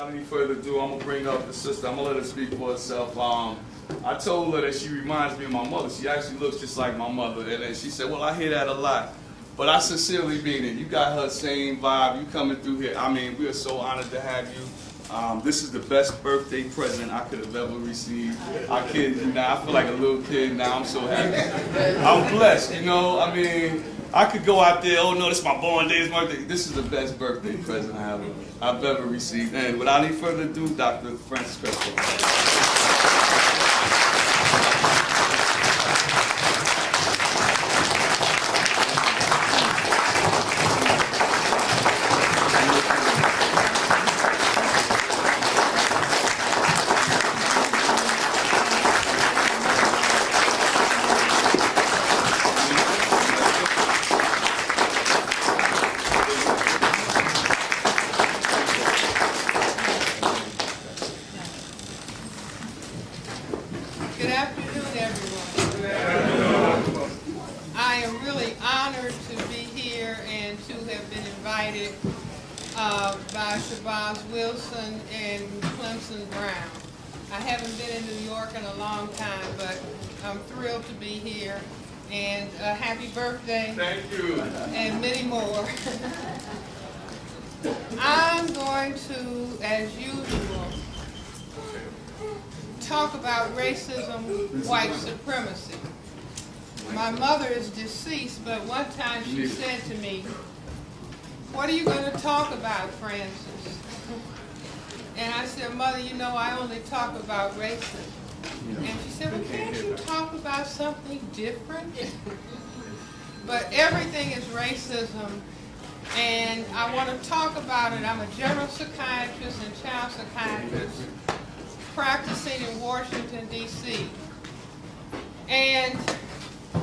without any further ado, I'm going to bring up the sister. I'm going to let her speak for herself. I told her that she reminds me of my mother. She actually looks just like my mother. And then she said, well, I hear that a lot. But I sincerely mean it. You got her same vibe. You coming through here. I mean, we are so honored to have you. This is the best birthday present I could have ever received. I kid you now. I feel like a little kid now. I'm so happy. I'm blessed, you know. I mean, I could go out there, oh no, this is my born day, it's my birthday. This is the best birthday present I've ever received. And without any further ado, Dr. Francis Cress. Good afternoon, everyone. I am really honored to be here and to have been invited by Cress Welsing and Clemson Brown. I haven't been in New York in a long time, but I'm thrilled to be here. And happy birthday. Thank you. And many more. I'm going to, as usual, talk about racism, white supremacy. My mother is deceased, but one time she said to me, what are you going to talk about, Francis? And I said, Mother, you know, I only talk about racism. And she said, well, can't you talk about something different? But everything is racism, and I want to talk about it. I'm a general psychiatrist and child psychiatrist practicing in Washington, D.C. And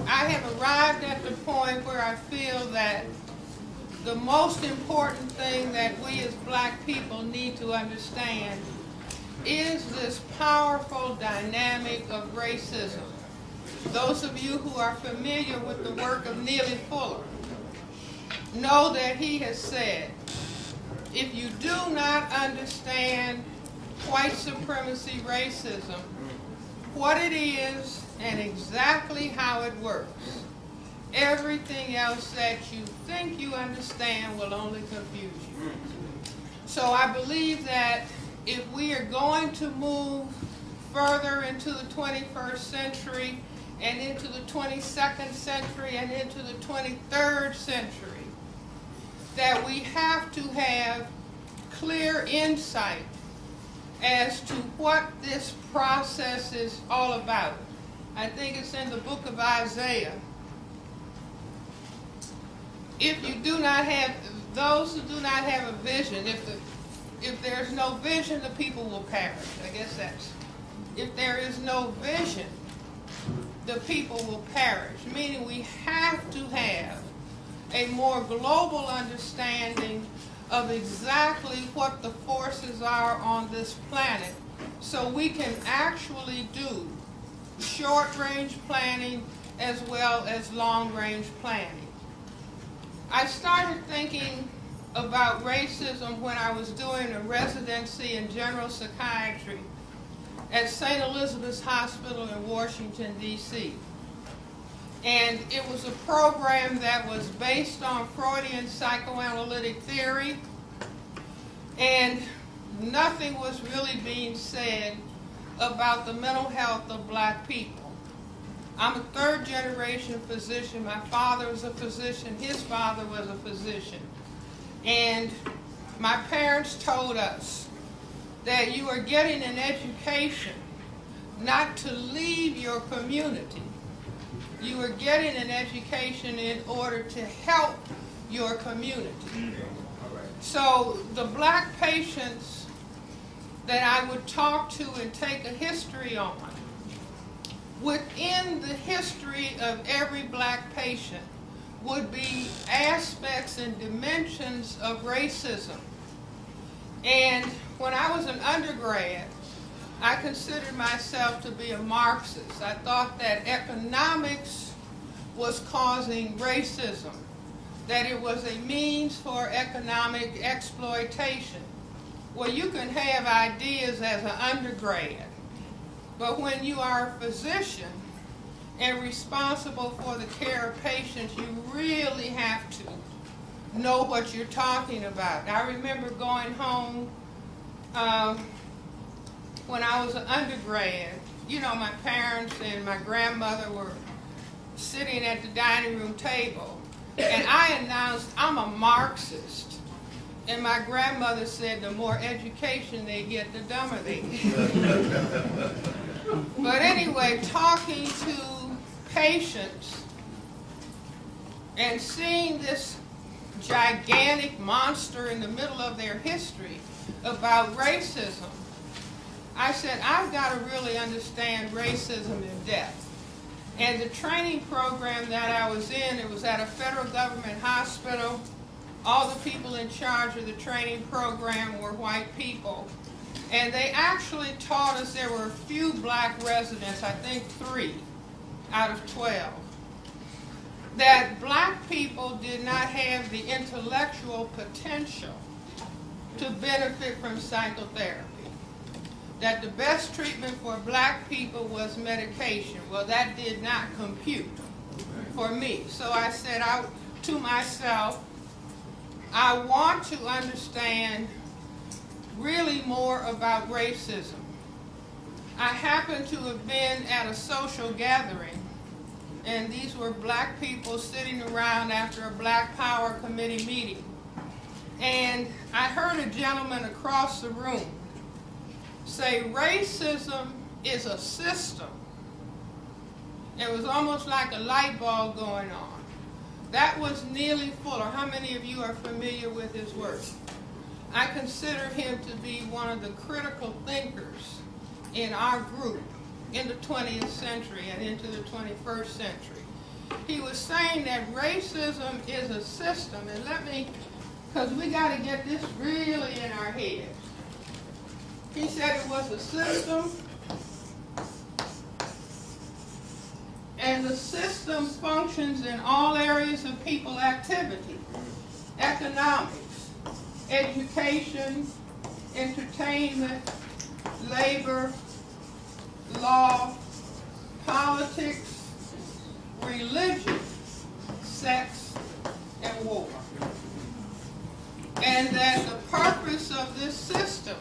I have arrived at the point where I feel that the most important thing that we as black people need to understand is this powerful dynamic of racism. Those of you who are familiar with the work of Neely Fuller know that he has said, if you do not understand white supremacy racism, what it is and exactly how it works, everything else that you think you understand will only confuse you. So I believe that if we are going to move further into the 21st century and into the 22nd century and into the 23rd century, that we have to have clear insight as to what this process is all about. I think it's in the book of Isaiah. If you do not have, those who do not have a vision, if there's no vision, the people will perish. I guess that's, if there is no vision, the people will perish. Meaning we have to have a more global understanding of exactly what the forces are on this planet, so we can actually do short-range planning as well as long-range planning. I started thinking about racism when I was doing a residency in general psychiatry at St. Elizabeth's Hospital in Washington, D.C. And it was a program that was based on Freudian psychoanalytic theory, and nothing was really being said about the mental health of black people. I'm a third-generation physician. My father was a physician. His father was a physician. And my parents told us that you are getting an education not to leave your community. You are getting an education in order to help your community. So the black patients that I would talk to and take a history on, within the history of every black patient would be aspects and dimensions of racism. And when I was an undergrad, I considered myself to be a Marxist. I thought that economics was causing racism, that it was a means for economic exploitation. well, you can have ideas as an undergrad, but when you are a physician and responsible for the care of patients, you really have to know what you're talking about. I remember going home when I was an undergrad. You know, my parents and my grandmother were sitting at the dining room table, and I announced, I'm a Marxist. And my grandmother said the more education they get, the dumber they get. But anyway, talking to patients and seeing this gigantic monster in the middle of their history about racism, I said, I've got to really understand racism in depth. And the training program that I was in, it was at a federal government hospital. All the people in charge of the training program were white people. And they actually taught us, there were a few black residents, I think 3 out of 12, that black people did not have the intellectual potential to benefit from psychotherapy. That the best treatment for black people was medication. Well, that did not compute for me. So I said out to myself, I want to understand really more about racism. I happened to have been at a social gathering, and these were black people sitting around after a Black Power Committee meeting. And I heard a gentleman across the room say, racism is a system. It was almost like a light bulb going on. That was Neely Fuller. How many of you are familiar with his work? I consider him to be one of the critical thinkers in our group in the 20th century and into the 21st century. He was saying that racism is a system, and let me, because we got to get this really in our heads. He said it was a system, and the system functions in all areas of people activity: economics, education, entertainment, labor, law, politics, religion, sex, and war. And that the purpose of this system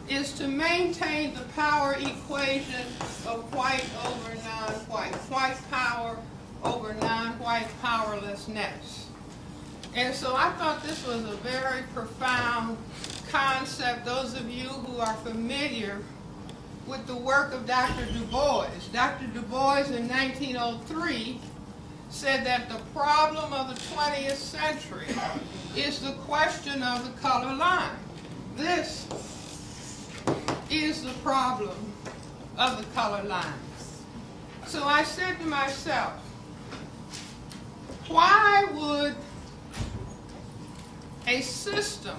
is to maintain the power equation of white over non-white, white power over non-white powerlessness. And so I thought this was a very profound concept. Those of you who are familiar with the work of Dr. Du Bois. Dr. Du Bois in 1903 said that the problem of the 20th century is the question of the color line. This is the problem of the color line. So I said to myself, why would a system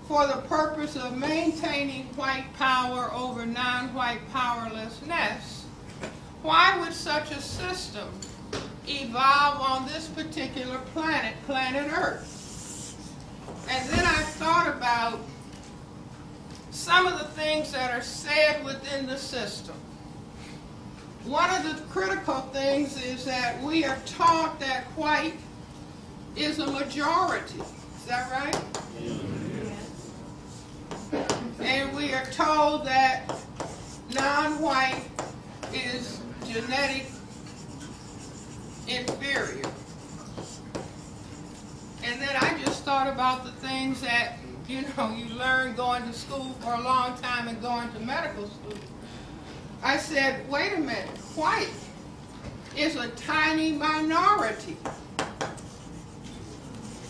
for the purpose of maintaining white power over non-white powerlessness, why would such a system evolve on this particular planet, planet Earth? And then I thought about some of the things that are said within the system. One of the critical things is that we are taught that white is a majority. Is that right? And we are told that non-white is genetic inferior. And then I just thought about the things that, you know, you learn going to school for a long time and going to medical school. I said, wait a minute, white is a tiny minority.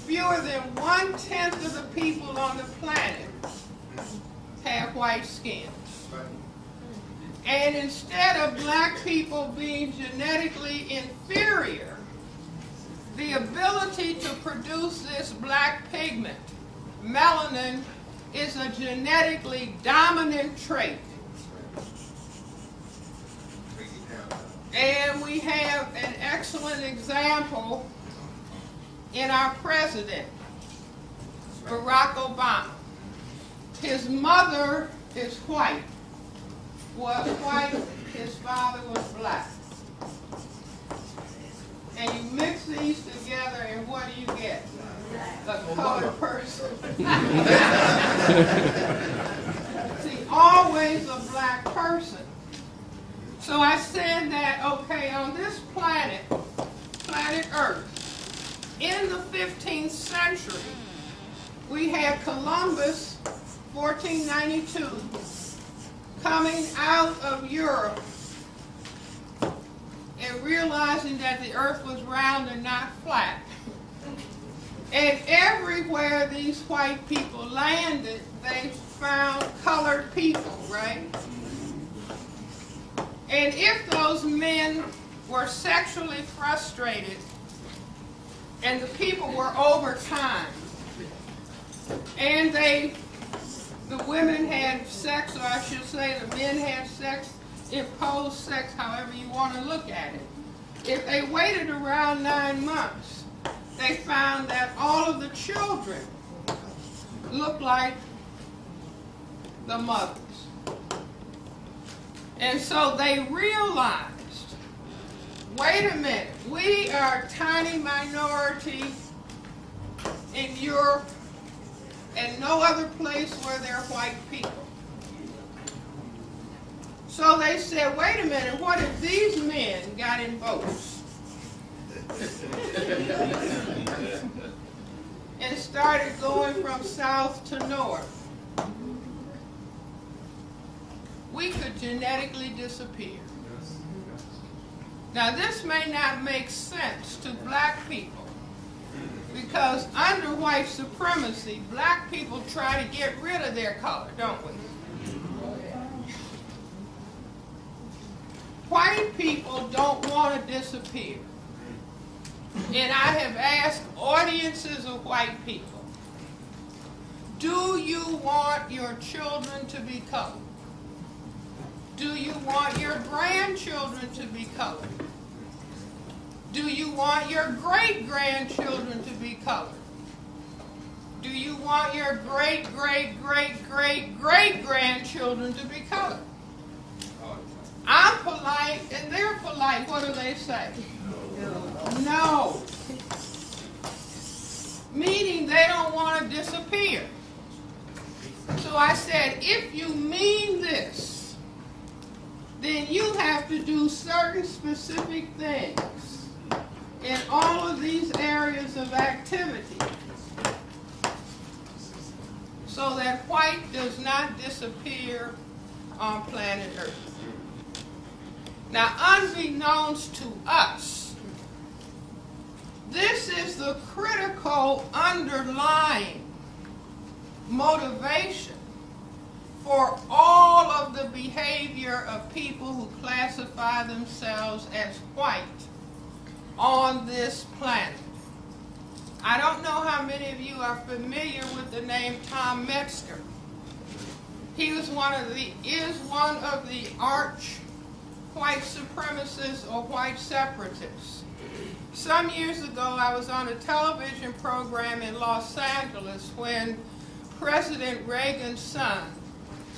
Fewer than 1/10 of the people on the planet have white skin. And instead of black people being genetically inferior, the ability to produce this black pigment, melanin, is a genetically dominant trait. And we have an excellent example in our president, Barack Obama. his mother is white, was white, his father was black. And you mix these together, and what do you get? A colored person. See, always a black person. So I said that, okay, on this planet, planet Earth, in the 15th century, we had Columbus, 1492, coming out of Europe and realizing that the earth was round and not flat. And everywhere these white people landed, they found colored people, right? And if those men were sexually frustrated and the people were over time, and the women had sex, or I should say the men had sex, imposed sex, however you want to look at it. If they waited around 9 months, they found that all of the children looked like the mothers. And so they realized, wait a minute, we are a tiny minority in Europe and no other place where there are white people. So they said, wait a minute, what if these men got in boats and started going from south to north? We could genetically disappear. Now this may not make sense to black people, because under white supremacy, black people try to get rid of their color, don't we? White people don't want to disappear. And I have asked audiences of white people, do you want your children to be colored? Do you want your grandchildren to be colored? Do you want your great-grandchildren to be colored? Do you want your great-great-great-great-great-grandchildren to be colored? I'm polite and they're polite. What do they say? No. Meaning they don't want to disappear. So I said, if you mean this, then you have to do certain specific things in all of these areas of activity so that white does not disappear on planet Earth. Now, unbeknownst to us, this is the critical underlying motivation for all of the behavior of people who classify themselves as white on this planet. I don't know how many of you are familiar with the name Tom Metzger. He is one of the arch white supremacists or white separatists. Some years ago, I was on a television program in Los Angeles when President Reagan's son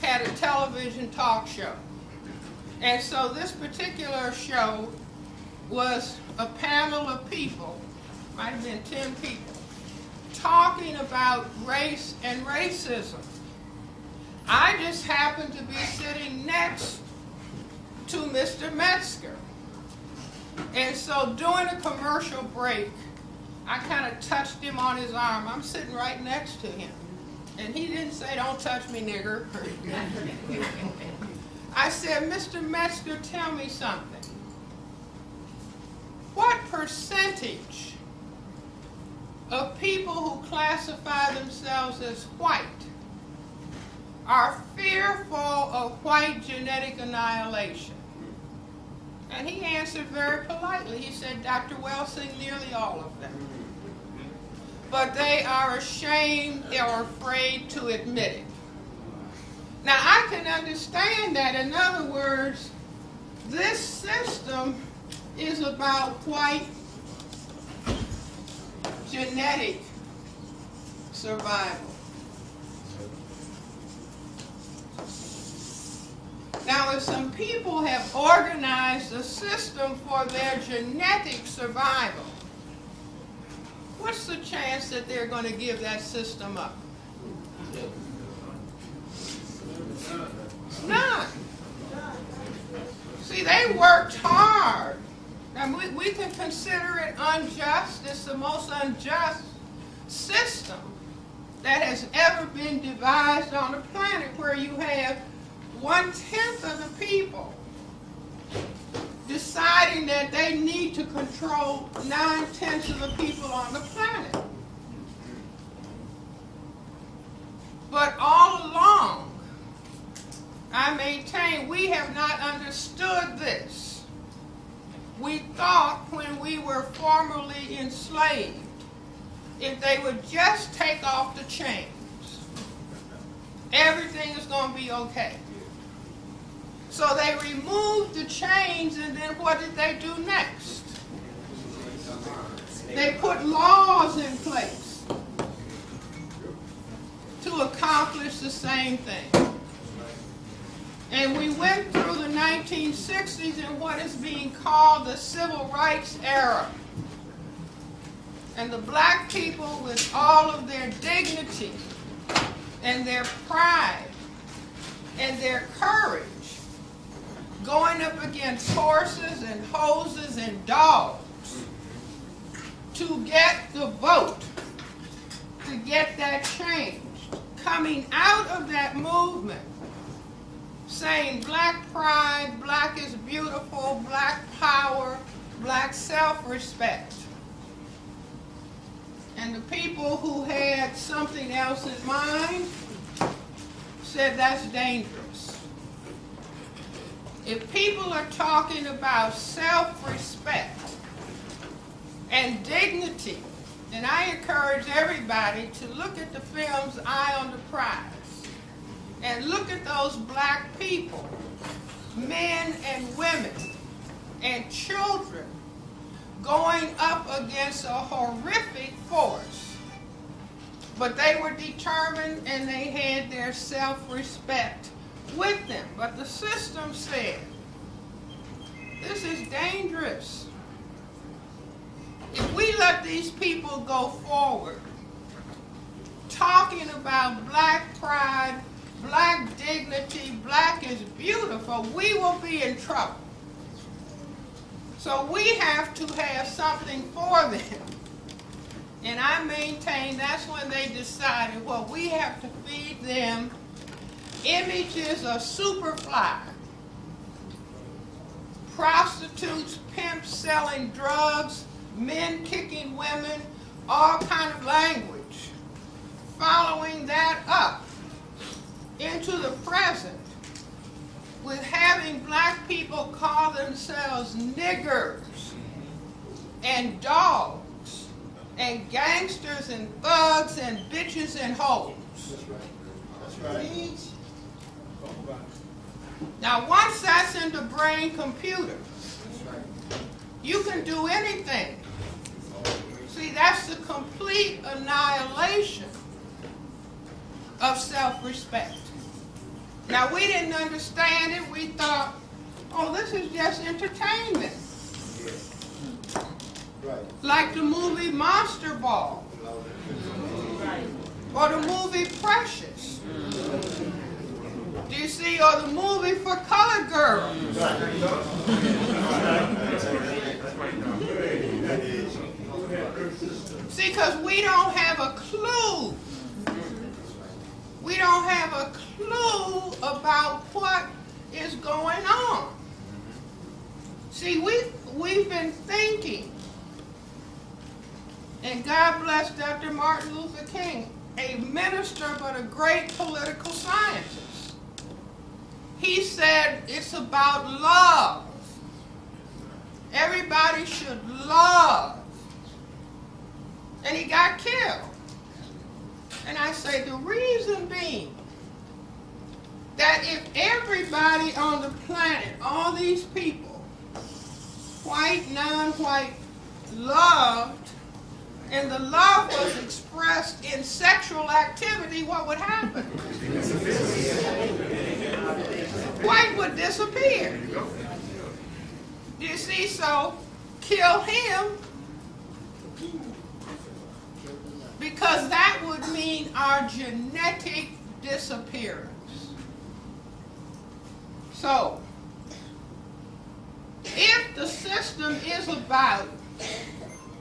had a television talk show. And so this particular show was a panel of people, might have been 10 people, talking about race and racism. I just happened to be sitting next to Mr. Metzger. And so during a commercial break, I kind of touched him on his arm. I'm sitting right next to him. And he didn't say, "Don't touch me, nigger." I said, "Mr. Metzger, tell me something. What percentage of people who classify themselves as white are fearful of white genetic annihilation?" And he answered very politely. He said, "Dr. Welsing, nearly all of them. But they are ashamed or afraid to admit it." Now, I can understand that. In other words, this system is about white genetic survival. if some people have organized a system for their genetic survival, what's the chance that they're going to give that system up? None. See, they worked hard. And we can consider it unjust. It's the most unjust system that has ever been devised on the planet, where you have 1/10 of the people deciding that they need to control 9/10 of the people on the planet. But all along, I maintain we have not understood this. We thought when we were formerly enslaved, if they would just take off the chains, everything is going to be okay. So they removed the chains, and then what did they do next? They put laws in place to accomplish the same thing. And we went through the 1960s in what is being called the Civil Rights era. And the black people, with all of their dignity and their pride and their courage, going up against horses and hoses and dogs to get the vote, to get that change, coming out of that movement, saying black pride, black is beautiful, black power, black self-respect. And the people who had something else in mind said that's dangerous. If people are talking about self-respect and dignity, and I encourage everybody to look at the films Eye on the Prize and look at those black people, men and women and children, going up against a horrific force. But they were determined and they had their self-respect with them. But the system said, this is dangerous. If we let these people go forward, talking about black pride, black dignity, black is beautiful, we will be in trouble. So we have to have something for them. And I maintain that's when they decided, well, we have to feed them images of Superfly, prostitutes, pimps selling drugs, men kicking women, all kind of language. Following that up into the present, with having black people call themselves niggers and dogs and gangsters and thugs and bitches and hoes. That's right. Now once that's in the brain computer, you can do anything. See, that's the complete annihilation of self-respect. Now, we didn't understand it. We thought, oh, this is just entertainment. Like the movie Monster Ball. Or the movie Precious. Do you see? Or the movie for colored girls. See, because we don't have a clue. We don't have a clue about what is going on. See, we've been thinking, and God bless Dr. Martin Luther King, a minister but a great political scientist. He said it's about love. Everybody should love. And he got killed. And I say the reason being that if everybody on the planet, all these people, white, non-white, loved, and the love was expressed in sexual activity, what would happen? White would disappear. You see, so kill him, because that would mean our genetic disappearance. So, if the system is about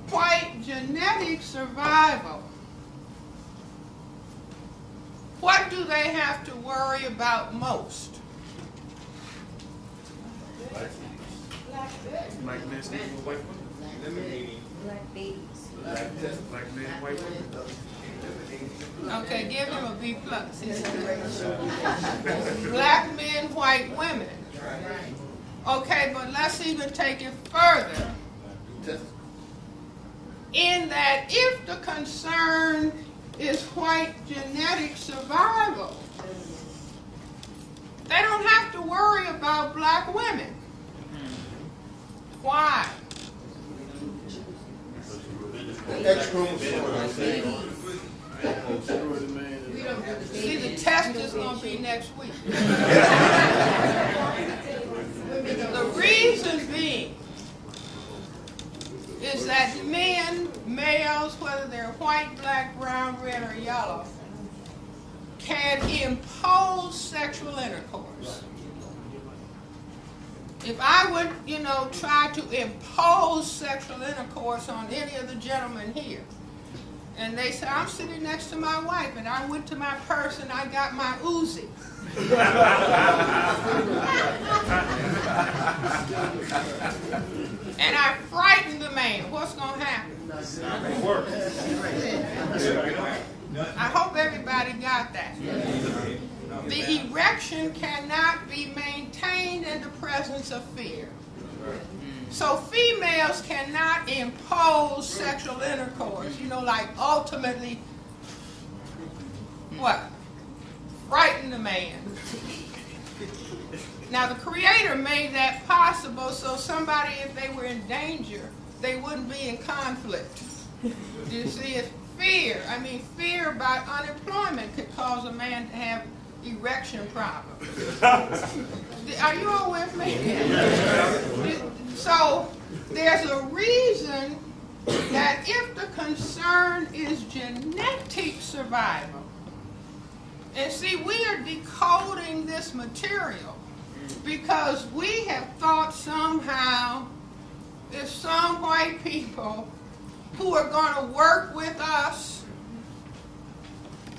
white genetic survival, what do they have to worry about most? Black men, white women. Black babies. Black men, white women. Okay, give him a B+. Black men, white women. Okay, but let's even take it further. In that if the concern is white genetic survival, they don't have to worry about black women. Why? See, the test is going to be next week. The reason being is that men, males, whether they're white, black, brown, red, or yellow, can impose sexual intercourse. If I would, try to impose sexual intercourse on any of the gentlemen here, and they say, I'm sitting next to my wife, and I went to my purse and I got my Uzi. And I frightened the man, what's going to happen? I hope everybody got that. The erection cannot be maintained in the presence of fear. So females cannot impose sexual intercourse, like ultimately, what? Frighten the man. Now the Creator made that possible so somebody, if they were in danger, they wouldn't be in conflict. You see, it's fear. Fear about unemployment could cause a man to have erection problems. Are you all with me? So there's a reason that if the concern is genetic survival, and see, we are decoding this material because we have thought somehow if some white people who are going to work with us,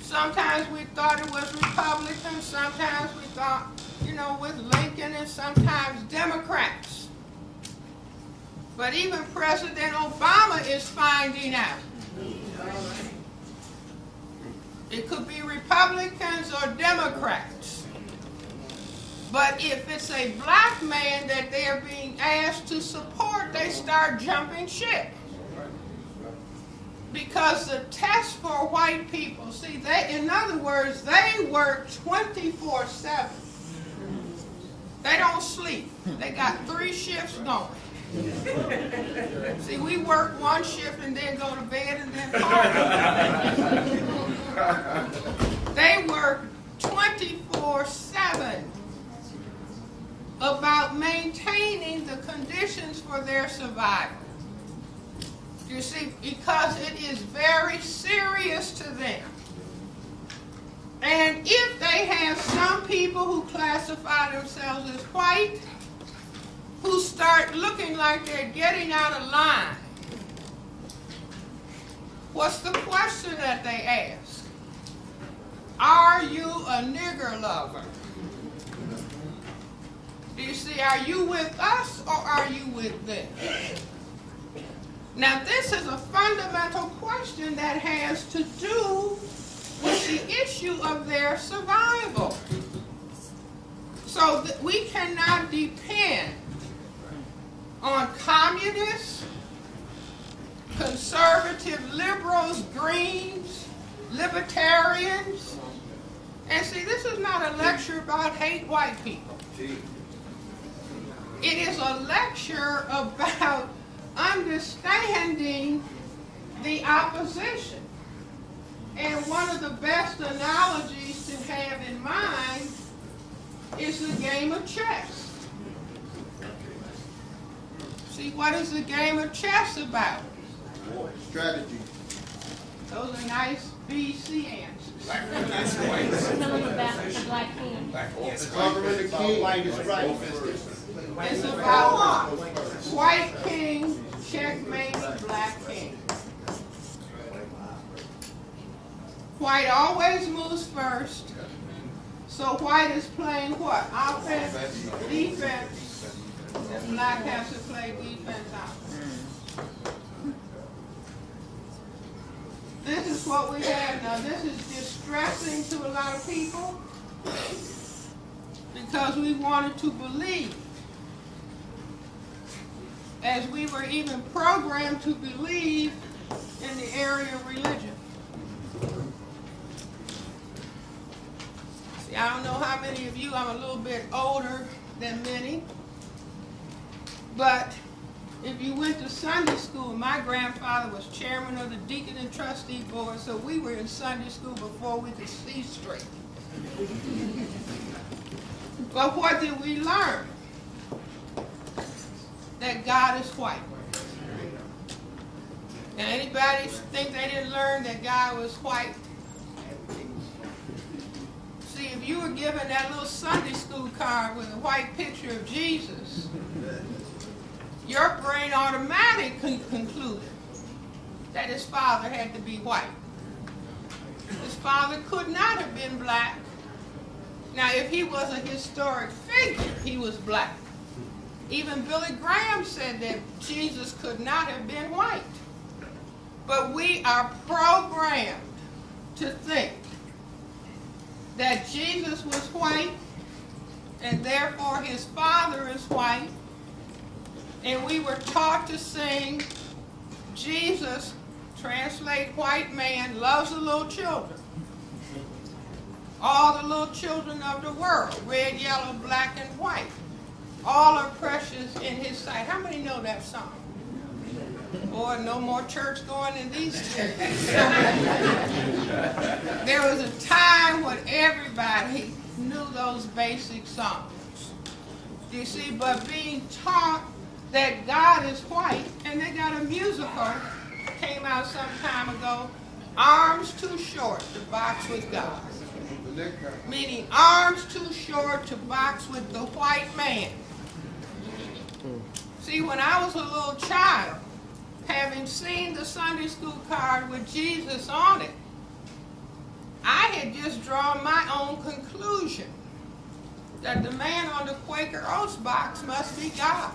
sometimes we thought it was Republicans, sometimes we thought, with Lincoln, and sometimes Democrats. But even President Obama is finding out. It could be Republicans or Democrats. But if it's a black man that they're being asked to support, they start jumping ship. Because the test for white people, see, in other words, they work 24/7. They don't sleep. They got 3 shifts going. See, we work 1 shift and then go to bed and then party. They work 24/7 about maintaining the conditions for their survival. You see, because it is very serious to them. And if they have some people who classify themselves as white, who start looking like they're getting out of line, what's the question that they ask? Are you a nigger lover? Do you see, are you with us or are you with them? Now, this is a fundamental question that has to do with the issue of their survival. So we cannot depend on communists, conservative liberals, Greens, libertarians. And see, this is not a lecture about hate white people. It is a lecture about understanding the opposition. And one of the best analogies to have in mind is the game of chess. See, what is the game of chess about? Strategy. Those are nice BC answers. Covering the king. It's about white king checkmating black king. White always moves first. So white is playing what? Offense, defense. And black has to play defense, offense. This is what we have now. This is distressing to a lot of people because we wanted to believe, as we were even programmed to believe in the area of religion. See, I don't know how many of you, I'm a little bit older than many, but if you went to Sunday school, my grandfather was chairman of the deacon and trustee board, so we were in Sunday school before we could see straight. But what did we learn? That God is white. And anybody think they didn't learn that God was white? See, if you were given that little Sunday school card with a white picture of Jesus, your brain automatically concluded that his father had to be white. His father could not have been black. Now, if he was a historic figure, he was black. Even Billy Graham said that Jesus could not have been white. But we are programmed to think that Jesus was white, and therefore his father is white. And we were taught to sing, Jesus, translate white man, loves the little children. All the little children of the world, red, yellow, black, and white. All are precious in his sight. How many know that song? Boy, no more church going in these days. There was a time when everybody knew those basic songs. You see, but being taught that God is white, and they got a musical, came out some time ago, Arms Too Short to Box with God. Meaning arms too short to box with the white man. See, when I was a little child, having seen the Sunday school card with Jesus on it, I had just drawn my own conclusion that the man on the Quaker Oats box must be God.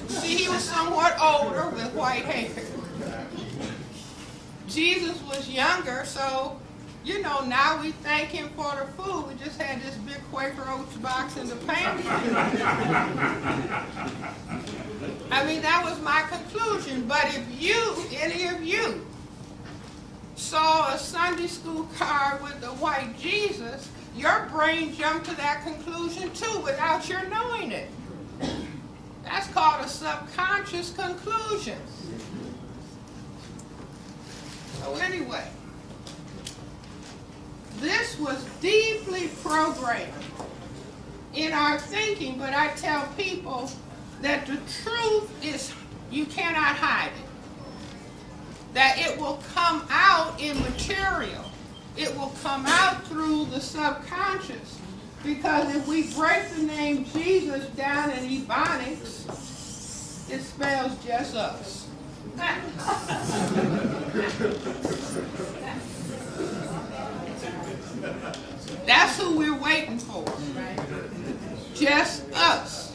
See, he was somewhat older with white hair. Jesus was younger, so, you know, now we thank him for the food. We just had this big Quaker Oats box in the pantry. I mean, that was my conclusion. But if you, any of you, saw a Sunday school card with the white Jesus, your brain jumped to that conclusion too without your knowing it. That's called a subconscious conclusion. So anyway, this was deeply programmed in our thinking, but I tell people that the truth is you cannot hide it. That it will come out in material. It will come out through the subconscious. Because if we break the name Jesus down in Ebonics, it spells just us. That's who we're waiting for. Just us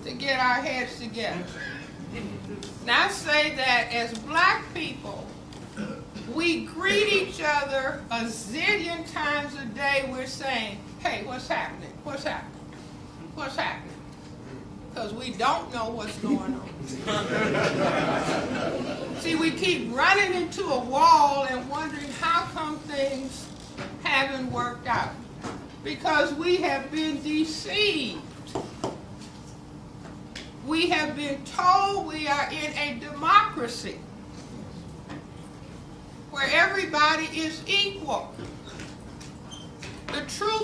to get our heads together. Now I say that as black people, we greet each other a zillion times a day. We're saying, hey, what's happening? What's happening? What's happening? Because we don't know what's going on. See, we keep running into a wall and wondering how come things haven't worked out. Because we have been deceived. We have been told we are in a democracy where everybody is equal. The true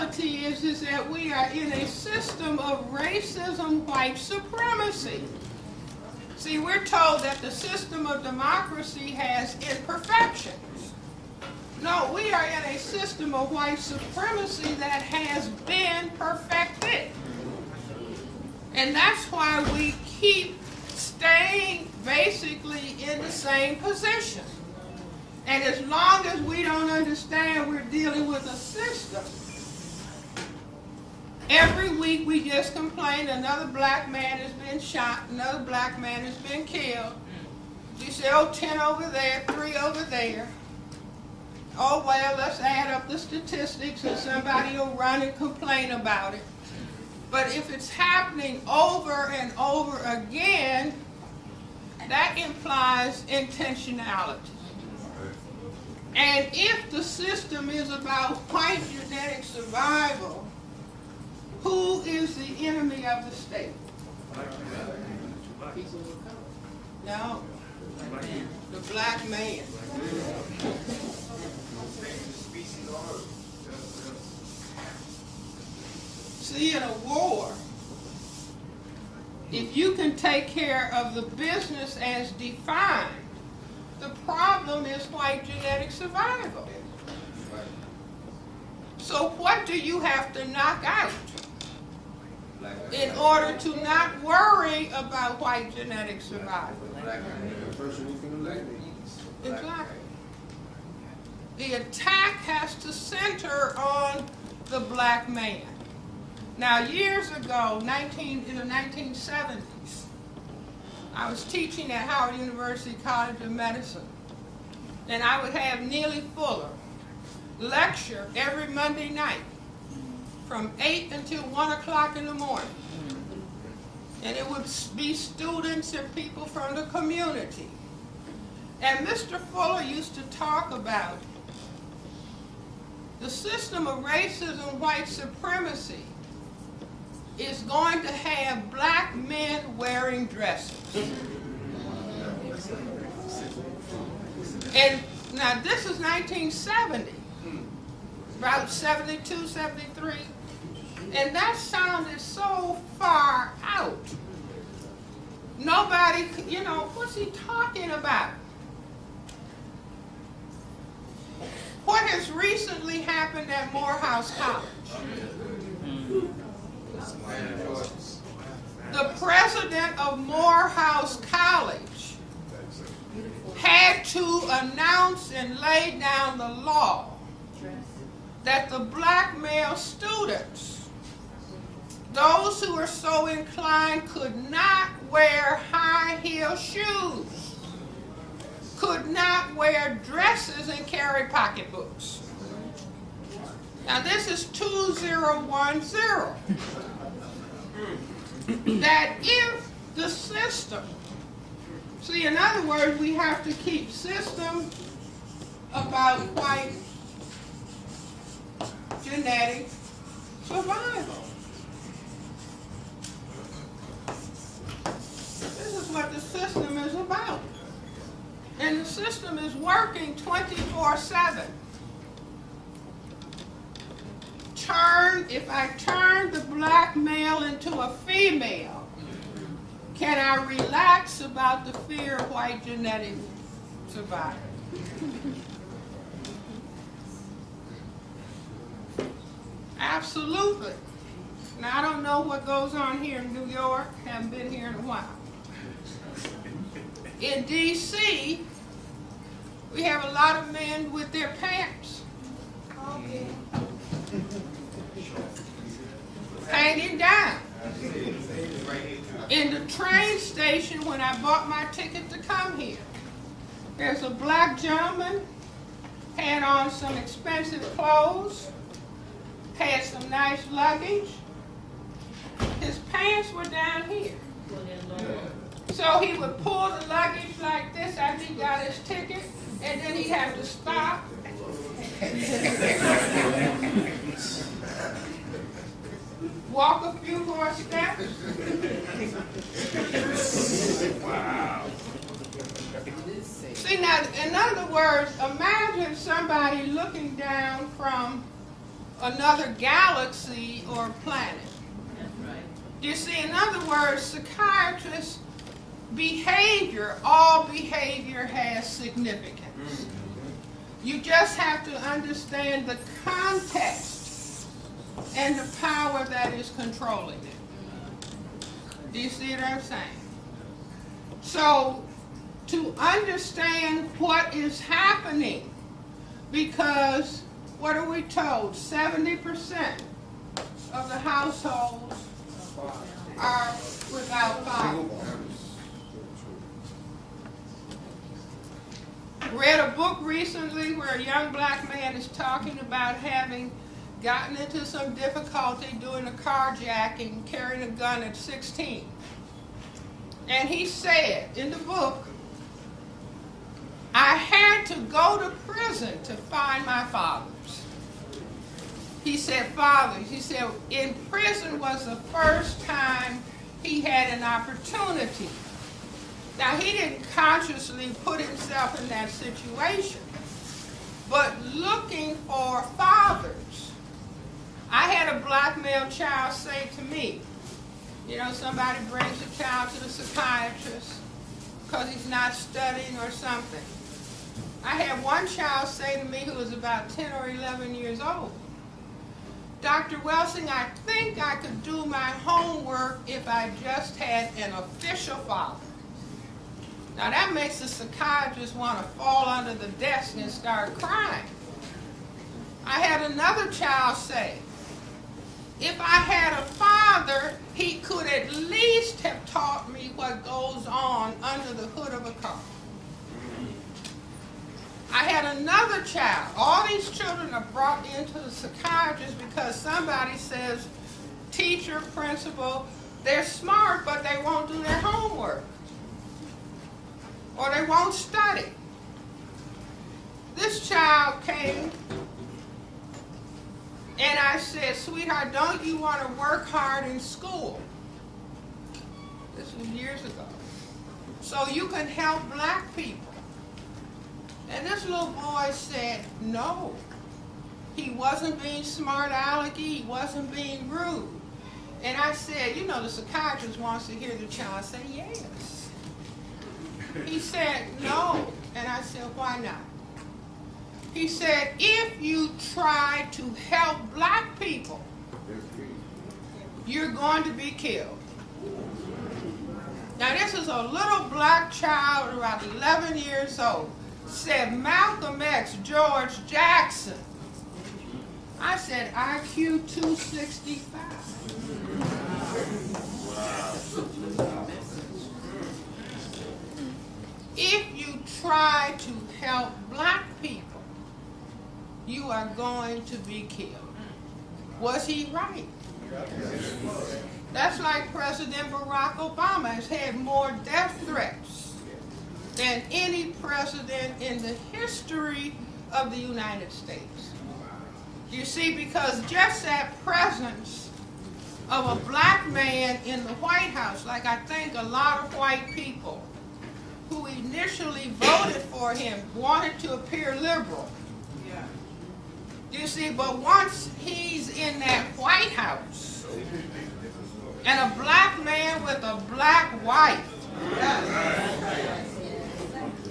reality is that we are in a system of racism, white supremacy. See, we're told that the system of democracy has imperfections. No, we are in a system of white supremacy that has been perfected. And that's why we keep staying basically in the same position. And as long as we don't understand we're dealing with a system, every week we just complain another black man has been shot, another black man has been killed. You say, oh, 10 over there, 3 over there. Oh, well, let's add up the statistics and somebody will run and complain about it. But if it's happening over and over again, that implies intentionality. And if the system is about white genetic survival, who is the enemy of the state? No, the black man. See, in a war, if you can take care of the business as defined, the problem is white genetic survival. So what do you have to knock out in order to not worry about white genetic survival? Exactly. The attack has to center on the black man. Now, years ago, in the 1970s, I was teaching at Howard University College of Medicine, and I would have Neely Fuller lecture every Monday night from 8 until 1 o'clock in the morning. And it would be students and people from the community. And Mr. Fuller used to talk about the system of racism, white supremacy, is going to have black men wearing dresses. And now this is 1970, about 72, 73, and that sounded so far out. Nobody, you know, what's he talking about? What has recently happened at Morehouse College? The president of Morehouse College had to announce and lay down the law that the black male students, those who were so inclined, could not wear high-heel shoes, could not wear dresses and carry pocketbooks. Now this is 2010. That if the system, see, in other words, we have to keep system about white genetic survival. This is what the system is about. And the system is working 24/7. If I turn the black male into a female, can I relax about the fear of white genetic survival? Absolutely. Now, I don't know what goes on here in New York. Haven't been here in a while. In D.C., we have a lot of men with their pants hanging down. In the train station, when I bought my ticket to come here, there's a black gentleman, had on some expensive clothes, had some nice luggage. His pants were down here. So he would pull the luggage like this after he got his ticket, and then he'd have to stop. Walk a few more steps. Wow. See, now, in other words, imagine somebody looking down from another galaxy or planet. You see, in other words, psychiatrists' behavior, all behavior has significance. You just have to understand the context and the power that is controlling it. Do you see what I'm saying? So, to understand what is happening, because what are we told? 70% of the households are without fathers. Read a book recently where a young black man is talking about having gotten into some difficulty doing a carjacking, carrying a gun at 16. And he said in the book, I had to go to prison to find my fathers. He said fathers. He said in prison was the first time he had an opportunity. Now, he didn't consciously put himself in that situation, but looking for fathers. I had a black male child say to me, you know, somebody brings a child to the psychiatrist because he's not studying or something. I had one child say to me who was about 10 or 11 years old, Dr. Welsing, I think I could do my homework if I just had an official father. Now that makes the psychiatrist want to fall under the desk and start crying. I had another child say, if I had a father, he could at least have taught me what goes on under the hood of a car. I had another child. All these children are brought into the psychiatrist because somebody says, teacher, principal, they're smart, but they won't do their homework. Or they won't study. This child came and I said, sweetheart, don't you want to work hard in school? This was years ago. So you can help black people. And this little boy said, no. He wasn't being smart alecky, he wasn't being rude. And I said, you know, the psychiatrist wants to hear the child say yes. He said, no. And I said, why not? He said, if you try to help black people, you're going to be killed. Now this is a little black child around 11 years old. Said Malcolm X, George Jackson. I said, IQ 265. If you try to help black people, you are going to be killed. Was he right? That's like President Barack Obama has had more death threats than any president in the history of the United States. You see, because just that presence of a black man in the White House, like I think a lot of white people who initially voted for him wanted to appear liberal. You see, but once he's in that White House, and a black man with a black wife,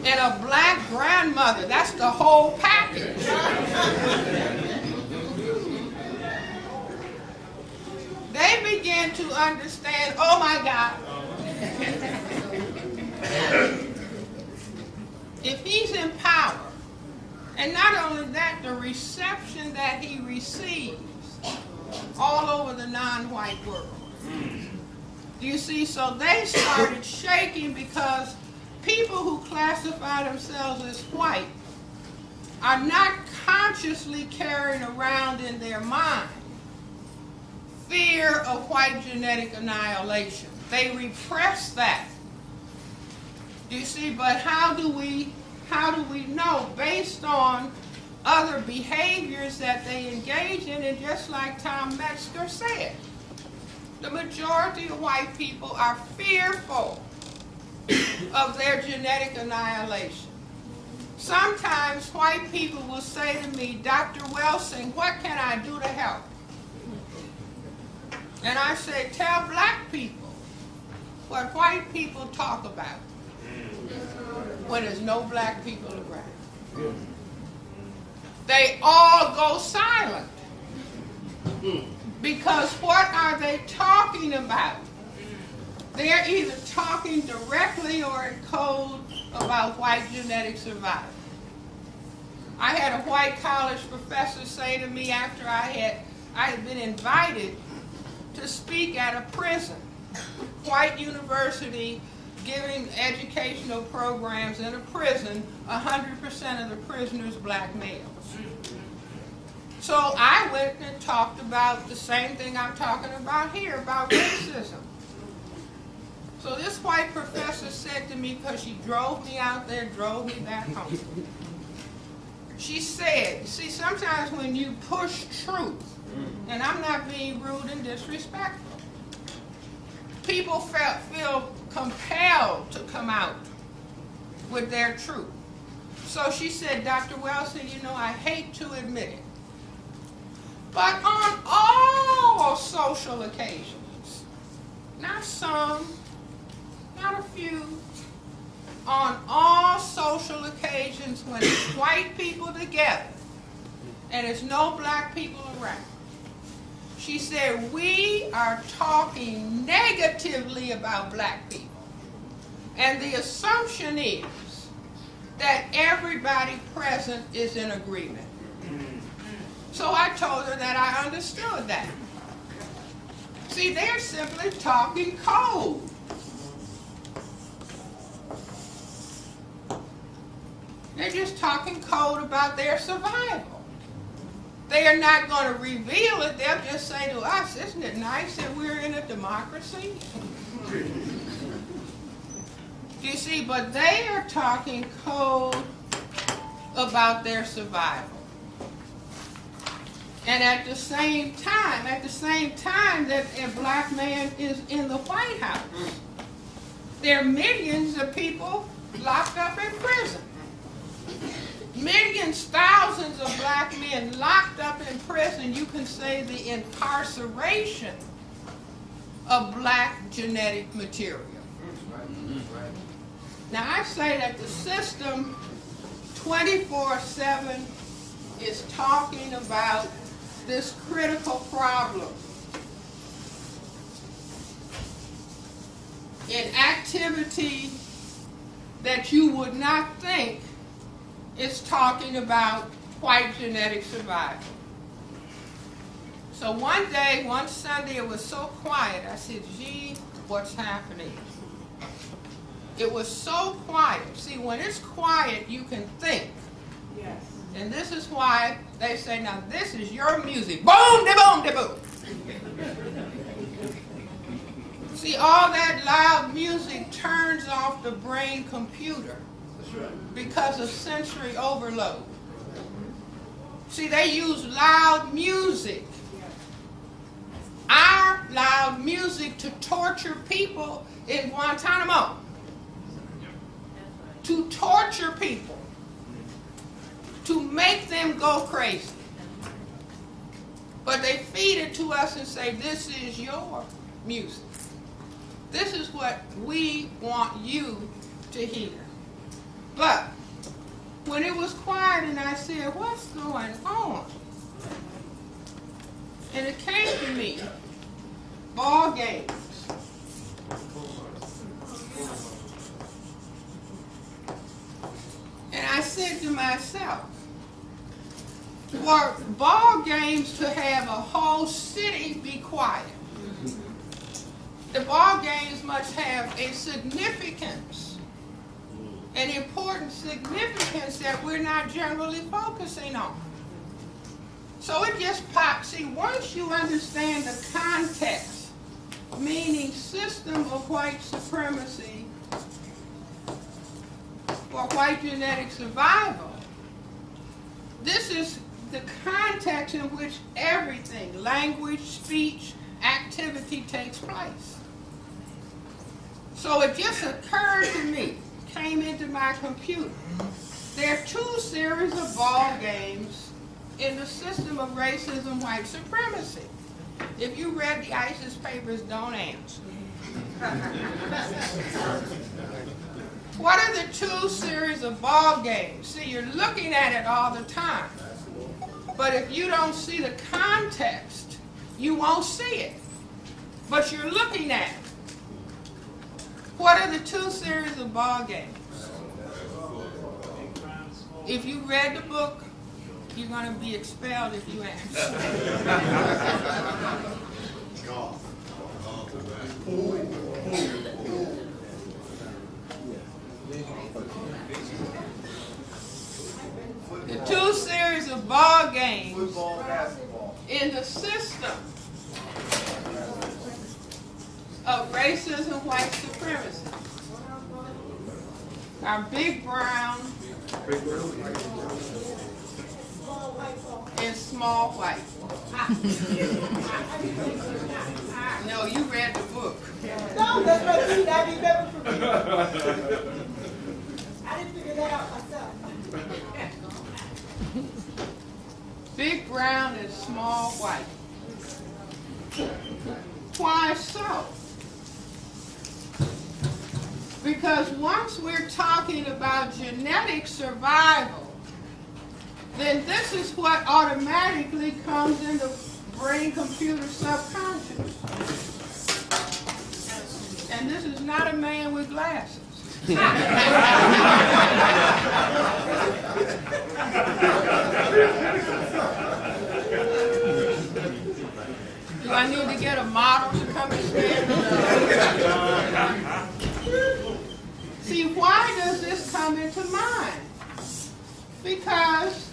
and a black grandmother, that's the whole package. They begin to understand, oh my God, if he's in power, and not only that, the reception that he receives all over the non-white world. Do you see? So they started shaking because people who classify themselves as white are not consciously carrying around in their mind fear of white genetic annihilation. They repress that. Do you see? But how do we know? Based on other behaviors that they engage in, and just like Tom Metzger said, the majority of white people are fearful of their genetic annihilation. Sometimes white people will say to me, Dr. Welsing, what can I do to help? And I say, tell black people what white people talk about when there's no black people around. They all go silent. Because what are they talking about? They're either talking directly or in code about white genetic survival. I had a white college professor say to me after I had been invited to speak at a prison, white university giving educational programs in a prison, 100% of the prisoners black males. So I went and talked about the same thing I'm talking about here, about racism. So this white professor said to me, because she drove me out there, drove me back home. She said, see, sometimes when you push truth, and I'm not being rude and disrespectful, people feel compelled to come out with their truth. So she said, Dr. Welsing, you know, I hate to admit it, but on all social occasions, not some, not a few, on all social occasions when it's white people together and there's no black people around, she said, we are talking negatively about black people. And the assumption is that everybody present is in agreement. So I told her that I understood that. See, they're simply talking code. They're just talking code about their survival. They are not going to reveal it. They'll just say to us, isn't it nice that we're in a democracy? Do you see? But they are talking code about their survival. And at the same time that a black man is in the White House, there are millions of people locked up in prison. Millions, thousands of black men locked up in prison. You can say the incarceration of black genetic material. Now I say that the system 24/7 is talking about this critical problem in activity that you would not think is talking about white genetic survival. So one day, one Sunday, it was so quiet, I said, gee, what's happening? It was so quiet. See, when it's quiet, you can think. Yes. And this is why they say, now this is your music. Boom, de boom, de boom. See, all that loud music turns off the brain computer because of sensory overload. See, they use loud music, our loud music, to torture people in Guantanamo. To torture people. To make them go crazy. But they feed it to us and say, this is your music. This is what we want you to hear. But when it was quiet and I said, what's going on? And it came to me, ball games. And I said to myself, for ball games to have a whole city be quiet, the ball games must have a significance, an important significance that we're not generally focusing on. So it just pops. See, once you understand the context, meaning system of white supremacy for white genetic survival, this is the context in which everything, language, speech, activity takes place. So it just occurred to me, came into my computer, There are two series of ball games in the system of racism, white supremacy. If you read the ISIS papers, don't answer. What are the two series of ball games? See, you're looking at it all the time. But if you don't see the context, you won't see it. But you're looking at it. What are the two series of ball games? If you read the book, you're going to be expelled if you answer. The two series of ball games Football, basketball. in the system of racism, white supremacy are big brown and small white. No, you read the book. No, that's what I remember from me. I didn't figure that out myself. Big brown and small white. Why so? Because once we're talking about genetic survival, then this is what automatically comes into brain-computer subconscious. And this is not a man with glasses. Do I need to get a model to come and stand up? See, why does this come into mind? Because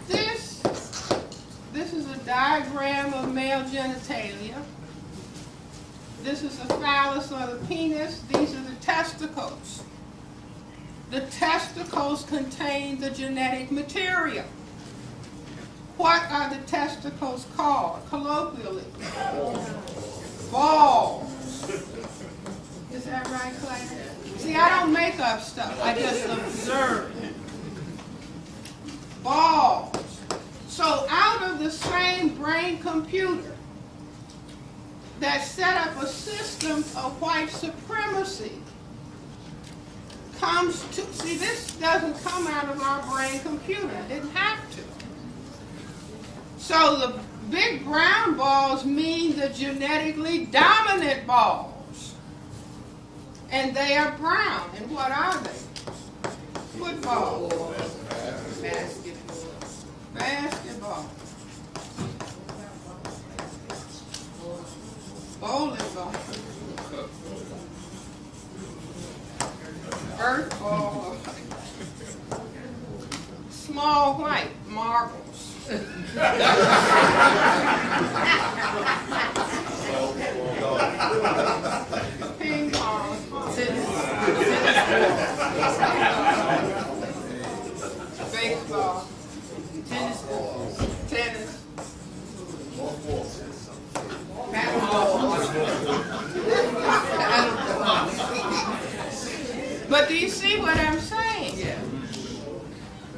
this is a diagram of male genitalia. This is the phallus or the penis. These are the testicles. The testicles contain the genetic material. What are the testicles called, colloquially? Balls. Is that right, Clay? See, I don't make up stuff. I just observe. Balls. So out of the same brain computer that set up a system of white supremacy comes to, see, this doesn't come out of our brain computer. It didn't have to. So the big brown balls mean the genetically dominant balls. And they are brown. And what are they? Football. Basketball. Bowling ball. Earth ball. Small white, marbles. Ping pong. Baseball. Tennis. But do you see what I'm saying? Yeah.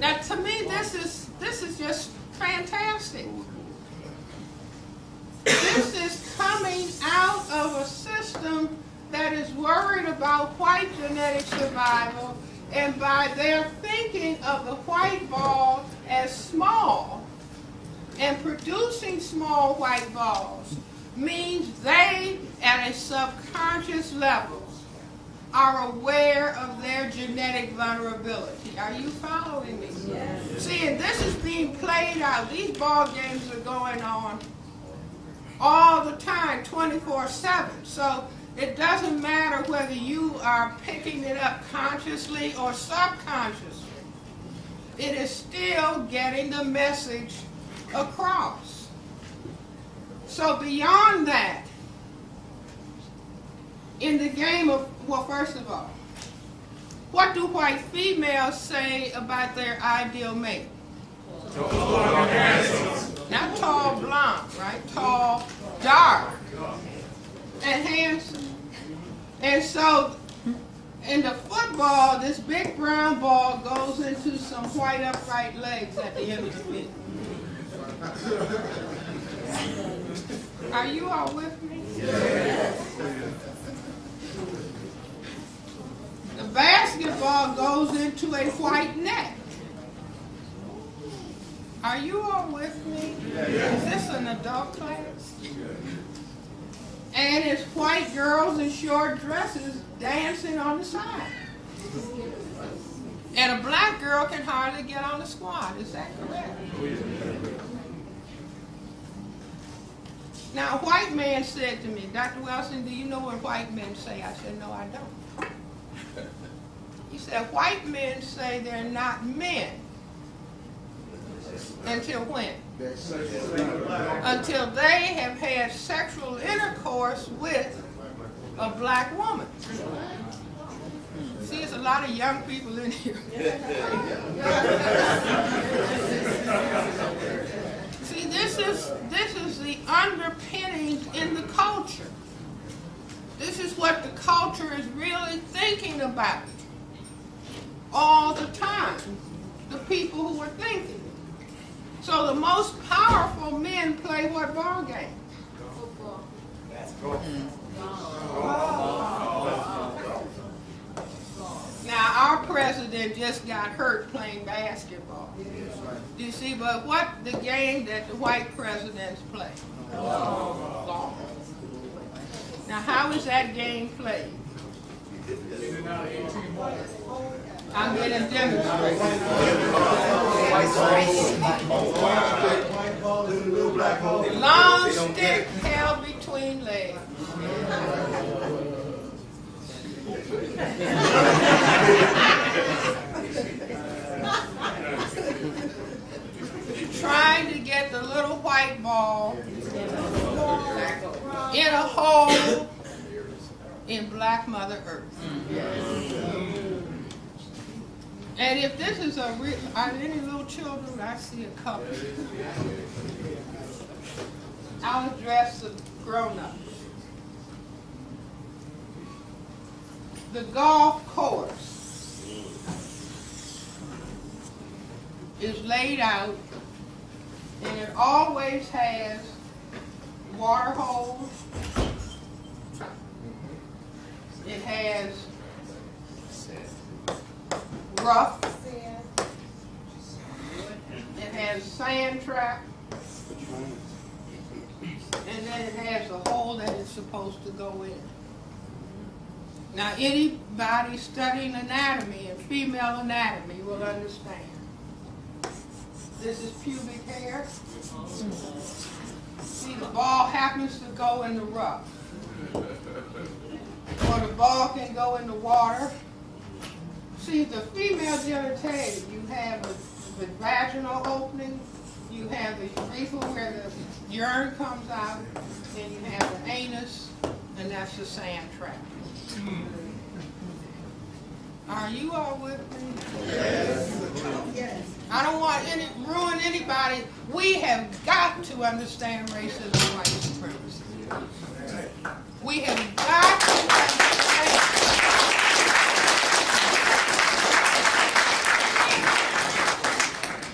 Now, to me, this is just fantastic. This is coming out of a system that is worried about white genetic survival, and by their thinking of the white ball as small and producing small white balls means they, at a subconscious level, are aware of their genetic vulnerability. Are you following me? Yes. See, and this is being played out. These ball games are going on all the time, 24/7. So it doesn't matter whether you are picking it up consciously or subconsciously. It is still getting the message across. So beyond that, in the game of, well, first of all, what do white females say about their ideal mate? Not tall, blonde, right? Tall, dark, and handsome. And so In the football, this big brown ball goes into some white upright legs at the end of the field. Are you all with me? Yes. The basketball goes into a white net. Are you all with me? Yes. Is this an adult class? And it's white girls in short dresses dancing on the side. And a black girl can hardly get on the squad. Is that correct? Now, a white man said to me, Dr. Welsing, do you know what white men say? I said, no, I don't. He said, white men say they're not men. Until when? Until they have had sexual intercourse with a black woman. See, there's a lot of young people in here. See, this is the underpinnings in the culture. This is what the culture is really thinking about all the time. The people who are thinking. So the most powerful men play what ball game? Football. Now our president just got hurt playing basketball. Do you see? But what the game that the white presidents play? Golf. Now how is that game played? I'm going to demonstrate. Long stick held between legs. Trying to get the little white ball in a hole in Black Mother Earth. And if this is a real, are there any little children? I see a couple. I'll address the grown-ups. The golf course is laid out, and it always has water holes. It has rough. It has sand trap. And then it has a hole that it's supposed to go in. Now anybody studying anatomy and female anatomy will understand. This is pubic hair. See, the ball happens to go in the rough. Or the ball can go in the water. See, the female genitalia, you have the vaginal opening, you have the urethra where the urine comes out, and you have the anus, and that's the sand trap. Are you all with me? Yes. I don't want to ruin anybody. We have got to understand racism and white supremacy. We have got to understand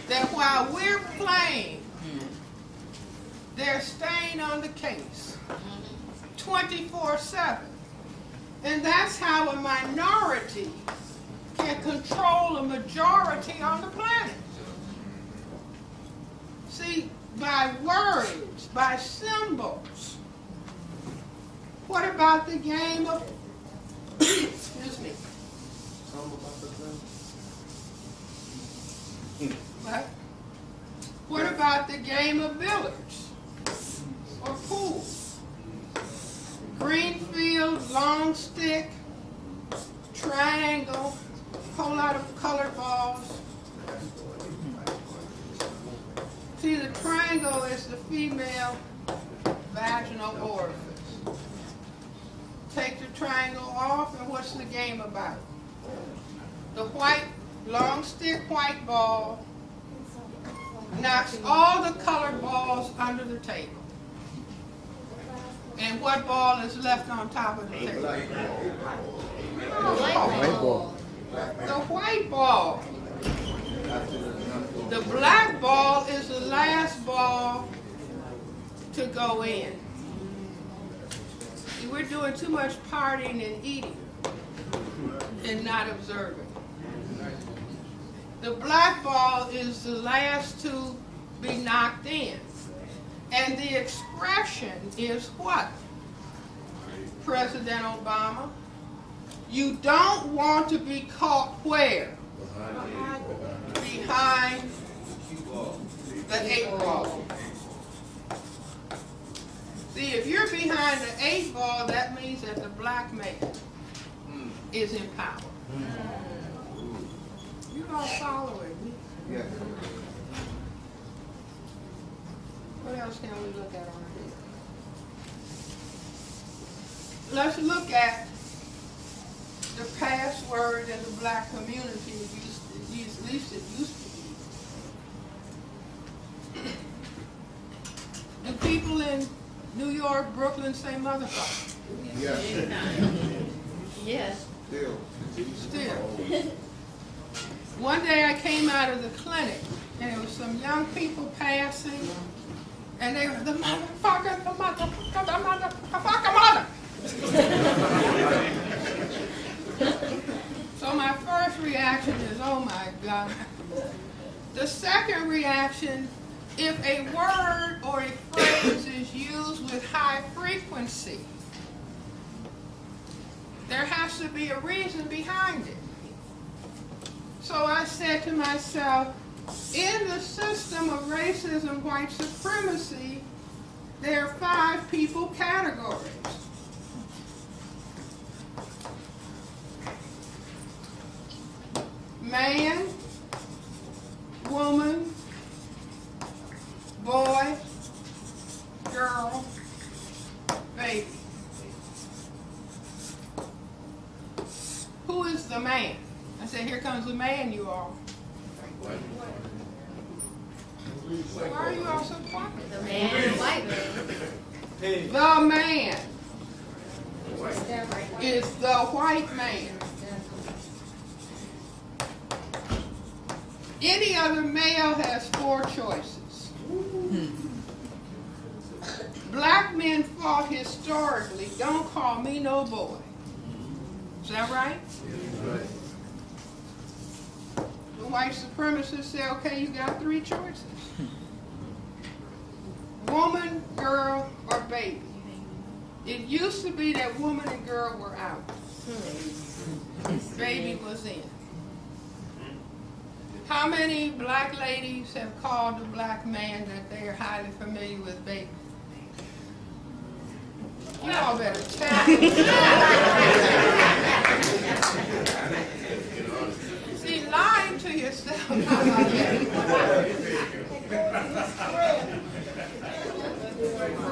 that while we're playing, they're staying on the case 24/7. And that's how a minority can control a majority on the planet. See, by words, by symbols. What about the game of, excuse me. What? What about the game of billiards or pool? Green field, long stick, triangle, whole lot of colored balls. See, the triangle is the female vaginal orifice. Take the triangle off, and what's the game about? The white, long stick white ball knocks all the colored balls under the table. And what ball is left on top of the table? The white ball. The black ball is the last ball to go in. See, we're doing too much partying and eating and not observing. The black ball is the last to be knocked in. And the expression is what? President Obama, you don't want to be caught where? Behind the 8 ball. See, if you're behind the 8 ball, that means that the black man is in power. You don't follow it. Yes. What else can we look at on here? Let's look at the password in the black community, at least it used to be. Do people in New York, Brooklyn say motherfucker? Yes. Yes. Still. One day I came out of the clinic and there was some young people passing and they were the motherfucker, the motherfucker, the motherfucker, mother. So my first reaction is, oh my God. The second reaction, if a word or a phrase is used with high frequency, there has to be a reason behind it. So I said to myself, in the system of racism, white supremacy, there are 5 people categories. Man, woman, boy, girl, baby. Who is the man? I said, here comes the man, you all. Why are you all so quiet? The man and white man. The man is the white man. Any other male has 4 choices. Black men fought historically, don't call me no boy. Is that right? The white supremacists say, okay, you got 3 choices. Woman, girl, or baby. It used to be that woman and girl were out. Baby was in. How many black ladies have called a black man that they are highly familiar with baby? You all better tell me. See, lying to yourself. How about that?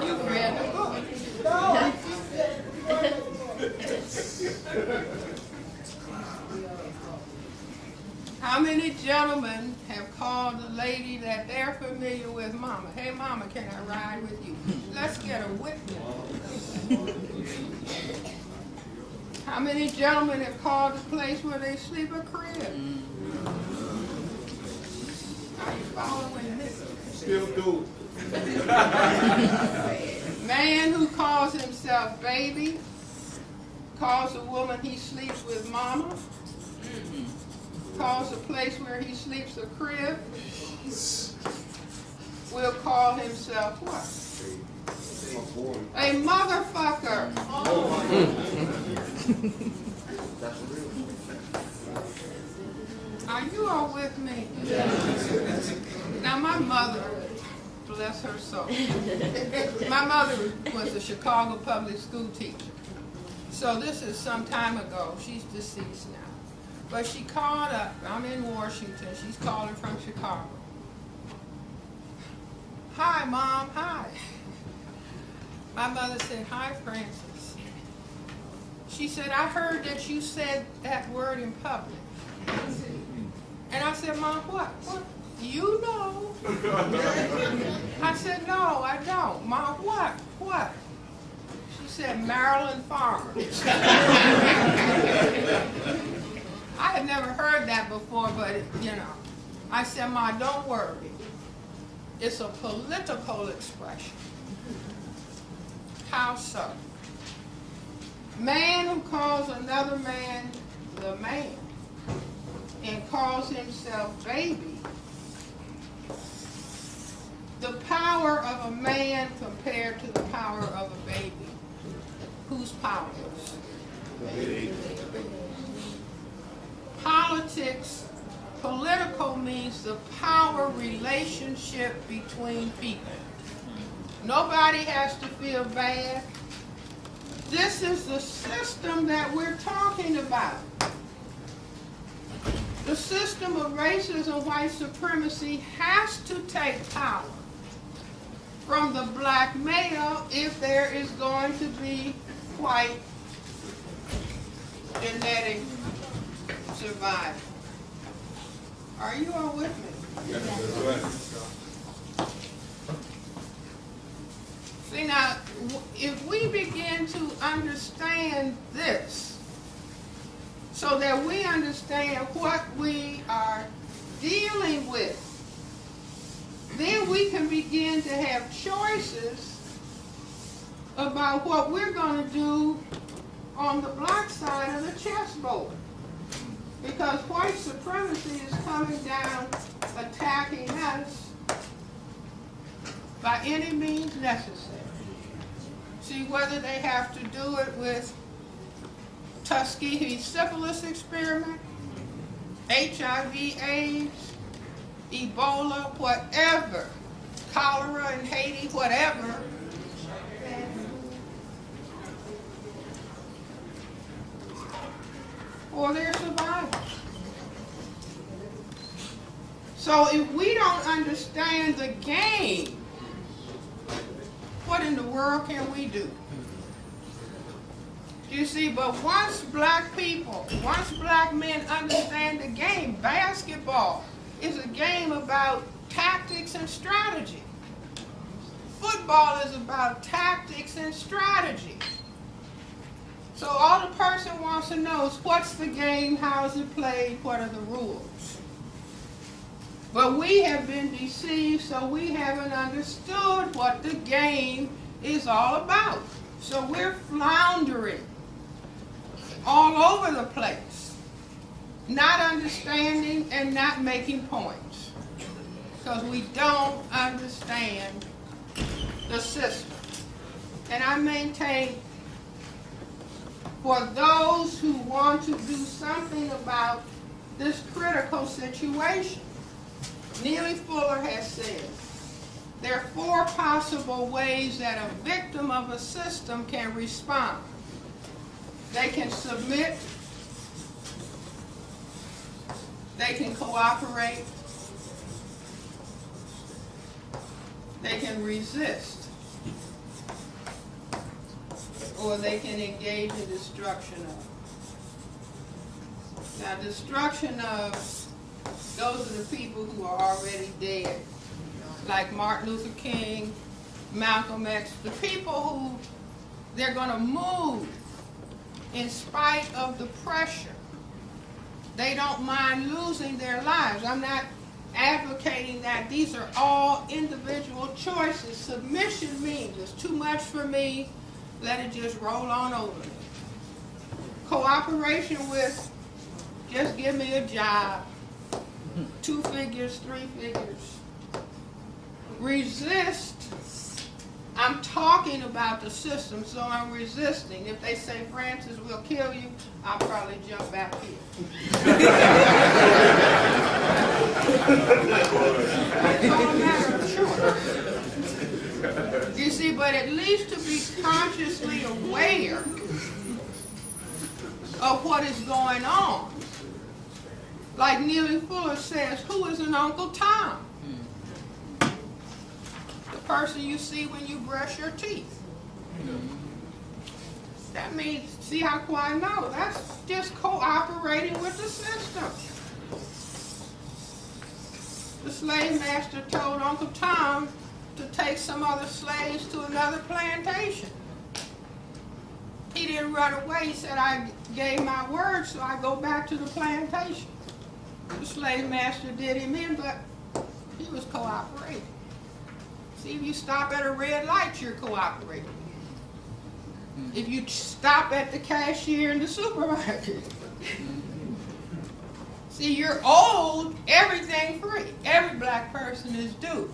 You've read the book. No. How many gentlemen have called a lady that they're familiar with mama? Hey mama, can I ride with you? Let's get a witness. How many gentlemen have called the place where they sleep a crib? Are you following this? Still do. Man who calls himself baby calls a woman he sleeps with mama. Calls a place where he sleeps a crib. Will call himself what? A motherfucker. Are you all with me? Now my mother, bless her soul, my mother was a Chicago public school teacher. So this is some time ago. She's deceased now. But she called up, I'm in Washington, she's calling from Chicago. Hi, Mom, hi. My mother said, hi, Francis. She said, I heard that you said that word in public. And I said, Mom, what? What? You know. I said, no, I don't. Mom, what? What? said Maryland farmers. I had never heard that before, but you know, I said, Ma, don't worry. It's a political expression. How so? Man who calls another man the man and calls himself baby. The power of a man compared to the power of a baby. Who's powerless? Politics, political means the power relationship between people. Nobody has to feel bad. This is the system that we're talking about. The system of racism, white supremacy has to take power from the black male if there is going to be white genetic survival. Are you all with me? See now, if we begin to understand this, so that we understand what we are dealing with, then we can begin to have choices about what we're going to do on the black side of the chessboard. Because white supremacy is coming down, attacking us by any means necessary. See, whether they have to do it with Tuskegee syphilis experiment, HIV, AIDS, Ebola, whatever, cholera in Haiti, whatever, or their survival. So if we don't understand the game, what in the world can we do? You see, but once black people, once black men understand the game, basketball is a game about tactics and strategy. Football is about tactics and strategy. So all the person wants to know is what's the game, how is it played, what are the rules? But we have been deceived, so we haven't understood what the game is all about. So we're floundering all over the place, not understanding and not making points, because we don't understand the system. And I maintain, for those who want to do something about this critical situation, Neely Fuller has said, there are 4 possible ways that a victim of a system can respond. They can submit, they can cooperate, they can resist, or they can engage in destruction of. Now, destruction of, those are the people who are already dead, like Martin Luther King, Malcolm X, the people who they're going to move in spite of the pressure. They don't mind losing their lives. I'm not advocating that. These are all individual choices. Submission means it's too much for me, let it just roll on over me. Cooperation with, just give me a job, 2 figures, 3 figures. Resist, I'm talking about the system, so I'm resisting. If they say, Francis, we'll kill you, I'll probably jump back here. It's all a matter of choice. You see, but at least to be consciously aware of what is going on. Like Neely Fuller says, who is an Uncle Tom? The person you see when you brush your teeth. That means, see how quiet? No, that's just cooperating with the system. The slave master told Uncle Tom to take some other slaves to another plantation. He didn't run away. He said, I gave my word, so I go back to the plantation. The slave master did him in, but he was cooperating. See, if you stop at a red light, you're cooperating. If you stop at the cashier in the supermarket, see, you're owed everything free. Every black person is due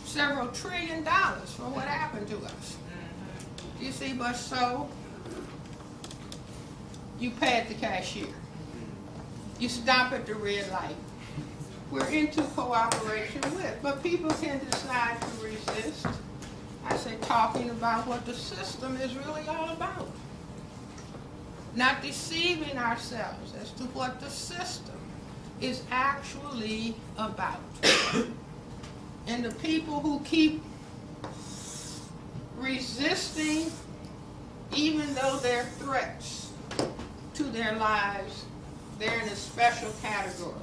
several $1 trillion for what happened to us. You see, but so you pay at the cashier. You stop at the red light. We're into cooperation with, but people can decide to resist. I say talking about what the system is really all about. Not deceiving ourselves as to what the system is actually about. And the people who keep resisting, even though they're threats to their lives, they're in a special category.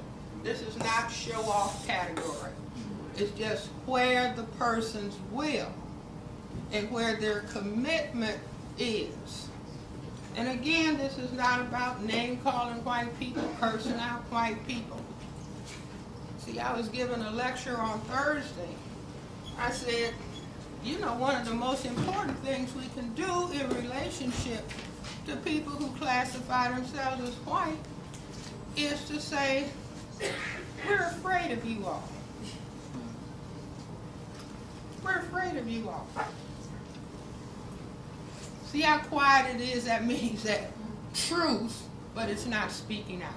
This is not show-off category. It's just where the person's will and where their commitment is. And again, this is not about name-calling white people, cursing out white people. See, I was given a lecture on Thursday. I said, you know, one of the most important things we can do in relationship to people who classify themselves as white is to say, we're afraid of you all. We're afraid of you all. See how quiet it is? That means that truth, but it's not speaking out.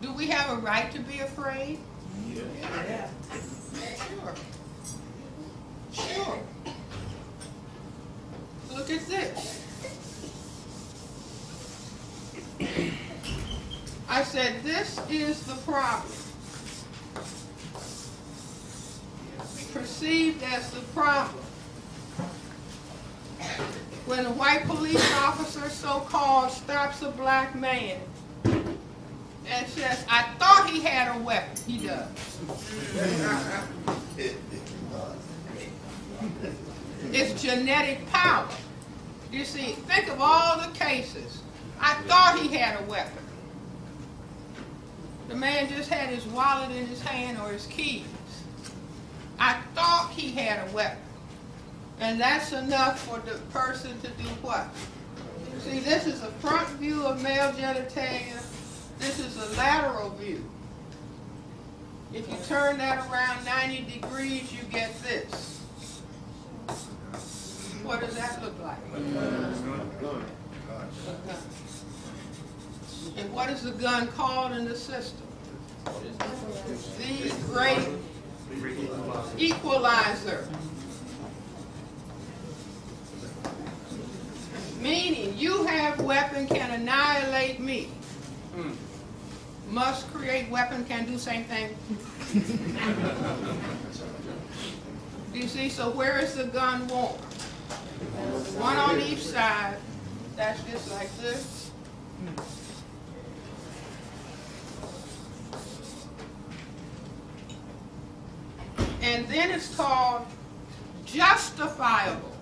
Do we have a right to be afraid? Yeah. Sure. Sure. Look at this. I said, this is the problem. Perceived as the problem. When a white police officer, so-called, stops a black man and says, I thought he had a weapon. He does. It's genetic power. You see, think of all the cases. I thought he had a weapon. The man just had his wallet in his hand or his keys. I thought he had a weapon. And that's enough for the person to do what? See, this is a front view of male genitalia. This is a lateral view. If you turn that around 90 degrees, you get this. What does that look like? A gun. And what is the gun called in the system? The great equalizer. Meaning, you have weapon can annihilate me. Must create weapon can do same thing. You see, so where is the gun worn? One on each side. That's just like this. And then it's called justifiable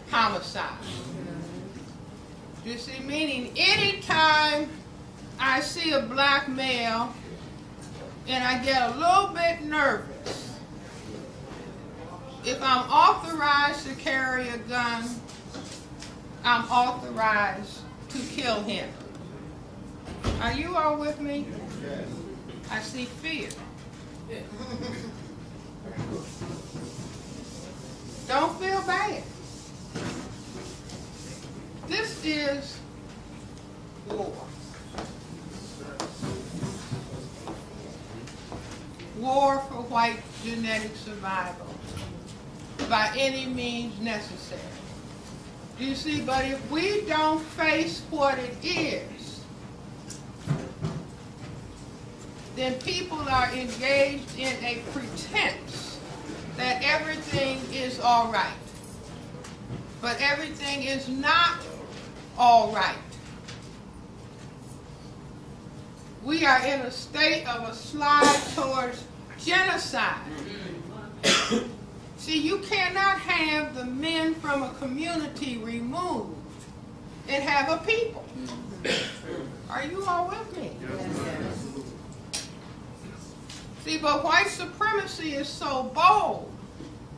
homicide. You see, meaning anytime I see a black male and I get a little bit nervous, if I'm authorized to carry a gun, I'm authorized to kill him. Are you all with me? I see fear. Don't feel bad. This is war. War for white genetic survival by any means necessary. Do you see? But if we don't face what it is, then people are engaged in a pretense that everything is all right. But everything is not all right. We are in a state of a slide towards genocide. See, you cannot have the men from a community removed and have a people. Are you all with me? See, but white supremacy is so bold.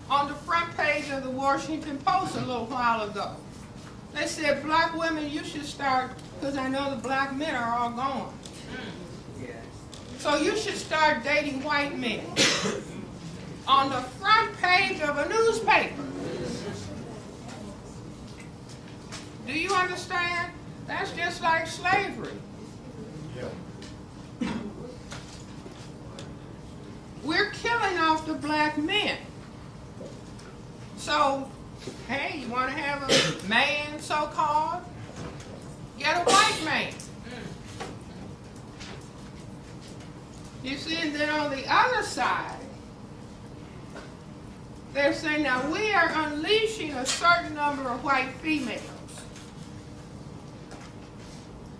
On the front page of the Washington Post a little while ago, they said, black women, you should start, because I know the black men are all gone. So you should start dating white men. On the front page of a newspaper. Do you understand? That's just like slavery. We're killing off the black men. So, hey, you want to have a man, so-called? Get a white man. You see, and then on the other side, they're saying, now we are unleashing a certain number of white females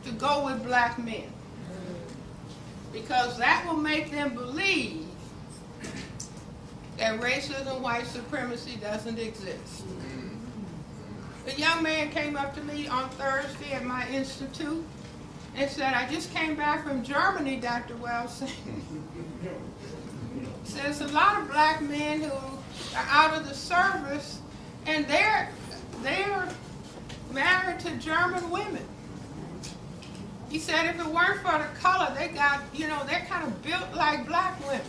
to go with black men. Because that will make them believe that racism, white supremacy doesn't exist. A young man came up to me on Thursday at my institute and said, I just came back from Germany, Dr. Welsing. He said, there's a lot of black men who are out of the service and they're married to German women. He said if it weren't for the color, they got, you know, they're kind of built like black women.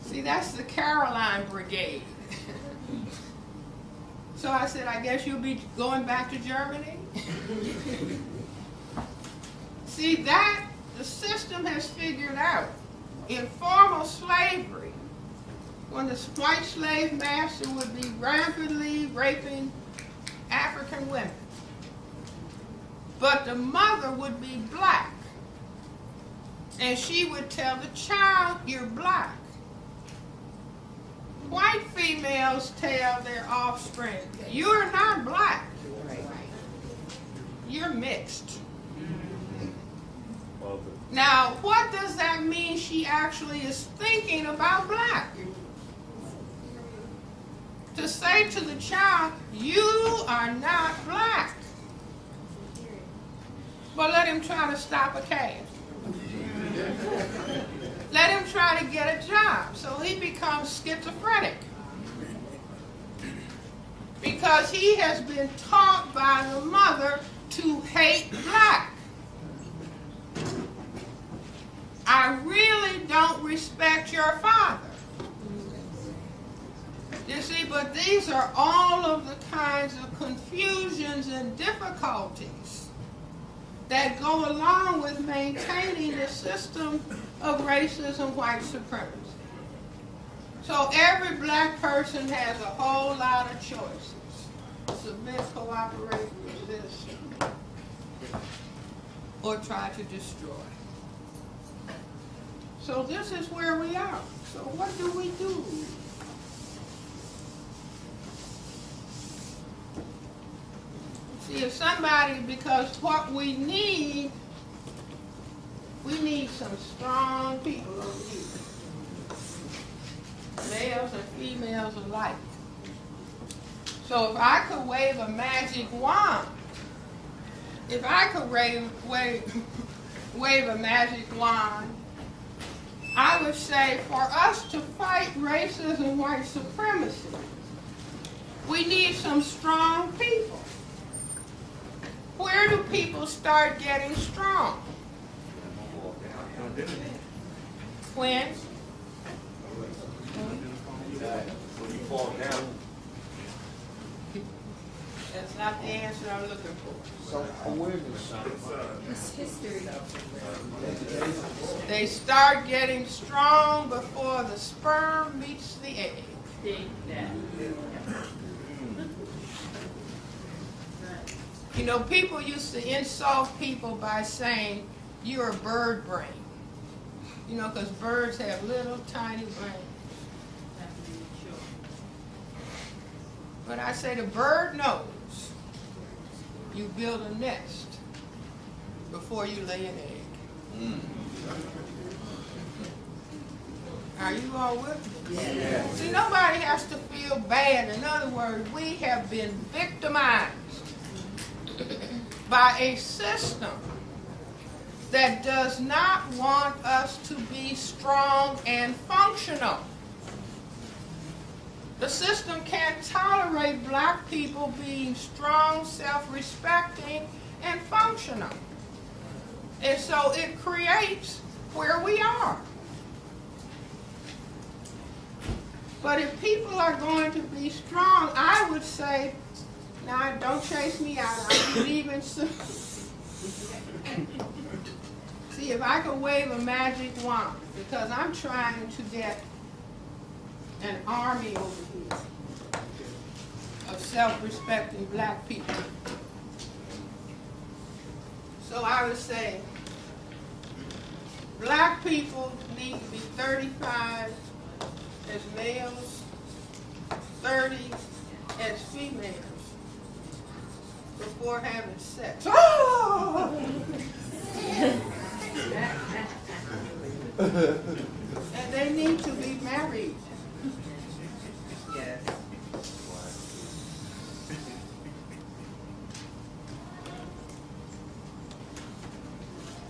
See, that's the Caroline Brigade. So I said, I guess you'll be going back to Germany? See, that the system has figured out in formal slavery, when the white slave master would be rampantly raping African women. But the mother would be black. And she would tell the child, you're black. White females tell their offspring, you're not black. You're mixed. Now, what does that mean she actually is thinking about black? To say to the child, you are not black. But let him try to stop a cab. Let him try to get a job. So he becomes schizophrenic. Because he has been taught by the mother to hate black. I really don't respect your father. You see, but these are all of the kinds of confusions and difficulties that go along with maintaining the system of racism, white supremacy. So every black person has a whole lot of choices. Submit, cooperate, resist, or try to destroy. So this is where we are. So what do we do? See, if somebody, because what we need some strong people over here. Males and females alike. So if I could wave a magic wand, if I could wave a magic wand, I would say for us to fight racism, white supremacy, we need some strong people. Where do people start getting strong? When? When you fall down. That's not the answer I'm looking for. Self-awareness. It's history. They start getting strong before the sperm meets the egg. You know, people used to insult people by saying, you're a bird brain. You know, because birds have little tiny brains. But I say the bird knows. You build a nest before you lay an egg. Are you all with me? Yeah. See, nobody has to feel bad. In other words, we have been victimized by a system that does not want us to be strong and functional. The system can't tolerate black people being strong, self-respecting, and functional. And so it creates where we are. But if people are going to be strong, I would say, now don't chase me out, I'll be leaving soon. See, if I could wave a magic wand, because I'm trying to get an army over here of self-respecting black people. So I would say, black people need to be 35 as males, 30 as females before having sex. Oh! And they need to be married. Yes.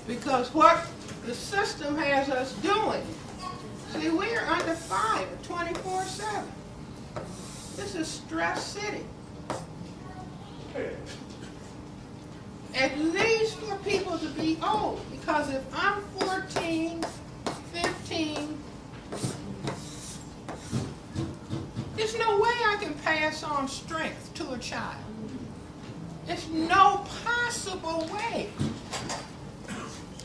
Because what the system has us doing, see, we're under fire 24/7. This is stress city. At least for people to be old, because if I'm 14, 15, there's no way I can pass on strength to a child. There's no possible way.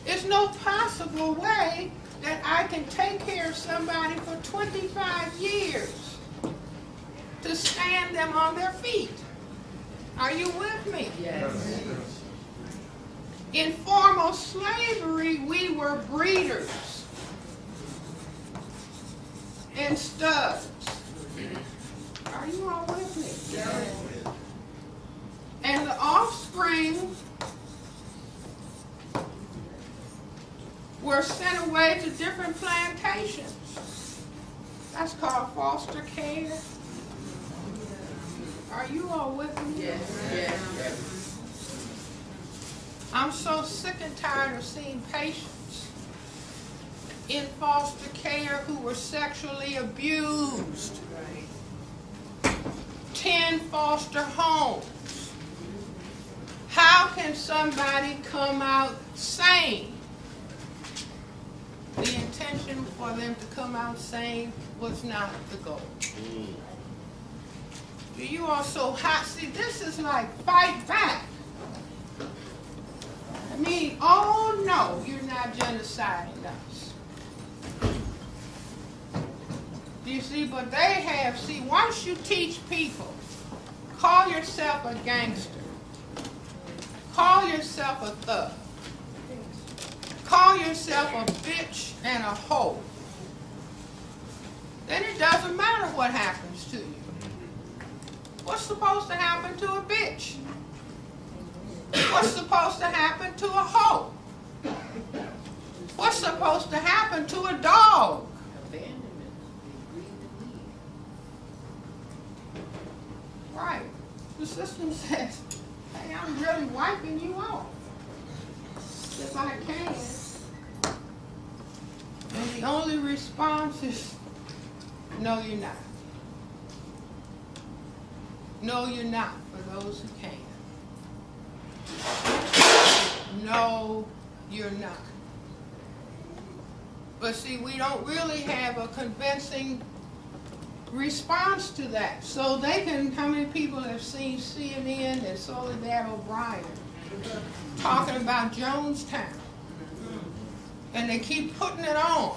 There's no possible way that I can take care of somebody for 25 years to stand them on their feet. Are you with me? Yes. In formal slavery, we were breeders and studs. Are you all with me? Yes. And the offspring were sent away to different plantations. That's called foster care. Are you all with me? Yes. Yes. I'm so sick and tired of seeing patients in foster care who were sexually abused. 10 foster homes. How can somebody come out sane? The intention for them to come out sane was not the goal. Do you also see, this is like fight back. I mean, oh no, you're not genociding us. Do you see? But they have, see, once you teach people, call yourself a gangster, call yourself a thug, call yourself a bitch and a hoe, then it doesn't matter what happens to you. What's supposed to happen to a bitch? What's supposed to happen to a hoe? What's supposed to happen to a dog? Right. The system says, hey, I'm really wiping you off if I can. And the only response is, no, you're not. No, you're not, for those who can. No, you're not. But see, we don't really have a convincing response to that. So they can, how many people have seen CNN and Soledad O'Brien talking about Jonestown? And they keep putting it on,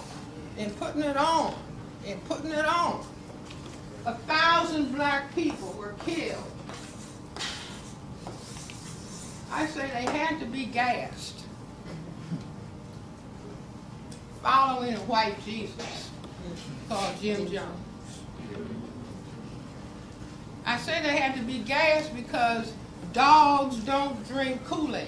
and putting it on, and putting it on. 1,000 black people were killed. I say they had to be gassed, following a white Jesus called Jim Jones. I say they had to be gassed because dogs don't drink Kool-Aid.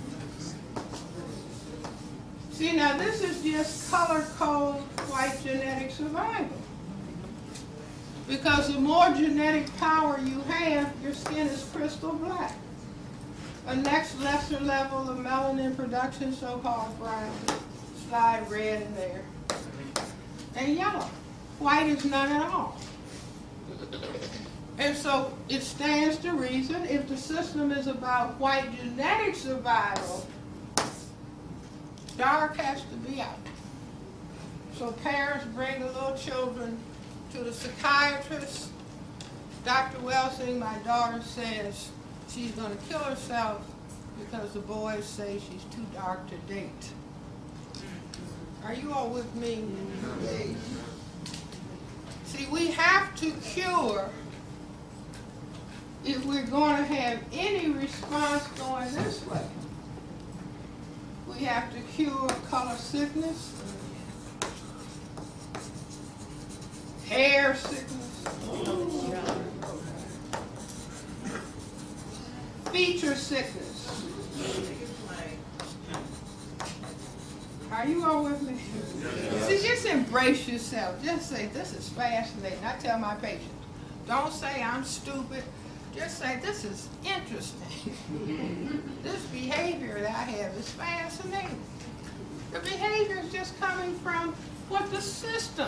See, now this is just color code white genetic survival. Because the more genetic power you have, your skin is crystal black. A next lesser level of melanin production, so-called brown, slide red in there, and yellow. White is none at all. And so it stands to reason, if the system is about white genetic survival, dark has to be out. So parents bring the little children to the psychiatrist. Dr. Welsing, my daughter, says she's going to kill herself because the boys say she's too dark to date. Are you all with me? See, we have to cure, if we're going to have any response going this way, we have to cure color sickness, hair sickness, feature sickness. Are you all with me? See, just embrace yourself. Just say, this is fascinating. I tell my patients, don't say I'm stupid. Just say, this is interesting. This behavior that I have is fascinating. The behavior is just coming from what the system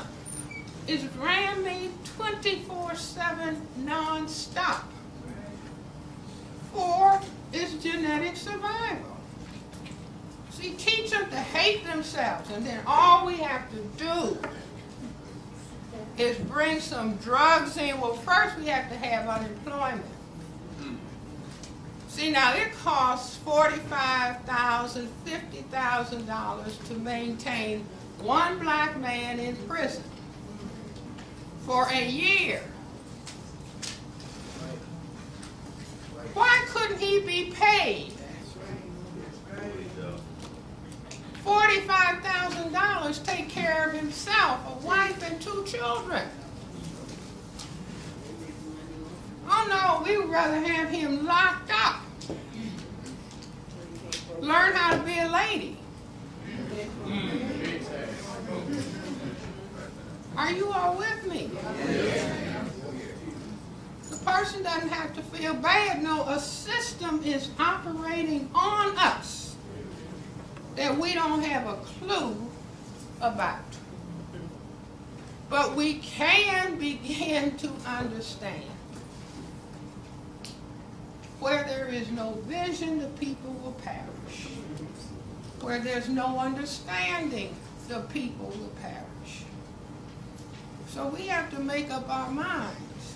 is ran me 24/7 non-stop. 4 is genetic survival. See, teach them to hate themselves, and then all we have to do is bring some drugs in. Well, first we have to have unemployment. See, now it costs $45,000, $50,000 to maintain one black man in prison for a year. Why couldn't he be paid $45,000 take care of himself, a wife and 2 children? Oh no, we would rather have him locked up. Learn how to be a lady. Are you all with me? The person doesn't have to feel bad. No, a system is operating on us that we don't have a clue about. But we can begin to understand. Where there is no vision, the people will perish. Where there's no understanding, the people will perish. So we have to make up our minds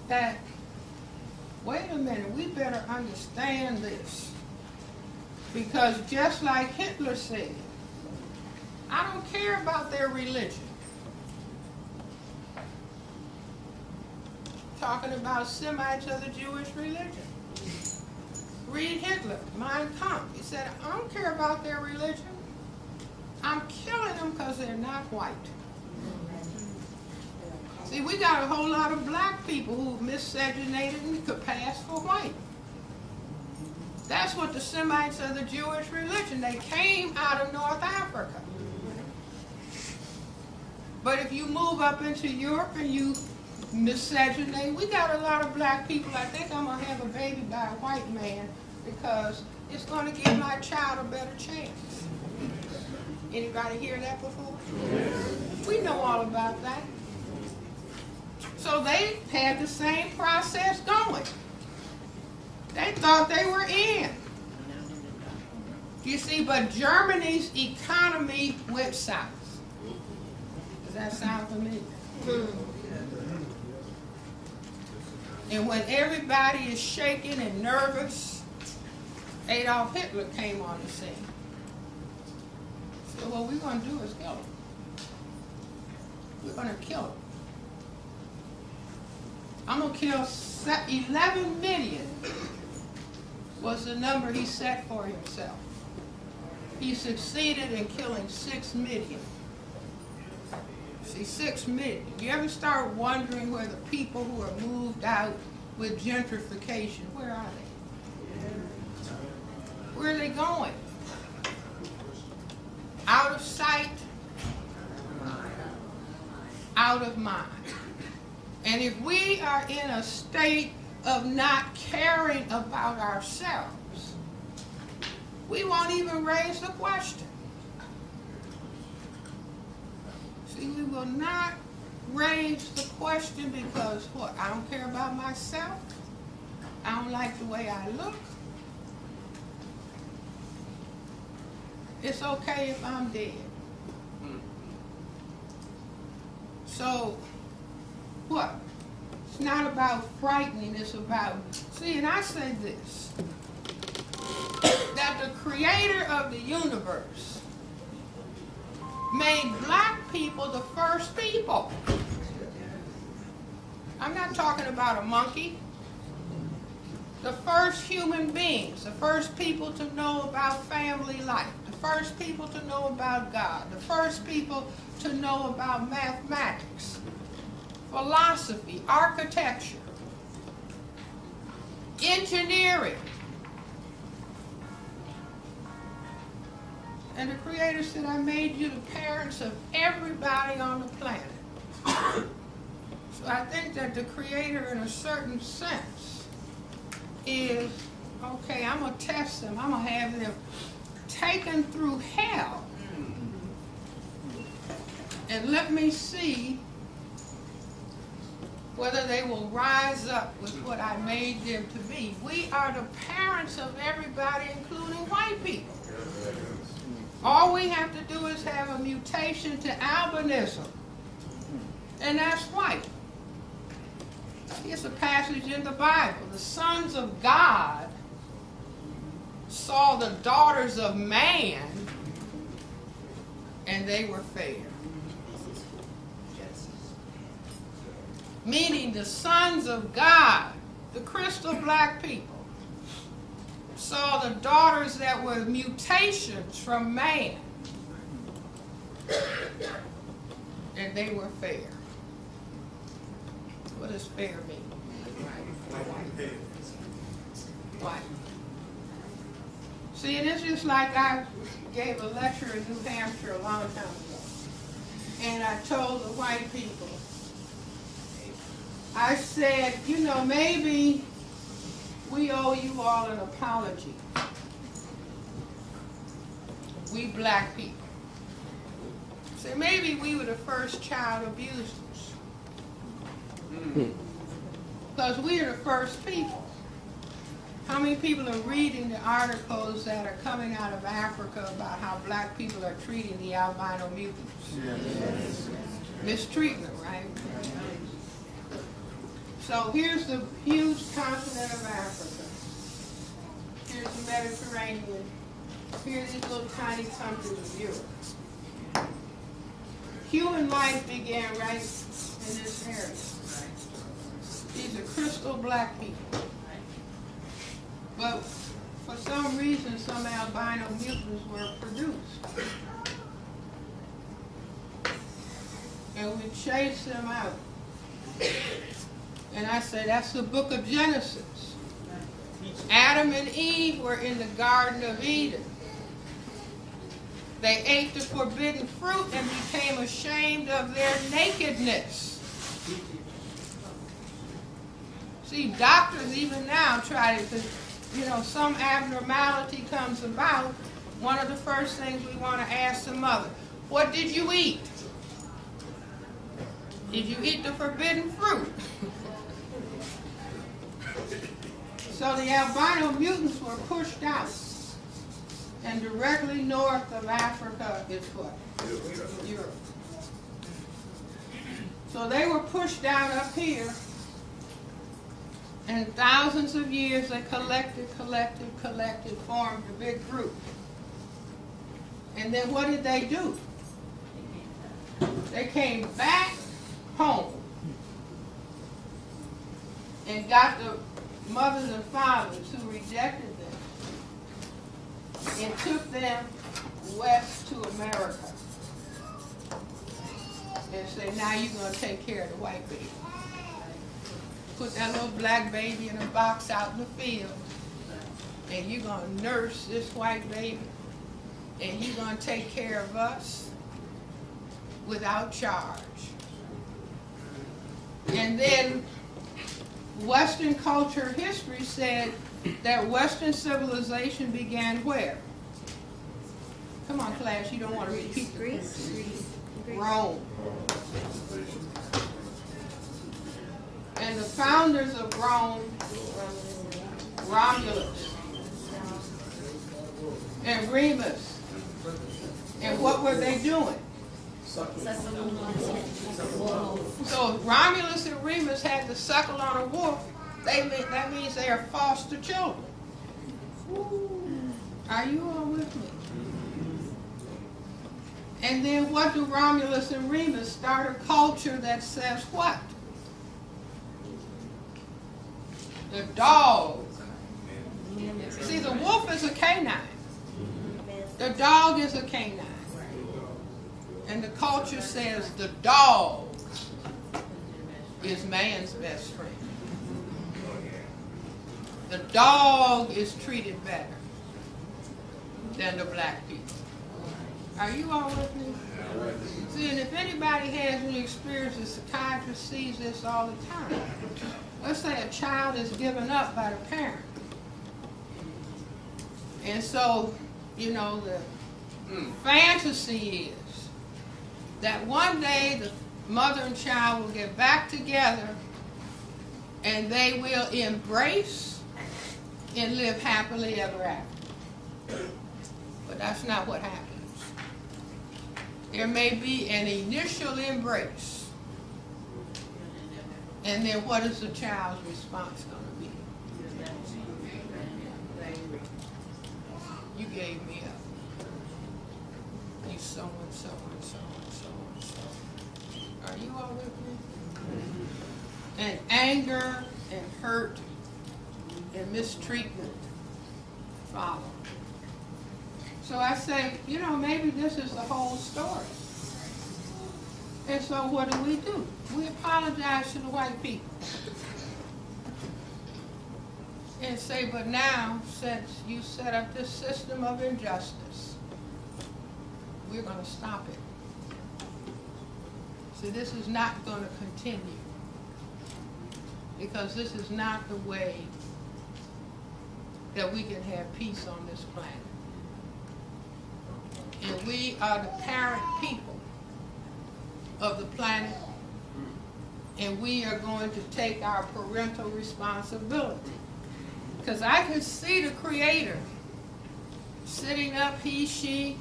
that, wait a minute, we better understand this. Because just like Hitler said, I don't care about their religion. Talking about Semites of the Jewish religion. Read Hitler, Mein Kampf. He said, I don't care about their religion. I'm killing them because they're not white. See, we got a whole lot of black people who miscegenated and could pass for white. That's what the Semites of the Jewish religion, they came out of North Africa. But if you move up into Europe and you miscegenate, we got a lot of black people. I think I'm going to have a baby by a white man because it's going to give my child a better chance. Anybody hear that before? We know all about that. So they had the same process going. They thought they were in. You see, but Germany's economy went south. Does that sound familiar? And when everybody is shaking and nervous, Adolf Hitler came on the scene. So what we're going to do is kill him. We're going to kill him. I'm going to kill 11 million was the number he set for himself. He succeeded in killing 6 million. See, 6 million. You ever start wondering where the people who are moved out with gentrification, where are they? Where are they going? out of mind. And if we are in a state of not caring about ourselves, we won't even raise the question. See, we will not raise the question because what? I don't care about myself. I don't like the way I look. It's okay if I'm dead. So, what? It's not about frightening, it's about, see, and I say this, that the creator of the universe made black people the first people. I'm not talking about a monkey. The first human beings, the first people to know about family life, the first people to know about God, the first people to know about mathematics, philosophy, architecture, engineering. And the Creator said, I made you the parents of everybody on the planet. So I think that the Creator, in a certain sense, is, okay, I'm going to test them. I'm going to have them taken through hell. And let me see whether they will rise up with what I made them to be. We are the parents of everybody, including white people. All we have to do is have a mutation to albinism, and that's white. Here's a passage in the Bible. The sons of God saw the daughters of man, and they were fair. Meaning the sons of God, the crystal black people, saw the daughters that were mutations from man, and they were fair. What does fair mean? White. See, and it's just like I gave a lecture in New Hampshire a long time ago, and I told the white people, I said, you know, maybe we owe you all an apology. We black people. So maybe we were the first child abusers. Because we are the first people. How many people are reading the articles that are coming out of Africa about how black people are treating the albino mutants? Yes. Mistreating them, right? So here's the huge continent of Africa. Here's the Mediterranean. Here's these little tiny countries of Europe. Human life began right in this area. These are crystal black people. But for some reason, some albino mutants were produced. And we chased them out. And I say, that's the book of Genesis. Adam and Eve were in the Garden of Eden. They ate the forbidden fruit and became ashamed of their nakedness. See, doctors even now try to, you know, some abnormality comes about. One of the first things we want to ask the mother, what did you eat? Did you eat the forbidden fruit? So the albino mutants were pushed out. And directly north of Africa is what? Europe. So they were pushed down up here. And thousands of years they collected, formed a big group. And then what did they do? They came back home and got the mothers and fathers who rejected them and took them west to America and said, now you're going to take care of the white baby. Put that little black baby in a box out in the field, and you're going to nurse this white baby, and you're going to take care of us without charge. And then Western culture history said that Western civilization began where? Come on, class, you don't want to repeat the Greece. Rome. And the founders of Rome, Romulus and Remus. And what were they doing? So Romulus and Remus had to suckle on a wolf. That means they are foster children. Are you all with me? And then what do Romulus and Remus start a culture that says what? The dog. See, the wolf is a canine. The dog is a canine. And the culture says the dog is man's best friend. The dog is treated better than the black people. Are you all with me? See, and if anybody has any experience, a psychiatrist sees this all the time. Let's say a child is given up by the parent. And so, you know, the fantasy is that one day the mother and child will get back together and they will embrace and live happily ever after. But that's not what happens. There may be an initial embrace. And then what is the child's response going to be? You gave me up. You so and so and so and so and so. Are you all with me? And anger and hurt and mistreatment follow. So I say, you know, maybe this is the whole story. And so what do? We apologize to the white people. And say, but now, since you set up this system of injustice, we're going to stop it. See, this is not going to continue. Because this is not the way that we can have peace on this planet. And we are the parent people of the planet, and we are going to take our parental responsibility. Because I can see the Creator sitting up, he, she,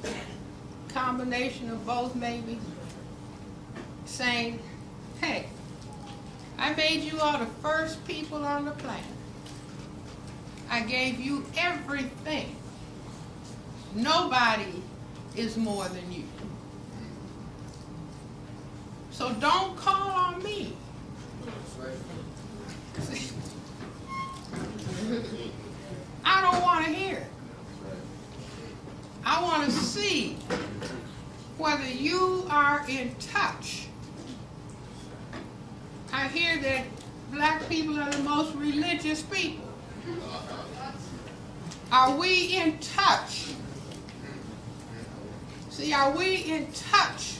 combination of both maybe, saying, hey, I made you all the first people on the planet. I gave you everything. Nobody is more than you. So don't call on me. I don't want to hear it. I want to see whether you are in touch. I hear that black people are the most religious people. Are we in touch? See, are we in touch?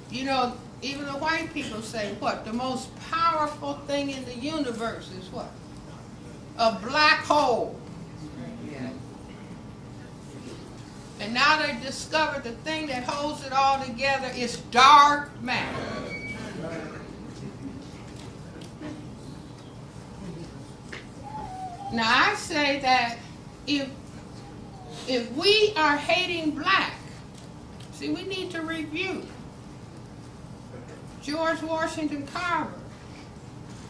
You know, even the white people say, what? The most powerful thing in the universe is what? A black hole. Yeah. And now they discovered the thing that holds it all together is dark matter. Now I say that if we are hating black, see, we need to review. George Washington Carver,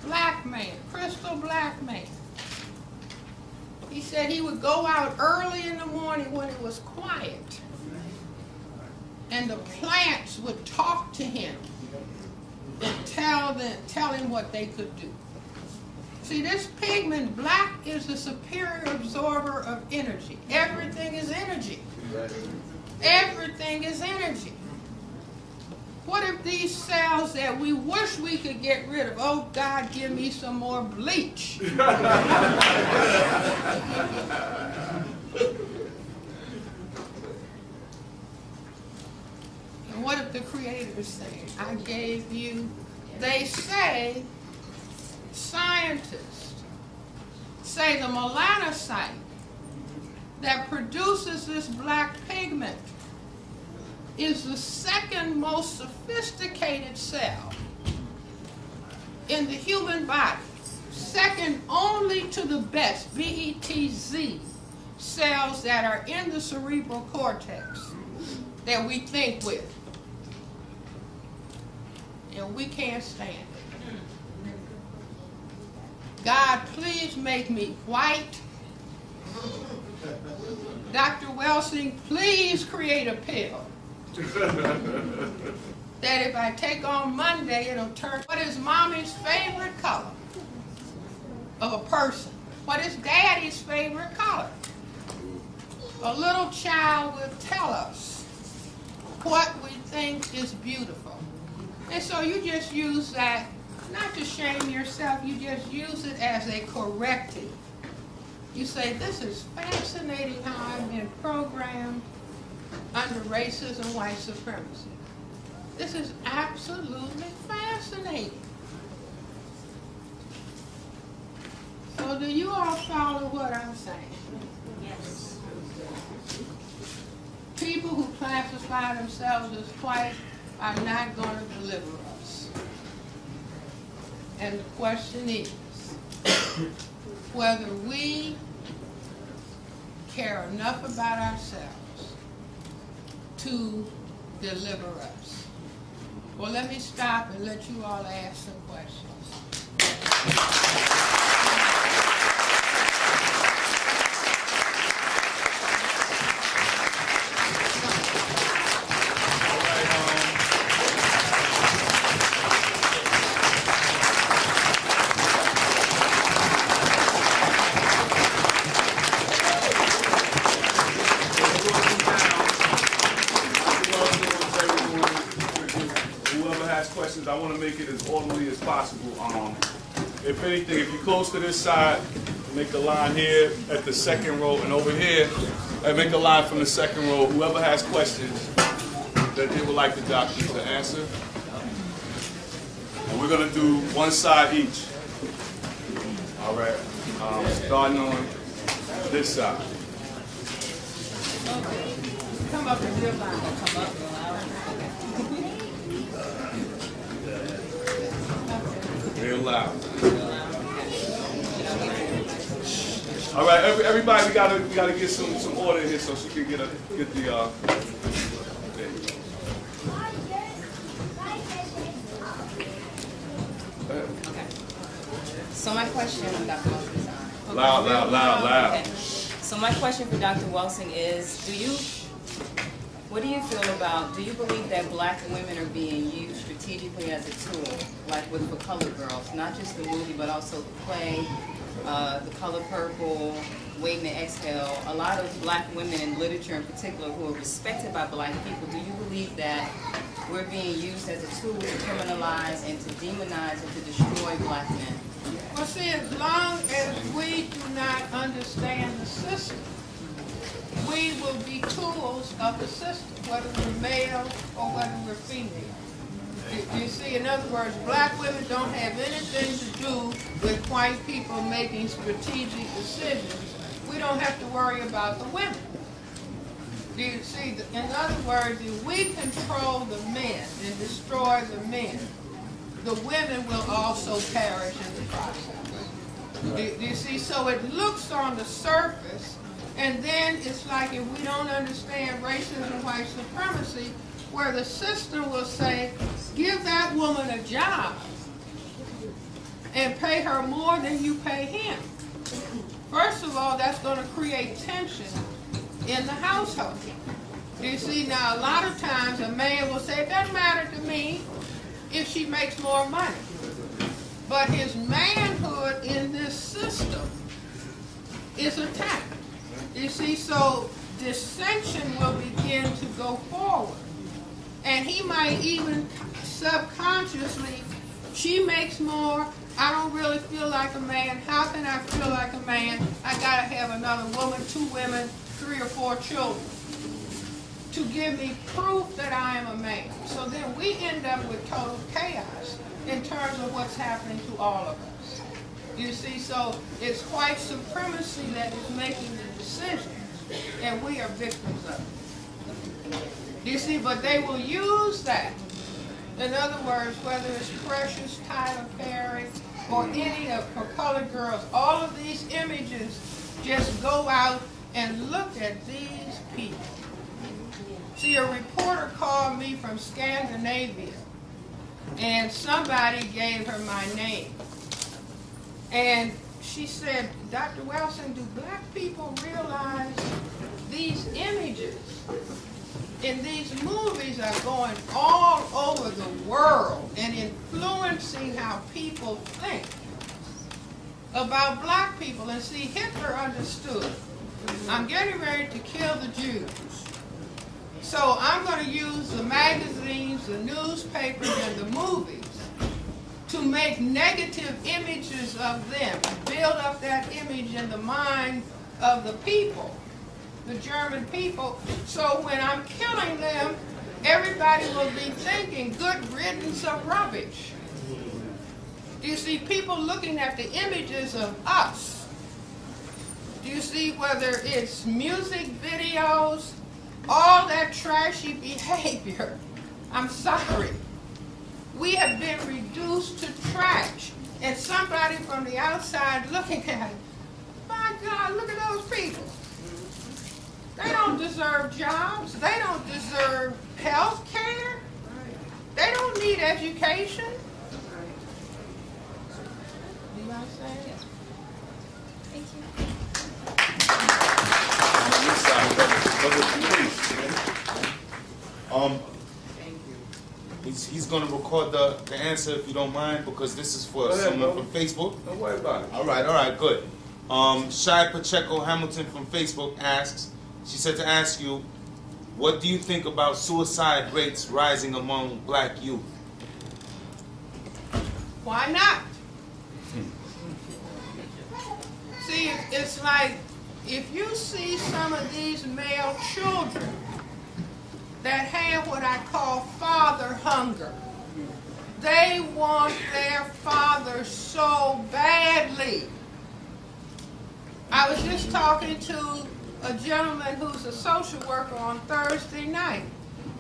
black man, crystal black man. He said he would go out early in the morning when it was quiet, and the plants would talk to him and tell him what they could do. See, this pigment, black, is the superior absorber of energy. Everything is energy. Everything is energy. What if these cells that we wish we could get rid of, oh God, give me some more bleach. And what if the Creator is saying, I gave you they say, scientists say the melanocyte that produces this black pigment is the second most sophisticated cell in the human body, second only to the best, BETZ, cells that are in the cerebral cortex that we think with. And we can't stand it. God, please make me white. Dr. Welsing, please create a pill that if I take on Monday, it'll turn. What is mommy's favorite color of a person? What is daddy's favorite color? A little child will tell us what we think is beautiful. And so you just use that, not to shame yourself, you just use it as a corrective. You say, this is fascinating how I've been programmed under racism, white supremacy. This is absolutely fascinating. So do you all follow what I'm saying? Yes. People who classify themselves as white are not going to deliver us. And the question is whether we care enough about ourselves to deliver us. Well, let me stop and let you all ask some questions. I want to make it as orderly as possible. If anything, if you're close to this side, make a line here at the second row, and over here, and make a line from the second row. Whoever has questions that they would like the doctor to answer. And we're going to do one side each. All right. Starting on this side. Come up and real line. Come up. Real loud. All right, everybody, we gotta get some order in here so she can get the. So my question, Dr. Welsing. Loud. Okay. So my question for Dr. Welsing is, what do you feel about, do you believe that black women are being used strategically as a tool, like with The Colored Girls, not just the movie, but also the play, The Color Purple, Waiting to Exhale, a lot of black women in literature in particular who are respected by black people, do you believe that we're being used as a tool to criminalize and to demonize and to destroy black men? Well, see, as long as we do not understand the system, we will be tools of the system, whether we're male or whether we're female. You see, in other words, black women don't have anything to do with white people making strategic decisions. We don't have to worry about the women. Do you see? In other words, if we control the men and destroy the men, the women will also perish in the process. Do you see? So it looks on the surface, and then it's like if we don't understand racism and white supremacy, where the system will say, give that woman a job and pay her more than you pay him. First of all, that's going to create tension in the household. You see, now a lot of times a man will say, it doesn't matter to me if she makes more money. But his manhood in this system is attacked. You see, so dissension will begin to go forward. And he might even subconsciously, she makes more, I don't really feel like a man. How can I feel like a man? I gotta have another woman, 2 women, 3 or 4 children to give me proof that I am a man. So then we end up with total chaos. in terms of what's happening to all of us. You see, so it's white supremacy that is making the decision, and we are victims of it. You see, but they will use that. In other words, whether it's Precious, Tyler Perry, or any of for colored girls, all of these images just go out and look at these people. See, a reporter called me from Scandinavia, and somebody gave her my name. And she said, Dr. Welsing, do black people realize these images in these movies are going all over the world and influencing how people think about black people? And see, Hitler understood, I'm getting ready to kill the Jews. So I'm going to use the magazines, the newspapers, and the movies to make negative images of them, build up that image in the mind of the people, the German people. So when I'm killing them, everybody will be thinking, good riddance of rubbish. Do you see people looking at the images of us? Do you see whether it's music videos, all that trashy behavior? I'm sorry. We have been reduced to trash. And somebody from the outside looking at it, my God, look at those people. They don't deserve jobs. They don't deserve health care. They don't need education. Do you understand? Yes. Thank you. He's going to record the answer if you don't mind, because this is for someone from Facebook. Don't worry about it. All right, good. Shai Pacheco Hamilton from Facebook asks, she said to ask you, what do you think about suicide rates rising among black youth? Why not? See, it's like, if you see some of these male children that have what I call father hunger, they want their father so badly. I was just talking to a gentleman who's a social worker on Thursday night,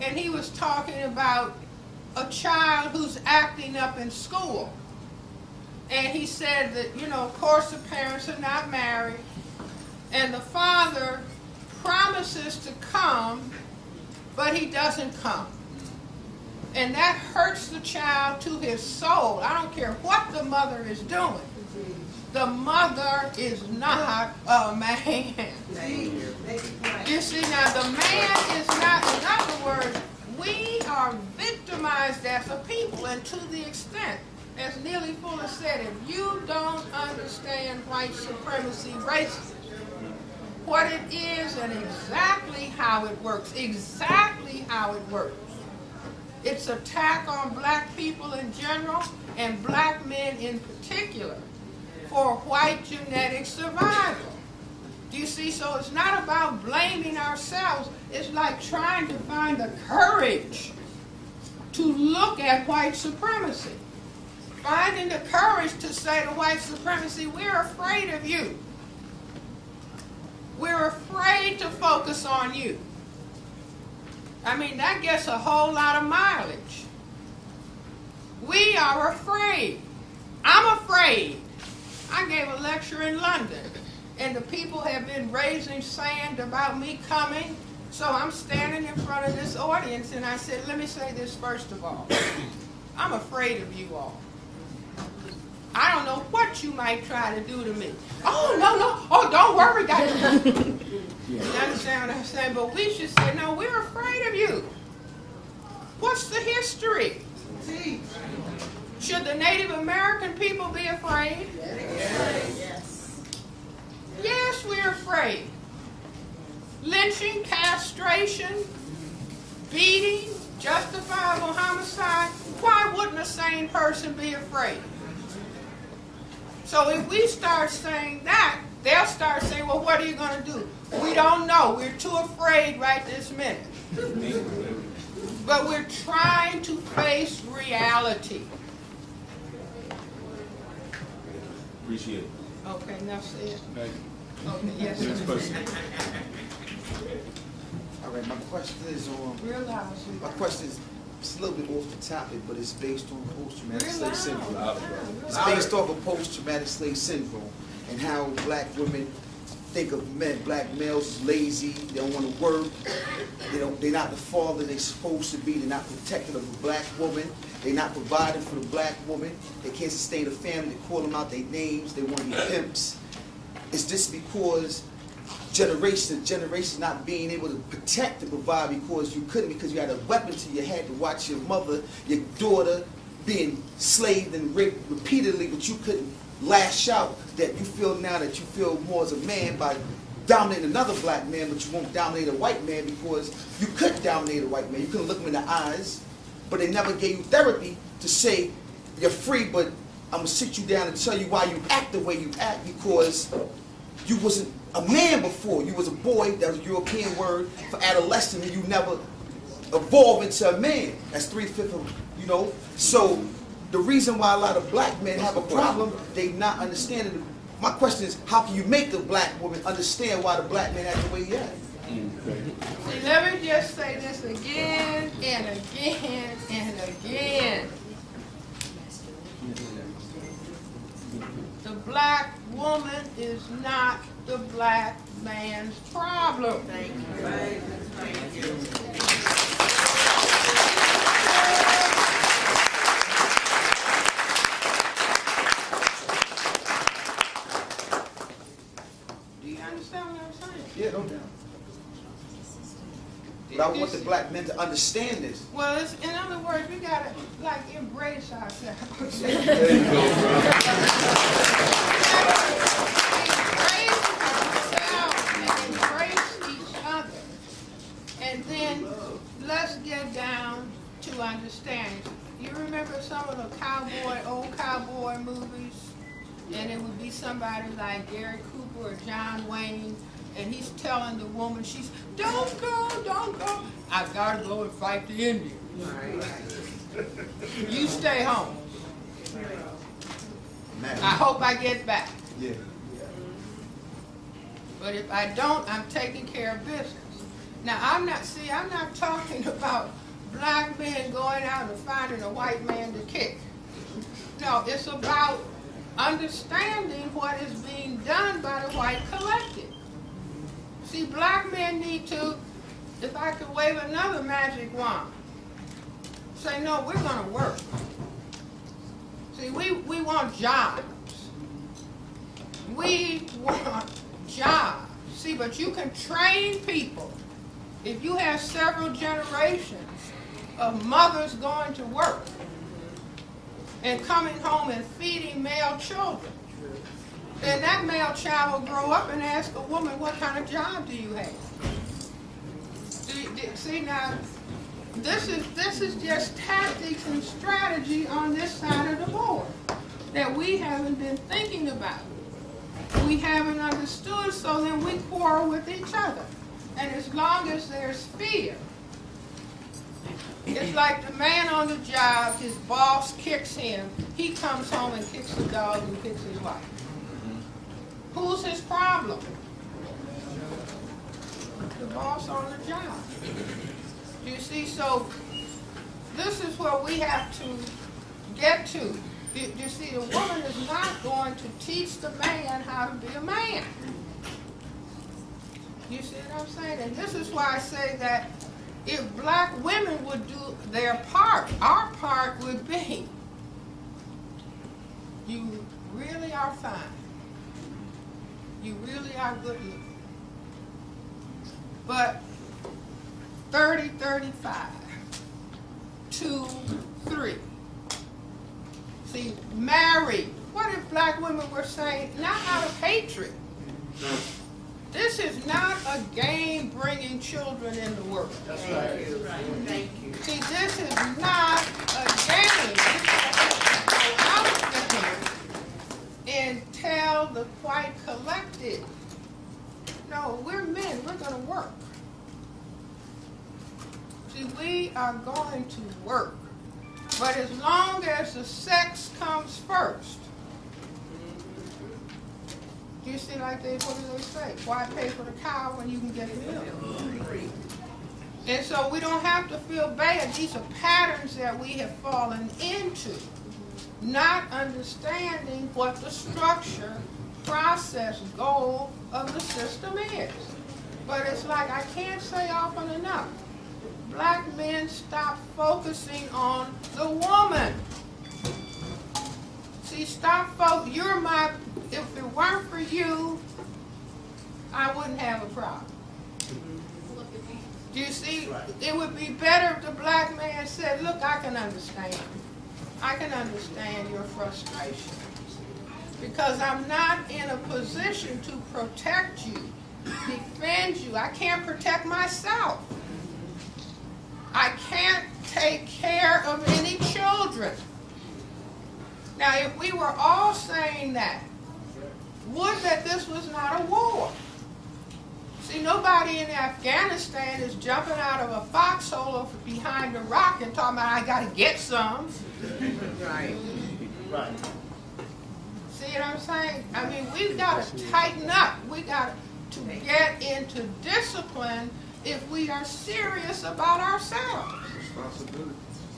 and he was talking about a child who's acting up in school. And he said that, you know, of course the parents are not married, and the father promises to come, but he doesn't come. And that hurts the child to his soul. I don't care what the mother is doing. The mother is not a man. You see, now the man is not, in other words, we are victimized as a people, and to the extent, as Neely Fuller said, if you don't understand white supremacy, racism, what it is and exactly how it works, it's attack on black people in general and black men in particular for white genetic survival. Do you see? So it's not about blaming ourselves. It's like trying to find the courage to look at white supremacy. Finding the courage to say to white supremacy, we're afraid of you. We're afraid to focus on you. I mean, that gets a whole lot of mileage. We are afraid. I'm afraid. I gave a lecture in London, and the people have been raising sand about me coming, so I'm standing in front of this audience, and I said, let me say this first of all. I'm afraid of you all. I don't know what you might try to do to me. Oh, no. Oh, don't worry, Dr. You understand what I'm saying? But we should say, no, we're afraid of you. What's the history? Should the Native American people be afraid? Yes. Yes, we're afraid. Lynching, castration, beating, justifiable homicide. Why wouldn't a sane person be afraid? So if we start saying that, they'll start saying, well, what are you going to do? We don't know. We're too afraid right this minute. But we're trying to face reality. Appreciate it. Okay, now say it. Thank you. Okay, yes, Next sir. question. All right, my question is on. Real loud, sweetie. My question is, it's a little bit off the topic, but it's based on post-traumatic Real slave loud. syndrome. Loud. It's based off of post-traumatic slave syndrome and how black women think of men, black males as lazy, they don't want to work, they're not the father they're supposed to be, they're not protective of the black woman, they're not providing for the black woman, they can't sustain a family, they call them out their names, they want to be pimps. It's just because generation not being able to protect and provide because you couldn't, because you had a weapon to your head to watch your mother, your daughter being slaved and raped repeatedly, but you couldn't lash out. That you feel now that you feel more as a man by dominating another black man, but you won't dominate a white man because you couldn't dominate a white man. You couldn't look him in the eyes, but they never gave you therapy to say you're free, but I'm gonna sit you down and tell you why you act the way you act because you wasn't a man before. You was a boy. That was a European word for adolescent, and you never evolved into a man. That's 3/5 of, So the reason why a lot of black men have a problem, they not understanding. My question is, how can you make the black woman understand why the black man acts the way he acts? See, let me just say this again and again and again. The black woman is not the black man's problem. Thank you. Do you understand what I'm saying? Yeah, no doubt. But I want the black men to understand this. Well, in other words, we gotta embrace ourselves. There you go, bro. Embrace ourselves and embrace each other. And then let's get down to understanding. You remember some of the old cowboy movies? And it would be somebody like Gary Cooper or John Wayne, and he's telling the woman, don't go, don't go. I gotta go and fight the Indians. You stay home. I hope I get back. Yeah. But if I don't, I'm taking care of business. Now, I'm not talking about black men going out and finding a white man to kick. No, it's about understanding what is being done by the white collective. See, black men need to, if I could wave another magic wand, say, no, we're going to work. See, we want jobs. We want jobs. See, but you can train people. If you have several generations of mothers going to work and coming home and feeding male children, then that male child will grow up and ask a woman, what kind of job do you have? See, now, this is just tactics and strategy on this side of the board that we haven't been thinking about. We haven't understood, so then we quarrel with each other. And as long as there's fear, it's like the man on the job, his boss kicks him, he comes home and kicks the dog and kicks his wife. Who's his problem? The boss on the job. You see, so this is where we have to get to. You see, the woman is not going to teach the man how to be a man. You see what I'm saying? And this is why I say that if black women would do their part, our part would be, you really are fine. You really are good looking. But 30, 35, 2, 3. See, married. What if black women were saying, not out of hatred. This is not a game bringing children in the world. That's right. Thank you. See, this is not a game. Go out there and tell the white collective, no, we're men, we're going to work. See, we are going to work. But as long as the sex comes first, You see, like what do they say? Why pay for the cow when you can get the milk? And so we don't have to feel bad. These are patterns that we have fallen into, not understanding what the structure, process, goal of the system is. But it's like I can't say often enough, black men stop focusing on the woman. See, you're my, if it weren't for you, I wouldn't have a problem. Do you see, it would be better if the black man said, look, I can understand. I can understand your frustration. Because I'm not in a position to protect you, defend you. I can't protect myself. I can't take care of any children. Now, if we were all saying that, would that this was not a war? See, nobody in Afghanistan is jumping out of a foxhole behind a rock and talking about, I got to get some. Right. Right. See what I'm saying? I mean, we've got to tighten up. We got to get into discipline if we are serious about ourselves.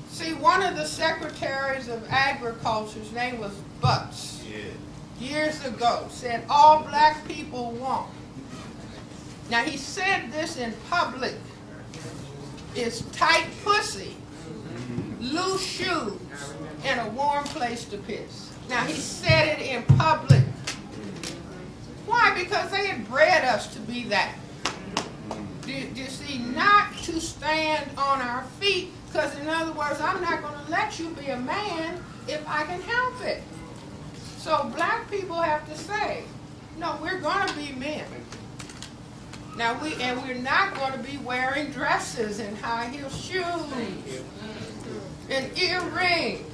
See, one of the secretaries of agriculture's name was Butts. Years ago, said all black people want. Now, he said this in public. It's tight pussy, loose shoes, and a warm place to piss. Now, he said it in public. Why? Because they had bred us to be that. Do you see? Not to stand on our feet, because in other words, I'm not going to let you be a man if I can help it. So black people have to say, no, we're going to be men. Now we're not going to be wearing dresses and high heel shoes and earrings.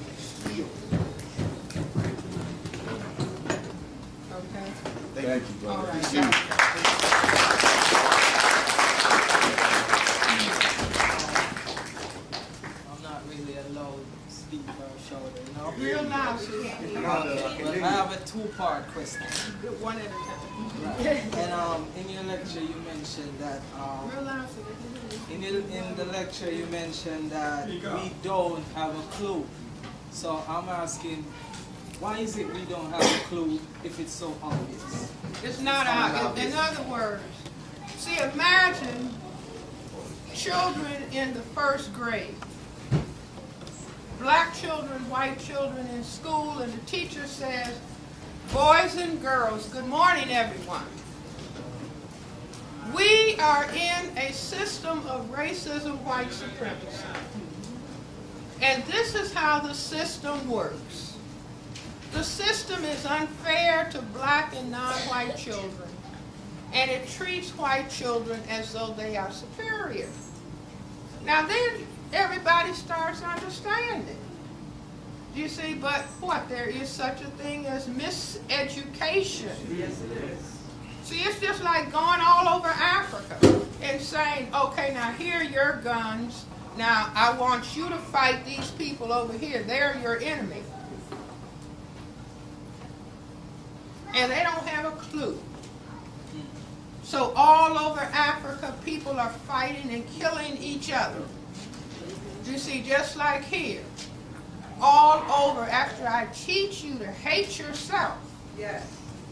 Okay. Thank you, brother. All right. I'm not really a loud speaker or shouter, you know? Real loud. But I have a two-part question. One at a time. Right. And in your lecture you mentioned that Real loud. in the lecture you mentioned that we don't have a clue. So I'm asking, why is it we don't have a clue if it's so obvious? It's not obvious. In other words, see, imagine children in the first grade. Black children, white children in school, and the teacher says, boys and girls, good morning, everyone. We are in a system of racism, white supremacy. And this is how the system works. The system is unfair to black and non-white children, and it treats white children as though they are superior. Now then, everybody starts understanding. You see, but what? There is such a thing as miseducation. Yes, it is. See, it's just like going all over Africa and saying, okay, now here are your guns. Now, I want you to fight these people over here. They're your enemy. And they don't have a clue. So all over Africa, people are fighting and killing each other. You see, just like here. All over, after I teach you to hate yourself. Yes.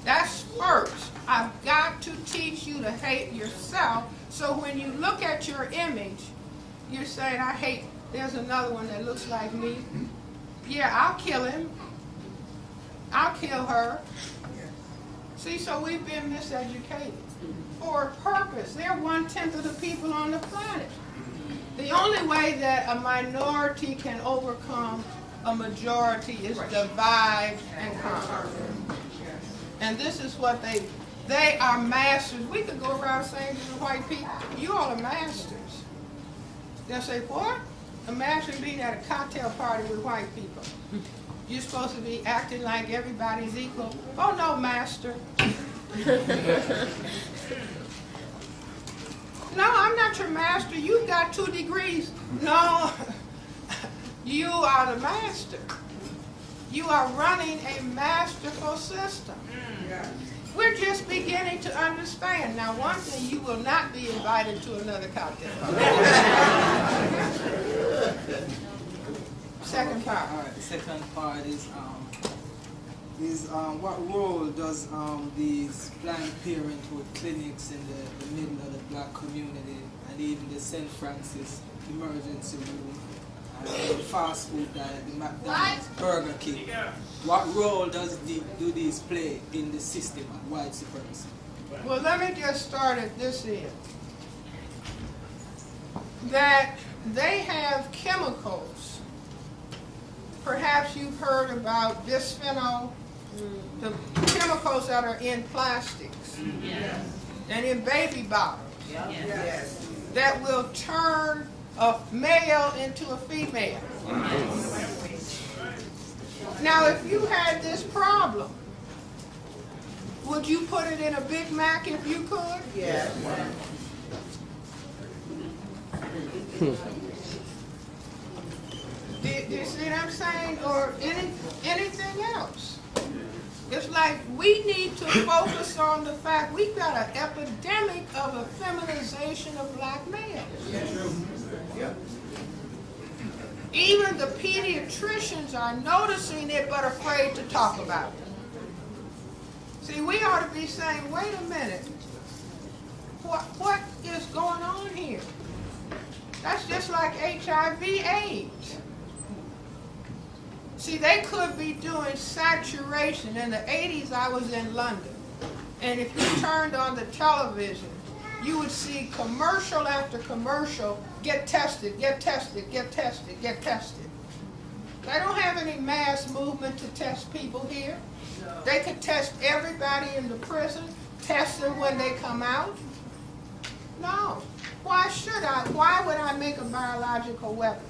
That's first. I've got to teach you to hate yourself, so when you look at your image, you're saying, I hate, there's another one that looks like me. Yeah, I'll kill him. I'll kill her. See, so we've been miseducated for a purpose. They're 1/10 of the people on the planet. The only way that a minority can overcome a majority is divide and conquer. And this is what they are masters. We could go around saying to the white people, you all are masters. They'll say, what? A master being at a cocktail party with white people. You're supposed to be acting like everybody's equal. Oh no, master. No, I'm not your master. You've got 2 degrees. No, you are the master. You are running a masterful system. We're just beginning to understand. Now, one thing, you will not be invited to another cocktail party. Second part. All right, the second part is what role does these Planned Parenthood clinics in the middle of the black community and even the St. Francis emergency room and the fast food diet, the McDonald's, Burger King, what role do these play in the system of white supremacy? Well, let me just start at this end. That they have chemicals. Perhaps you've heard about bisphenol, the chemicals that are in plastics and in baby bottles that will turn a male into a female. Now, if you had this problem, would you put it in a Big Mac if you could? Yes. Do you see what I'm saying? Or anything else? It's like we need to focus on the fact we've got an epidemic of a feminization of black males. Yeah. Even the pediatricians are noticing it but afraid to talk about it. See, we ought to be saying, wait a minute, what is going on here? That's just like HIV/AIDS. See, they could be doing saturation. In the 80s, I was in London. And if you turned on the television, you would see commercial after commercial, get tested, get tested, get tested, get tested. They don't have any mass movement to test people here. They could test everybody in the prison, test them when they come out. No. Why should I? Why would I make a biological weapon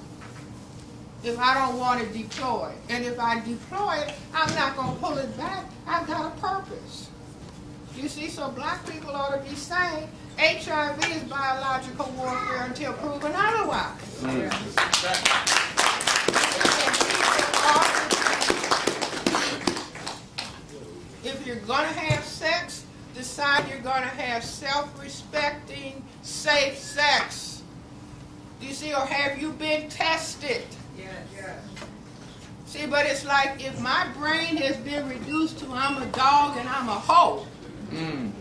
if I don't want it deployed? And if I deploy it, I'm not going to pull it back. I've got a purpose. You see, so black people ought to be saying HIV is biological warfare until proven otherwise. If you're going to have sex, decide you're going to have self-respecting, safe sex. Do you see, or have you been tested? Yes. See, but it's like if my brain has been reduced to I'm a dog and I'm a hoe, and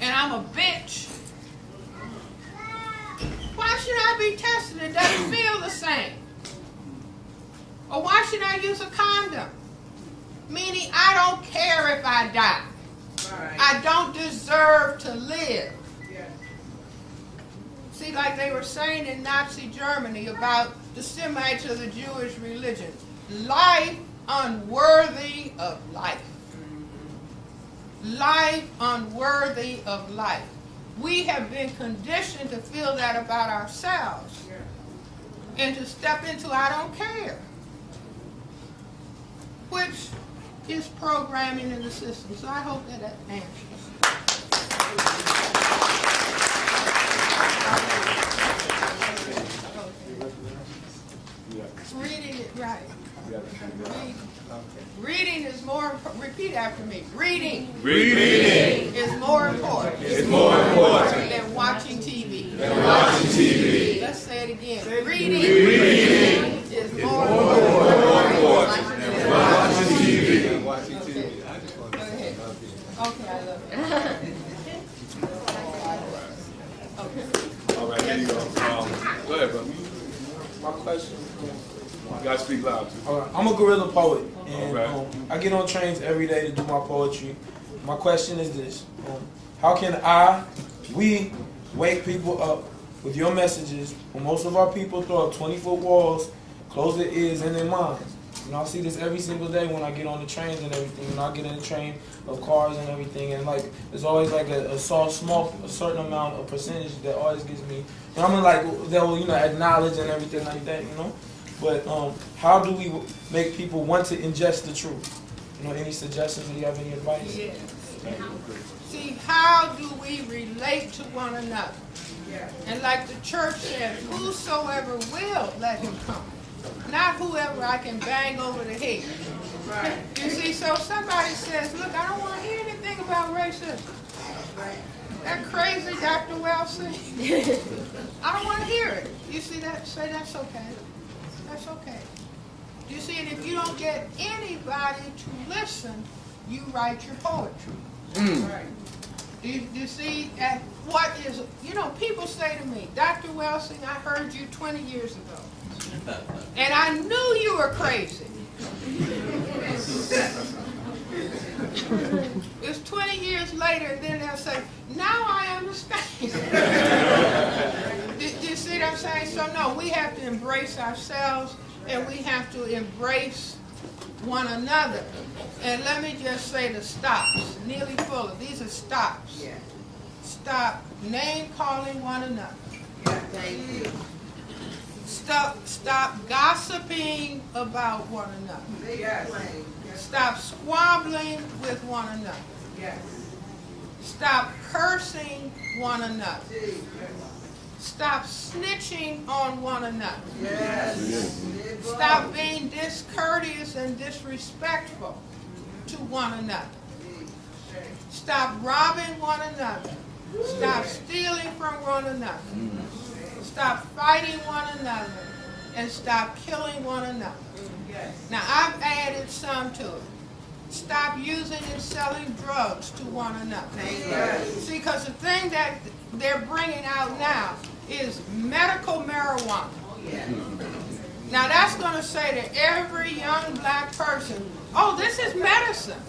I'm a bitch, why should I be tested? It doesn't feel the same. Or why should I use a condom? Meaning I don't care if I die. Right. I don't deserve to live. Yes. See, like they were saying in Nazi Germany about the Semites of the Jewish religion, life unworthy of life. Life unworthy of life. We have been conditioned to feel that about ourselves and to step into I don't care, which is programming in the system. So I hope that answers. Reading it right. Reading is more, repeat after me. Reading is more important than watching TV. Let's say it again. Reading is more important than watching TV. Go ahead. Okay, I love it. Okay. All right, here you go. Go ahead, brother. My question. You gotta speak loud too. All right. I'm a guerrilla poet, and All right. I get on trains every day to do my poetry. My question is this: how can we wake people up with your messages when most of our people throw up 20-foot walls, close their ears and their minds? You know, I see this every single day when I get on the trains and everything. When I get in the train of cars and everything, and like there's always like a certain amount of percentage that always gets me. And I'm like they'll acknowledge and everything like that, But how do we make people want to ingest the truth? Any suggestions? Do you have any advice? Yes. See, how do we relate to one another? And like the church said, whosoever will, let him come. Not whoever I can bang over the head. Right. You see, so somebody says, look, I don't want to hear anything about about racism. That crazy Dr. Welsing. I don't want to hear it. You see that? Say that's okay. That's okay. You see, and if you don't get anybody to listen, you write your poetry. Right. You see, at what is, you know, people say to me, Dr. Welsing, I heard you 20 years ago. And I knew you were crazy. It's 20 years later, and then they'll say, now I understand. Do you see what I'm saying? So no, we have to embrace ourselves, and we have to embrace one another. And let me just say the stops. Nearly Fuller, these are stops. Yeah. Stop name-calling one another. Yeah. Thank you. Stop gossiping about one another. Yes. Stop squabbling with one another. Yes. Stop cursing one another. Stop snitching on one another. Yes. Stop being discourteous and disrespectful to one another. Stop robbing one another. Stop stealing from one another. Stop fighting one another. And stop killing one another. Now, I've added some to it. Stop using and selling drugs to one another. See, because the thing that they're bringing out now is medical marijuana. Now, that's going to say to every young black person, oh, this is medicine.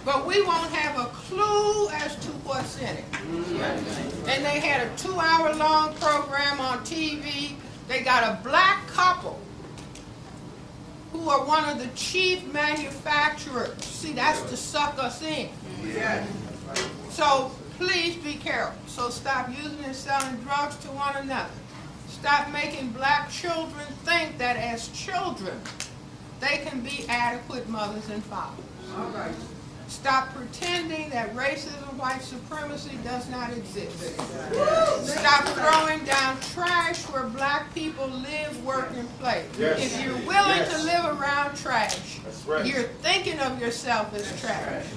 But we won't have a clue as to what's in it. And they had a 2-hour-long program on TV. They got a black couple who are one of the chief manufacturers. See, that's to suck us in. So please be careful. So stop using and selling drugs to one another. Stop making black children think that as children, they can be adequate mothers and fathers. All right. Stop pretending that racism, white supremacy does not exist. Stop throwing down trash where black people live, work, and play. If you're willing to live around trash, you're thinking of yourself as trash.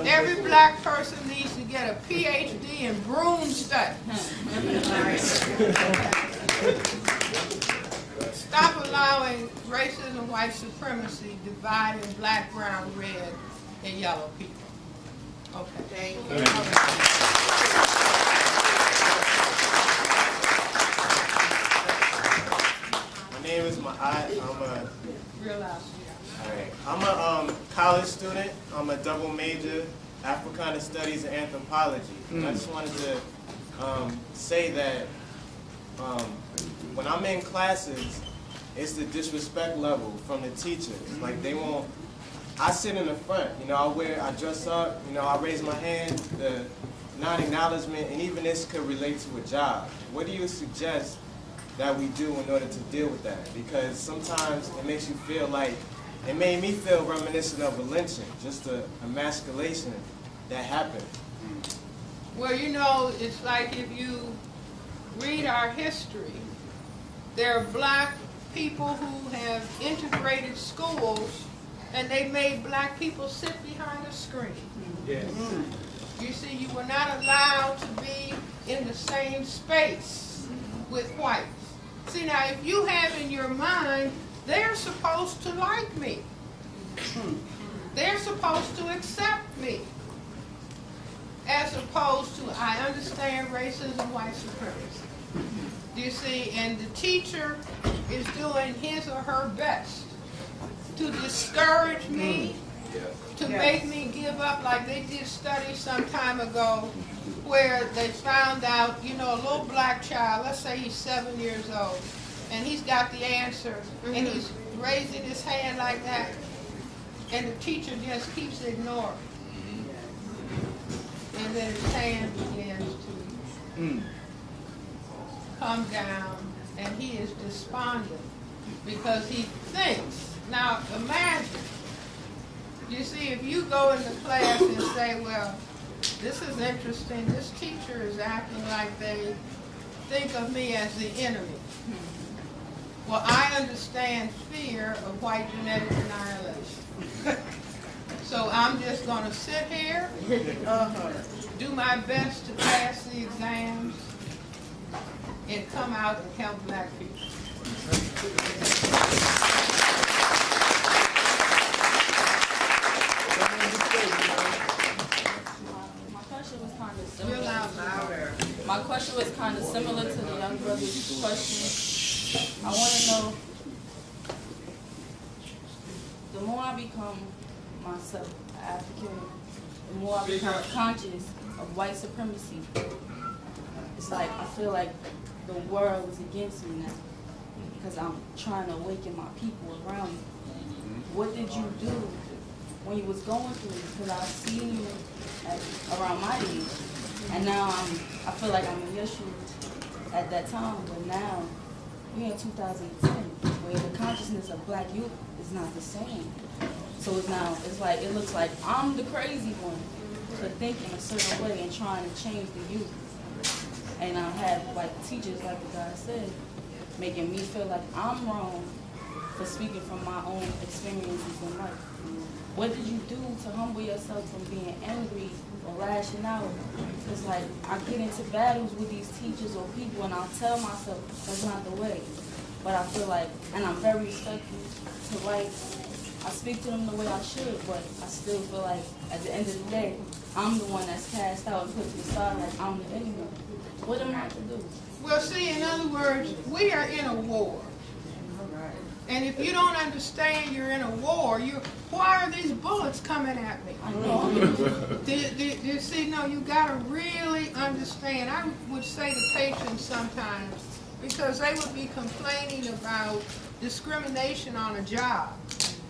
Every black person needs to get a PhD in broom study. Stop allowing racism, white supremacy dividing black, brown, red, and yellow people. Okay. Thank you. My name is Ma'at. I'm a college student. I'm a double major, Africana Studies and Anthropology. I just wanted to say that when I'm in classes, it's the disrespect level from the teachers. Like they won't. I sit in the front, you know, I dress up, you know, I raise my hand, the non-acknowledgement, and even this could relate to a job. What do you suggest that we do in order to deal with that? Because sometimes it makes you feel like, it made me feel reminiscent of a lynching, just a emasculation that happened. Well, you know, it's like if you read our history, there are black people who have integrated schools and they made black people sit behind a screen. Yes. You see, you were not allowed to be in the same space with whites. See, now, if you have in your mind, they're supposed to like me. They're supposed to accept me. As opposed to, I understand racism, white supremacy. You see, and the teacher is doing his or her best to discourage me, to make me give up. Like they did studies some time ago where they found out, you know, a little black child, let's say he's 7 years old, and he's got the answer, and he's raising his hand like that, and the teacher just keeps ignoring. And then his hand begins to come down, and he is despondent because he thinks. Now imagine, you see, if you go into class and say, well, this is interesting, this teacher is acting like they think of me as the enemy. Well, I understand fear of white genetic annihilation. So I'm just going to sit here, do my best to pass the exams, and come out and help black people. My question was kind of similar to the young brother's question. I want to know, the more I become myself, African, the more I become conscious of white supremacy. It's like I feel like the world is against me now because I'm trying to awaken my people around me. What did you do when you was going through it? Because I've seen you around my age, and now I feel like I'm in your shoes at that time, but now we're in 2010, where the consciousness of black youth is not the same. So it's like it looks like I'm the crazy one for thinking a certain way and trying to change the youth. And I have like teachers, like the guy said, making me feel like I'm wrong for speaking from my own experiences in life. What did you do to humble yourself from being angry or lashing out? It's like I get into battles with these teachers or people and I'll tell myself that's not the way. But I feel like, and I'm very respectful to like, I speak to them the way I should, but I still feel like at the end of the day, I'm the one that's cast out and put to the side like I'm the enemy. What am I to do? Well, see, in other words, we are in a war. And if you don't understand you're in a war, why are these bullets coming at me? I know. You see, no, you got to really understand. I would say to patients sometimes, because they would be complaining about discrimination on a job.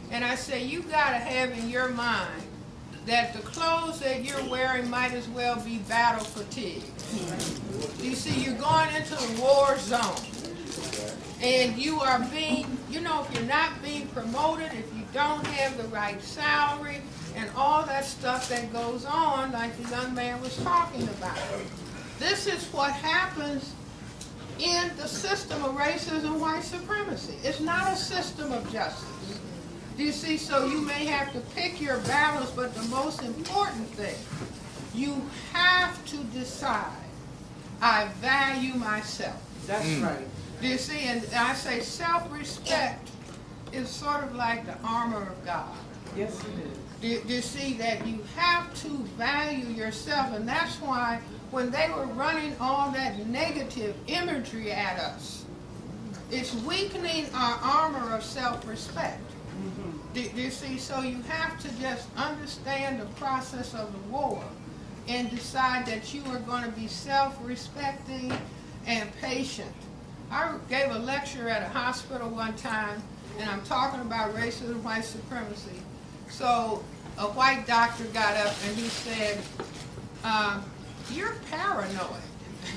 And I say, you got to have in your mind that the clothes that you're wearing might as well be battle fatigue. You see, you're going into the war zone. And you are being, you know, if you're not being promoted, if you don't have the right salary, and all that stuff that goes on, like the young man was talking about. This is what happens in the system of racism, white supremacy. It's not a system of justice. Do you see? So you may have to pick your battles, but the most important thing, you have to decide, I value myself. That's right. Do you see? And I say self-respect is sort of like the armor of God. Yes, it is. Do you see that you have to value yourself? And that's why when they were running all that negative imagery at us, it's weakening our armor of self-respect. Do you see? So you have to just understand the process of the war and decide that you are going to be self-respecting and patient. I gave a lecture at a hospital one time, and I'm talking about racism, white supremacy. So a white doctor got up and he said, you're paranoid.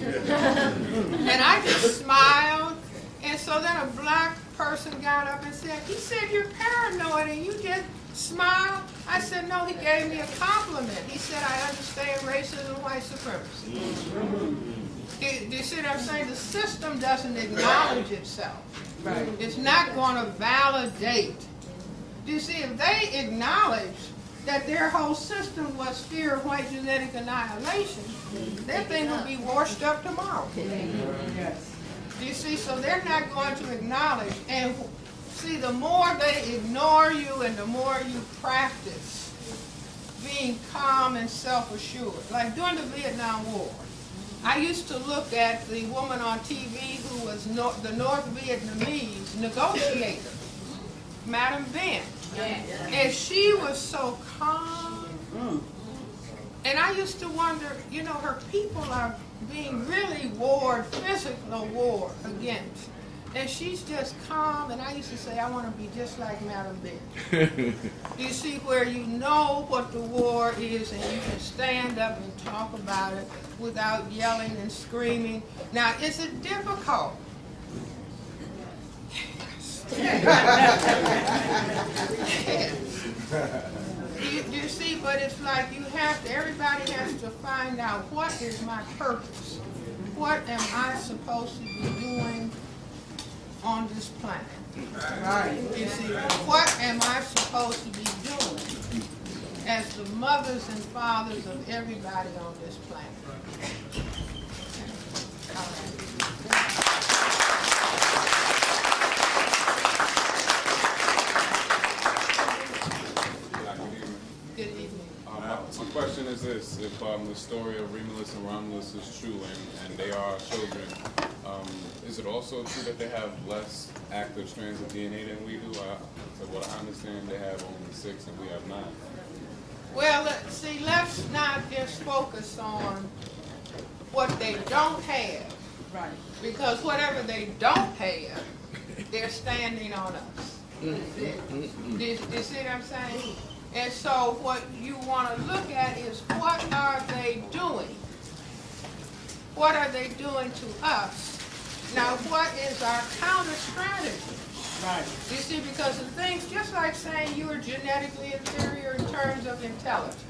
And I just smiled, and so then a black person got up and said, he said, you're paranoid and you just smile. I said, no, he gave me a compliment. He said, I understand racism, white supremacy. Do you see what I'm saying? The system doesn't acknowledge itself. Right. It's not going to validate. Do you see? If they acknowledge that their whole system was fear of white genetic annihilation, that thing will be washed up tomorrow. Yes. Do you see? So they're not going to acknowledge. And see, the more they ignore you and the more you practice being calm and self-assured, like during the Vietnam War, I used to look at the woman on TV who was the North Vietnamese negotiator, Madam Ben. And she was so calm. And I used to wonder, you know, her people are being really physical war against. And she's just calm, and I used to say, I want to be just like Madam Ben. You see, where you know what the war is, and you can stand up and talk about it without yelling and screaming. Now, is it difficult? Do you see, but it's like everybody has to find out, what is my purpose? What am I supposed to be doing on this planet? Right. You see, what am I supposed to be doing? as the mothers and fathers of everybody on this planet. All right. Good evening. My question is this: if the story of Remulus and Romulus is true, and they are children, is it also true that they have less active strands of DNA than we do? So what I understand, they have only 6 and we have 9. Well, see, let's not just focus on what they don't have. Right. Because whatever they don't have, they're standing on us. Do you see what I'm saying? And so what you want to look at is, what are they doing? What are they doing to us? Now, what is our counter strategy? Right. You see, because the things, just like saying you are genetically inferior in terms of intelligence.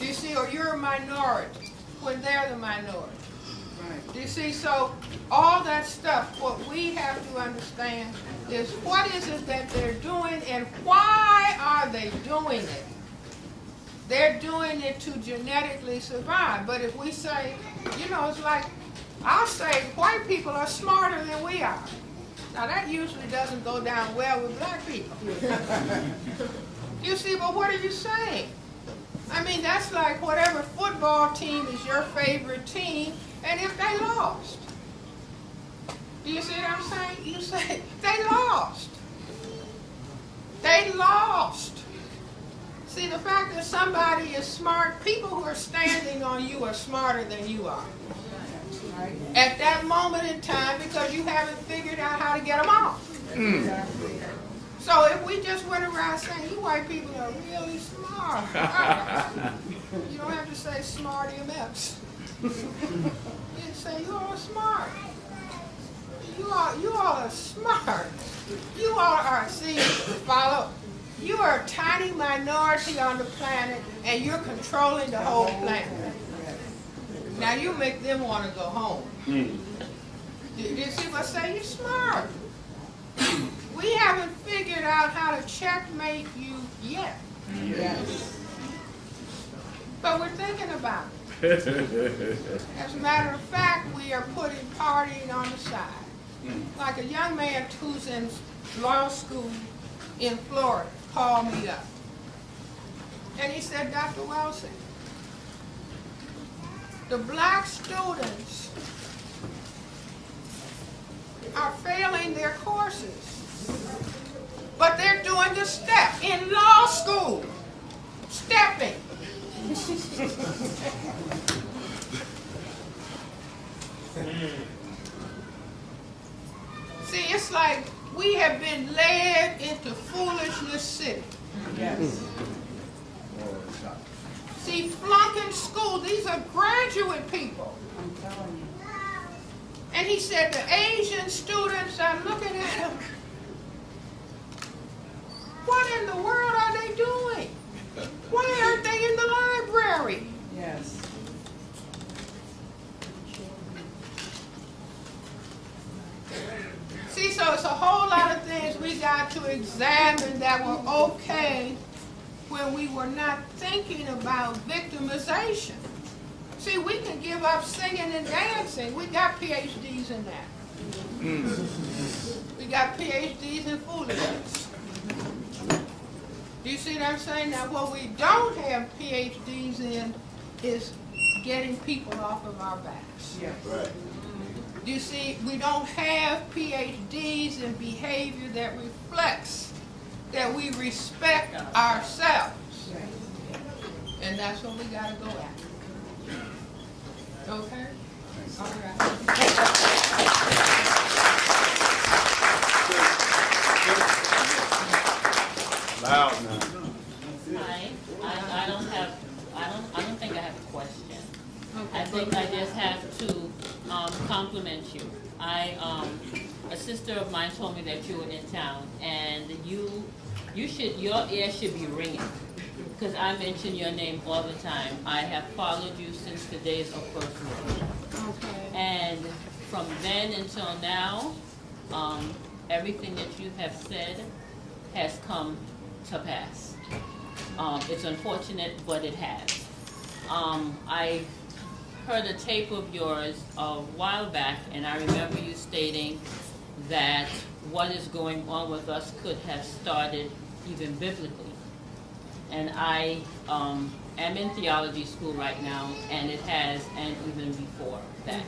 You see, or you're a minority when they're the minority. Right. You see, so all that stuff, what we have to understand is, what is it that they're doing and why are they doing it? They're doing it to genetically survive. But if we say, you know, it's like, I'll say white people are smarter than we are. Now that usually doesn't go down well with black people. You see, but what are you saying? I mean, that's like whatever football team is your favorite team, and if they lost. Do you see what I'm saying? You say, they lost. They lost. See, the fact that somebody is smart, people who are standing on you are smarter than you are. Right. At that moment in time, because you haven't figured out how to get them off. So if we just went around saying, you white people are really smart. You don't have to say smart MFs. You say, you all are smart. You all are smart. You all are, see, follow. You are a tiny minority on the planet, and you're controlling the whole planet. Now you make them want to go home. You see what I say? You're smart. We haven't figured out how to checkmate you yet. Yes. But we're thinking about it. As a matter of fact, we are putting partying on the side. Like a young man who's in law school in Florida called me up. And he said, Dr. Welsing, the black students are failing their courses, but they're doing the step in law school, stepping. See, it's like we have been led into foolishness city. Yes. See, flunking school, these are graduate people. I'm telling you. And he said the Asian students are looking at him. What in the world are they doing? Why aren't they in the library? Yes. See, so it's a whole lot of things we got to examine that were okay when we were not thinking about victimization. See, we can give up singing and dancing. We got PhDs in that. We got PhDs in foolishness. Do you see what I'm saying? Now, what we don't have PhDs in is getting people off of our backs. Yeah. Right. Do you see, we don't have PhDs in behavior that reflects that we respect ourselves. And that's what we got to go after. Okay? All right. Loud now. Hi. I don't think I have a question. Okay. I think I just have to compliment you. A sister of mine told me that you were in town, and your ear should be ringing, because I mention your name all the time. I have followed you since the days of First World. Okay. And from then until now, everything that you have said has come to pass. it's unfortunate, but it has. I heard a tape of yours a while back, and I remember you stating that what is going on with us could have started even biblically. And I am in theology school right now, and it has, and even before that.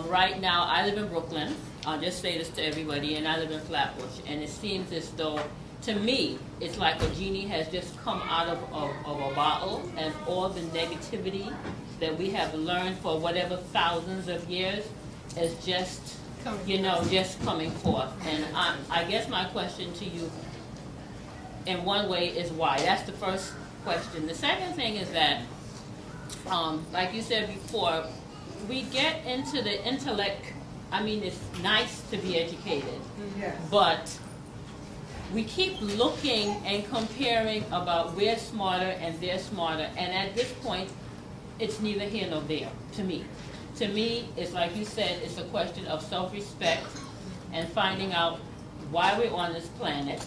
Right now, I live in Brooklyn. I'll just say this to everybody, and I live in Flatbush. And it seems as though, to me, it's like a genie has just come out of a bottle, and all the negativity that we have learned for whatever thousands of years is just, just coming forth. And I guess my question to you, in one way, is why. That's the first question. The second thing is that, like you said before, we get into the intellect. I mean, it's nice to be educated, but we keep looking and comparing about we're smarter and they're smarter, and at this point, it's neither here nor there, to me. To me, it's like you said, it's a question of self-respect and finding out why we're on this planet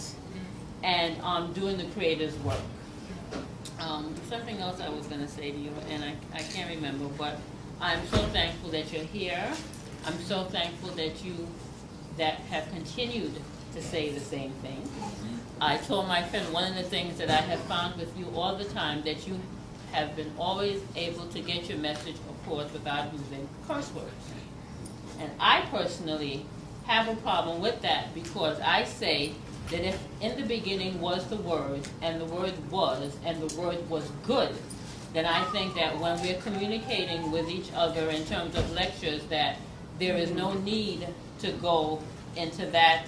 and doing the Creator's work. Something else I was going to say to you, and I can't remember, but I'm so thankful that you're here. I'm so thankful that you have continued to say the same thing. I told my friend one of the things that I have found with you all the time, that you have been always able to get your message across without using curse words. And I personally have a problem with that, because I say that if in the beginning was the Word, and the Word was, and the Word was good, then I think that when we're communicating with each other in terms of lectures, that there is no need to go into that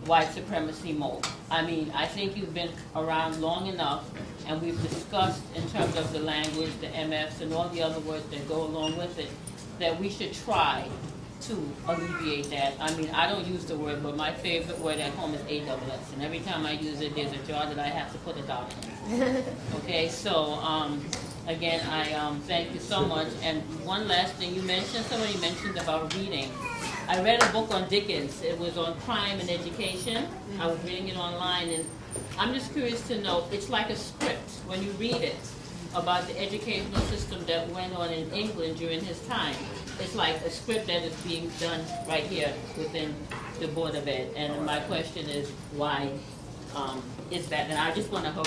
white supremacy mode. I mean, I think you've been around long enough, and we've discussed in terms of the language, the MFs, and all the other words that go along with it, that we should try to alleviate that. I mean, I don't use the word, but my favorite word at home is AWS, and every time I use it, there's a jar that I have to put a dollar in. Okay, so again, I thank you so much. And one last thing, somebody mentioned about reading. I read a book on Dickens. It was on crime and education. I was reading it online, and I'm just curious to know, it's like a script when you read it about the educational system that went on in England during his time. It's like a script that is being done right here within the Board of Ed. And my question is, why is that? And I just want to hope.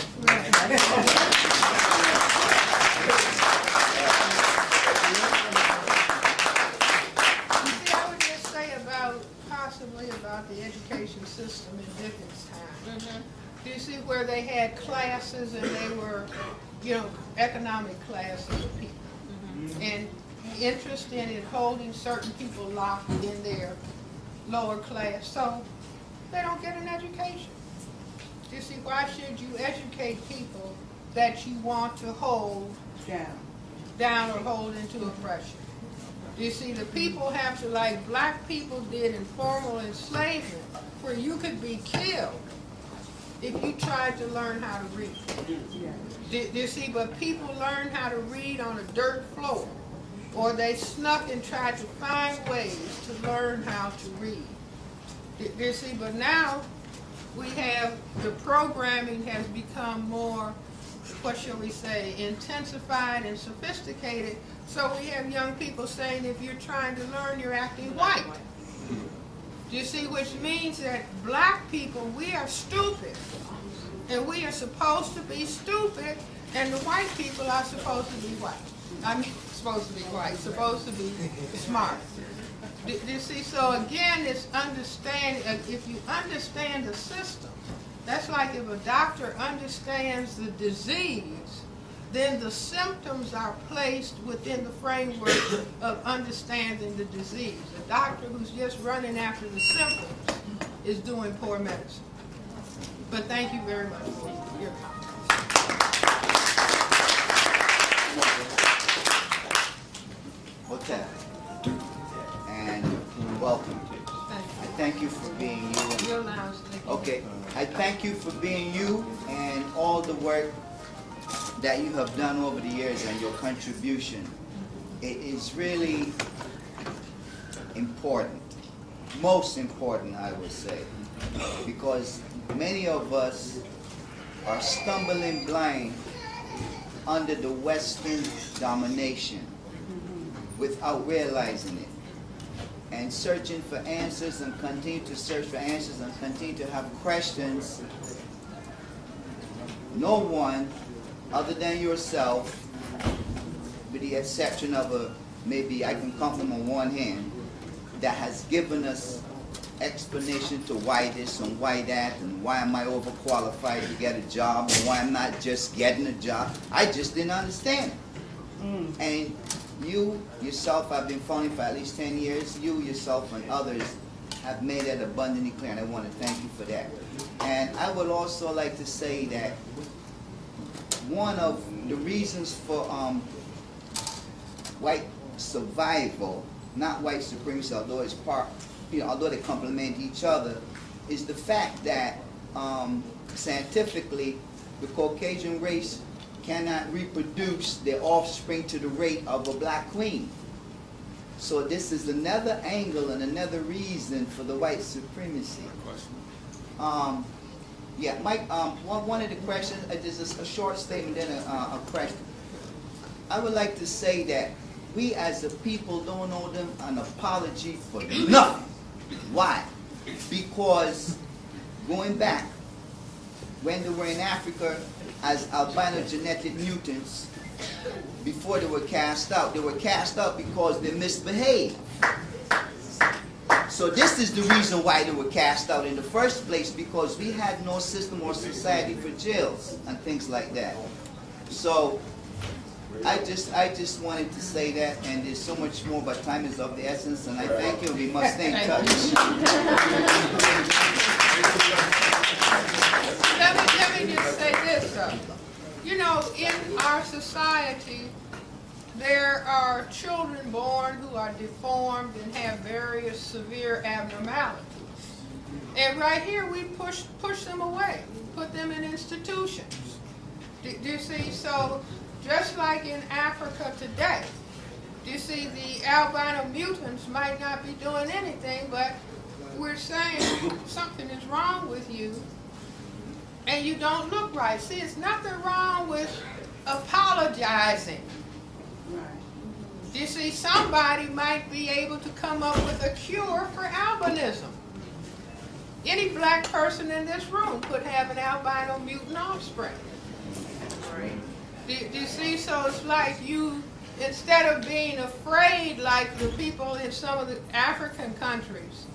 Possibly about the education system in Dickens' time. Do you see where they had classes, and they were, economic classes of people, and interested in holding certain people locked in their lower class, so they don't get an education. Do you see, why should you educate people that you want to hold down or hold into oppression? You see, the people have to, like black people did in formal enslavement, where you could be killed if you tried to learn how to read. You see, but people learned how to read on a dirt floor, or they snuck and tried to find ways to learn how to read. You see, but now we have, the programming has become more, what shall we say, intensified and sophisticated. So we have young people saying, if you're trying to learn, you're acting white. Do you see, which means that black people, we are stupid. And we are supposed to be stupid, and the white people are supposed to be white. I mean, supposed to be white, supposed to be smart. Do you see, so again, it's understanding, if you understand the system, that's like if a doctor understands the disease, then the symptoms are placed within the framework of understanding the disease. A doctor who's just running after the symptoms is doing poor medicine. But thank you very much for your comments. Okay. And welcome. I thank you for being you. You're allowed. Okay. I thank you for being you and all the work that you have done over the years and your contribution. It is really important, most important, I would say, because many of us are stumbling blind under the Western domination without realizing it, and searching for answers and continue to search for answers and continue to have questions. No one other than yourself, with the exception of maybe I can count them on one hand, that has given us explanation to why this and why that and why am I overqualified to get a job and why I'm not just getting a job. I just didn't understand it. And you yourself, I've been following for at least 10 years, you yourself and others have made that abundantly clear, and I want to thank you for that. And I would also like to say that one of the reasons for white survival, not white supremacy, although it's part, although they complement each other, is the fact that scientifically the Caucasian race cannot reproduce their offspring to the rate of a black queen. So this is another angle and another reason for the white supremacy. Yeah, Mike, one of the questions, there's a short statement, then a question. I would like to say that we as a people don't owe them an apology for nothing. Why? Because going back, when they were in Africa as albino genetic mutants, before they were cast out because they misbehaved. So this is the reason why they were cast out in the first place, because we had no system or society for jails and things like that. So I just wanted to say that, and there's so much more, but time is of the essence, and I thank you. We must stay in touch. Let me just say this, though. You know, in our society, there are children born who are deformed and have various severe abnormalities. And right here, we push them away, put them in institutions. Do you see? So, just like in Africa today, do you see the albino mutants might not be doing anything, but we're saying something is wrong with you and you don't look right. See, it's nothing wrong with apologizing. You see, somebody might be able to come up with a cure for albinism. Any black person in this room could have an albino mutant offspring. Do you see? So it's like you, instead of being afraid like the people in some of the African countries,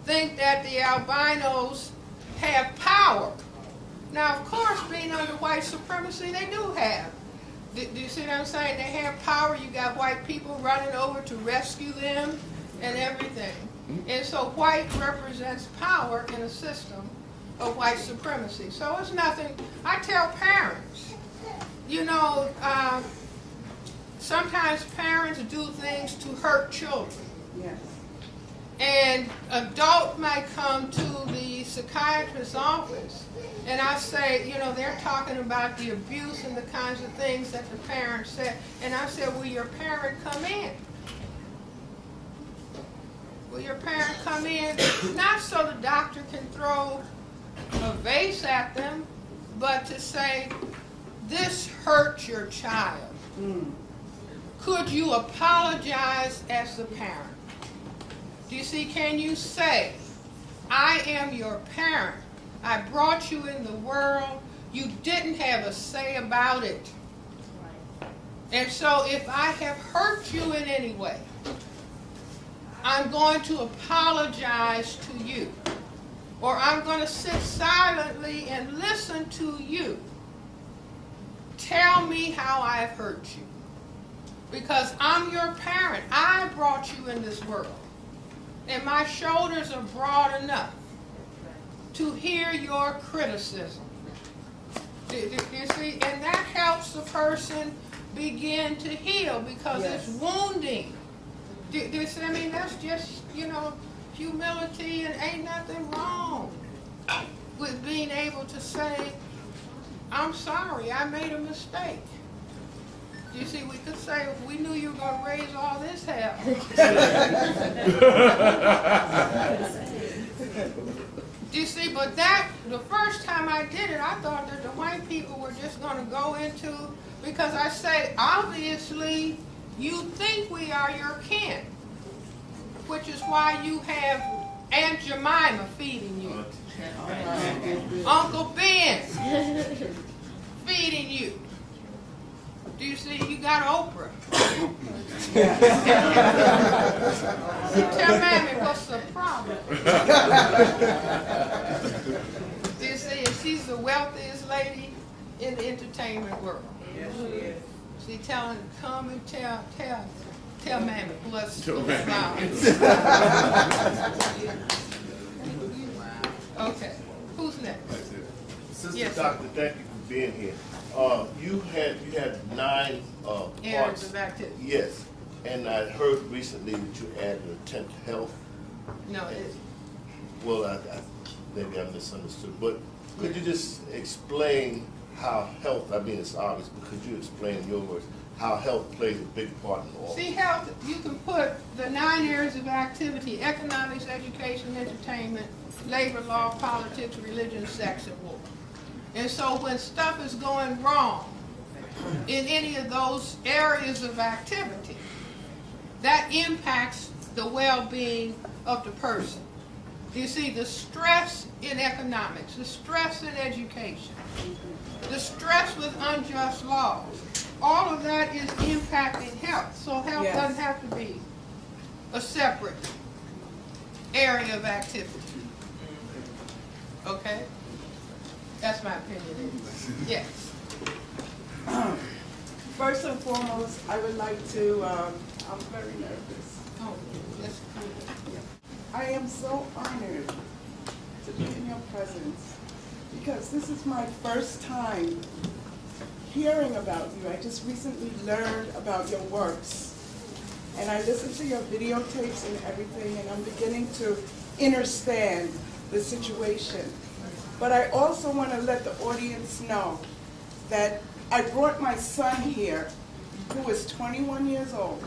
think that the albinos have power. Now, of course, being under white supremacy, they do have. Do you see what I'm saying? They have power. You got white people running over to rescue them and everything. And so white represents power in a system of white supremacy. So it's nothing. I tell parents, you know, sometimes parents do things to hurt children. Yes. And adult might come to the psychiatrist's office, and I say, you know, they're talking about the abuse and the kinds of things that the parent said. And I said, will your parent come in? Will your parent come in? Not so the doctor can throw a vase at them, but to say, this hurt your child. Could you apologize as the parent? Do you see, can you say, I am your parent. I brought you in the world. You didn't have a say about it. And so if I have hurt you in any way, I'm going to apologize to you. Or I'm going to sit silently and listen to you. Tell me how I've hurt you. Because I'm your parent. I brought you in this world. And my shoulders are broad enough to hear your criticism. Do you see? And that helps the person begin to heal, because it's wounding. Do you see? I mean, that's just, you know, humility, and ain't nothing wrong with being able to say, I'm sorry, I made a mistake. Do you see, we could say, if we knew you were going to raise all this hell. Do you see? But that, the first time I did it, I thought that the white people were just going to go into, because I say, obviously, you think we are your kin, which is why you have Aunt Jemima feeding you, Uncle Ben feeding you. Do you see? You got Oprah. Tell Mammy what's the problem. Do you see? She's the wealthiest lady in the entertainment world. Yes, she is. She telling, come and tell Mammy what's the problem. Okay, who's next? Sister Yes, Doctor, thank you for being here. You had 9 areas parts. of activity. Yes, and I heard recently that you added a 10th health. No, it isn't. Well, maybe I misunderstood, but could you just explain how health, I mean it's obvious, but could you explain in your words how health plays a big part in all? See, health, you can put the 9 areas of activity: economics, education, entertainment, labor, law, politics, religion, sex, and war. And so when stuff is going wrong in any of those areas of activity, that impacts the well-being of the person. You see, the stress in economics, the stress in education, the stress with unjust laws, all of that is impacting health. So health doesn't have to be a separate area of activity. Okay? That's my opinion. Yes. First and foremost, I would like to, I'm very nervous. Oh, that's cool. I am so honored to be in your presence because this is my first time hearing about you. I just recently learned about your works. And I listened to your videotapes and everything, and I'm beginning to understand the situation. But I also want to let the audience know that I brought my son here, who is 21 years old.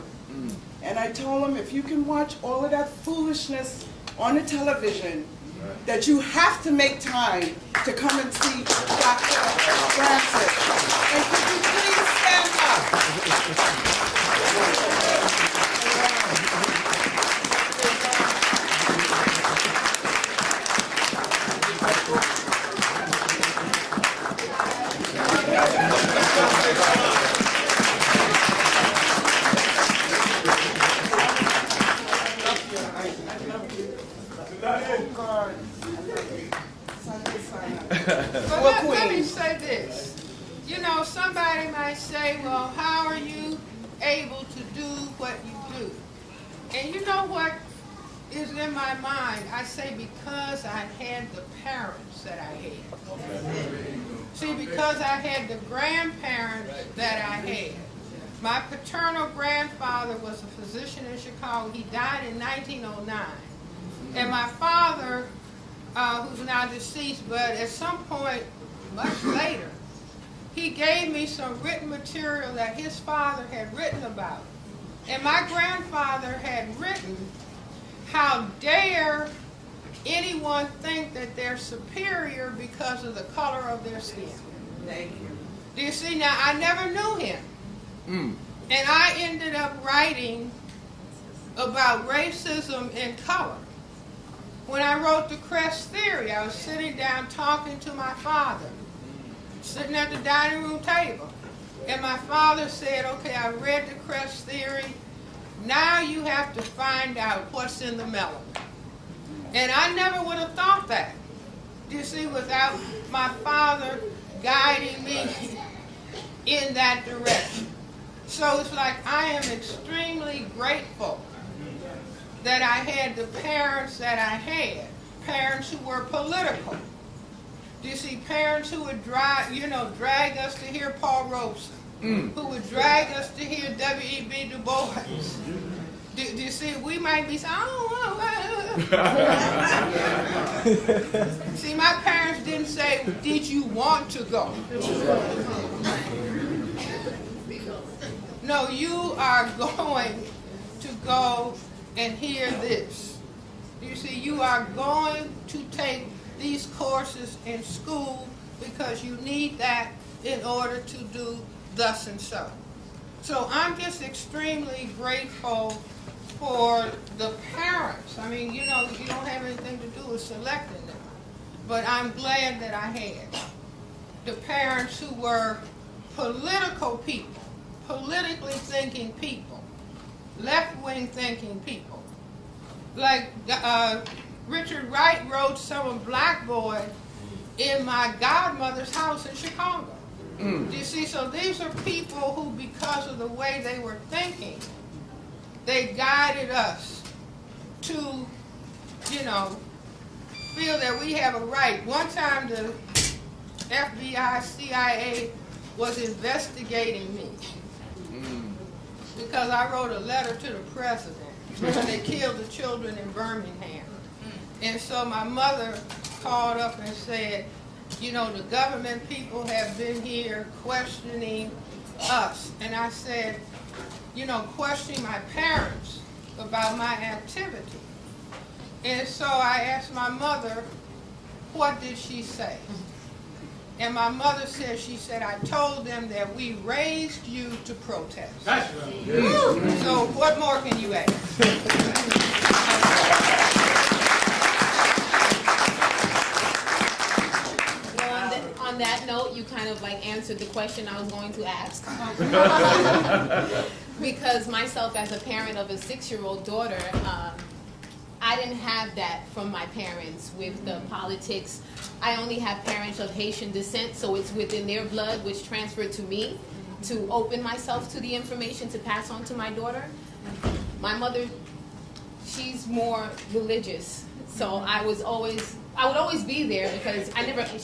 And I told him, if you can watch all of that foolishness on the television, that you have to make time to come and see Dr. Francis. And could you please stand up? But let me say this. You know, somebody might say, well, how are you able to do what you do? And you know what is in my mind? I say because I had the parents that I had. See, because I had the grandparents that I had. My paternal grandfather was a physician in Chicago. He died in 1909. And my father, who's now deceased, but at some point, much later, he gave me some written material that his father had written about. And my grandfather had written, how dare anyone think that they're superior because of the color of their skin. Thank you. Do you see? Now, I never knew him. And I ended up writing about racism and color. When I wrote the Cress Theory, I was sitting down talking to my father, sitting at the dining room table. And my father said, okay, I read the Cress Theory. Now you have to find out what's in the melanin. And I never would have thought that, you see, without my father guiding me in that direction. So it's like I am extremely grateful that I had the parents that I had, parents who were political. Do you see, parents who would drag us to hear Paul Robeson, who would drag us to hear W.E.B. Du Bois. Do you see, we might be saying, See, my parents didn't say, did you want to go? No, you are going to go and hear this. You see, you are going to take these courses in school because you need that in order to do thus and so. So I'm just extremely grateful for the parents. I mean, you know, you don't have anything to do with selecting them. But I'm glad that I had the parents who were political people, politically thinking people, left-wing thinking people. Like Richard Wright wrote some black boy in my godmother's house in Chicago. You see, so these are people who, because of the way they were thinking, they guided us to, you know, feel that we have a right. One time the FBI, CIA was investigating me because I wrote a letter to the president when they killed the children in Birmingham. And so my mother called up and said, you know, the government people have been here questioning us. And I said, you know, questioning my parents about my activity. And so I asked my mother, what did she say? And my mother said, she said, I told them that we raised you to protest. That's right. So what more can you ask? On that note, you kind of like answered the question I was going to ask. Because myself, as a parent of a 6-year-old daughter, I didn't have that from my parents with the politics. I only have parents of Haitian descent, so it's within their blood, which transferred to me to open myself to the information to pass on to my daughter. My mother, she's more religious, so I would always be there because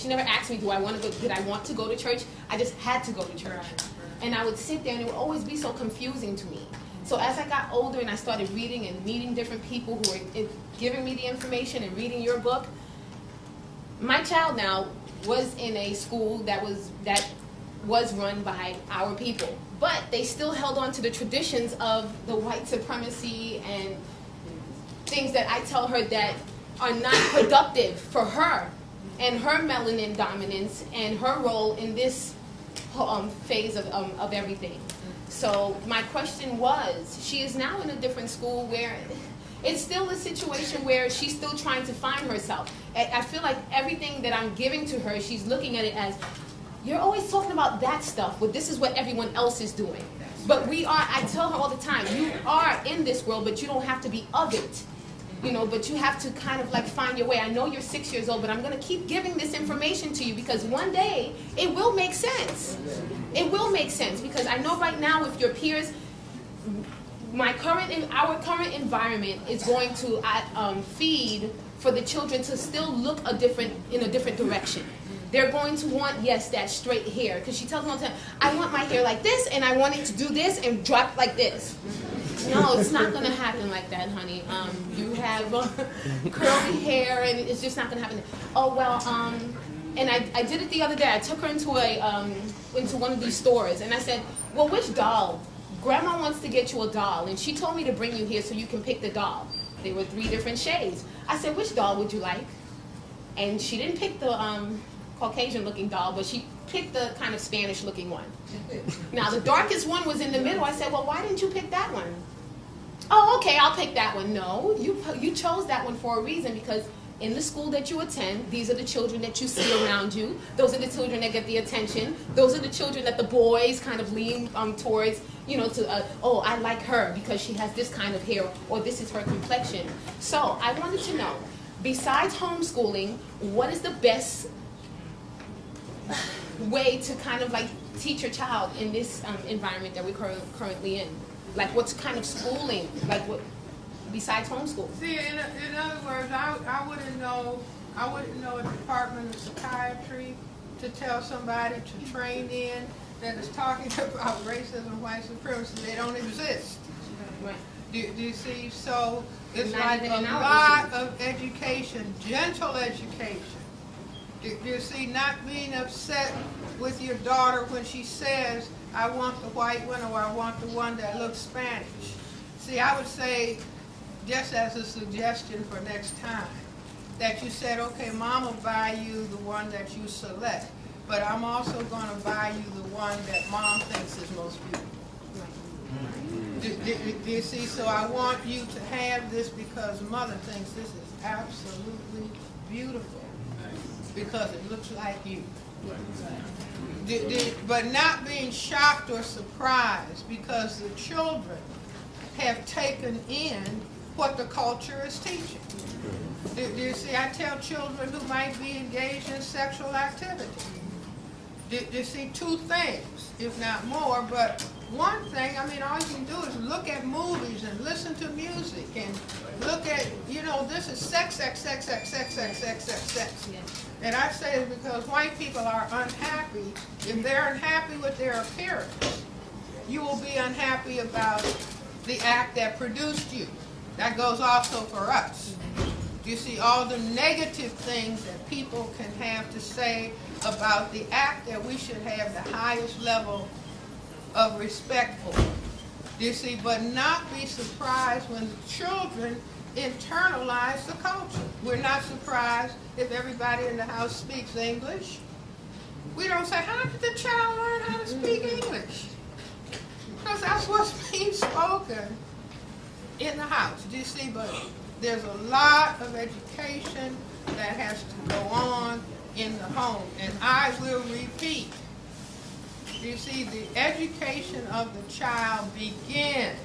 she never asked me, did I want to go to church? I just had to go to church. And I would sit there and it would always be so confusing to me. So as I got older and I started reading and meeting different people who were giving me the information and reading your book, my child now was in a school that was run by our people. But they still held on to the traditions of the white supremacy and things that I tell her that are not productive for her and her melanin dominance and her role in this phase of everything. So my question was, she is now in a different school where it's still a situation where she's still trying to find herself. I feel like everything that I'm giving to her, she's looking at it as, you're always talking about that stuff, but this is what everyone else is doing. But I tell her all the time, you are in this world, but you don't have to be of it. You know, but you have to kind of like find your way. I know you're 6 years old, but I'm going to keep giving this information to you because one day it will make sense. It will make sense because I know right now if your peers, our current environment is going to feed for the children to still look in a different direction. They're going to want, yes, that straight hair. Because she tells me all the time, I want my hair like this, and I want it to do this and drop like this. No, it's not going to happen like that, honey. You have curly hair, and it's just not going to happen. Oh, well, and I did it the other day. I took her into one of these stores, and I said, well, which doll? Grandma wants to get you a doll, and she told me to bring you here so you can pick the doll. There were 3 different shades. I said, which doll would you like? And she didn't pick the Caucasian-looking doll, but she picked the kind of Spanish-looking one. Now, the darkest one was in the middle. I said, well, why didn't you pick that one? Oh, okay, I'll pick that one. No, you chose that one for a reason because in the school that you attend, these are the children that you see around you. Those are the children that get the attention. Those are the children that the boys kind of lean towards, you know, oh, I like her because she has this kind of hair or this is her complexion. So I wanted to know, besides homeschooling, what is the best way to kind of like teach your child in this environment that we're currently in? Like what's kind of schooling, like what besides homeschool? See, in other words, I wouldn't know a department of psychiatry to tell somebody to train in that is talking about racism, white supremacy. They don't exist. Right. Do you see? So it's like a lot of education, gentle education. Do you see? Not being upset with your daughter when she says, I want the white one or I want the one that looks Spanish. See, I would say, just as a suggestion for next time, that you said, okay, Mom will buy you the one that you select, but I'm also going to buy you the one that Mom thinks is most beautiful. Do you see? So I want you to have this because Mother thinks this is absolutely beautiful because it looks like you. But not being shocked or surprised because the children have taken in what the culture is teaching. Do you see? I tell children who might be engaged in sexual activity. Do you see? Two things, if not more, but one thing, I mean, all you can do is look at movies and listen to music and look at, you know, this is sex. And I say it because white people are unhappy. If they're unhappy with their appearance, you will be unhappy about the act that produced you. That goes also for us. You see all the negative things that people can have to say about the act that we should have the highest level of respect for. You see, but not be surprised when the children internalize the culture. We're not surprised if everybody in the house speaks English. We don't say, how did the child learn how to speak English? Because that's what's being spoken in the house. Do you see? But there's a lot of education that has to go on in the home. And I will repeat, you see, the education of the child begins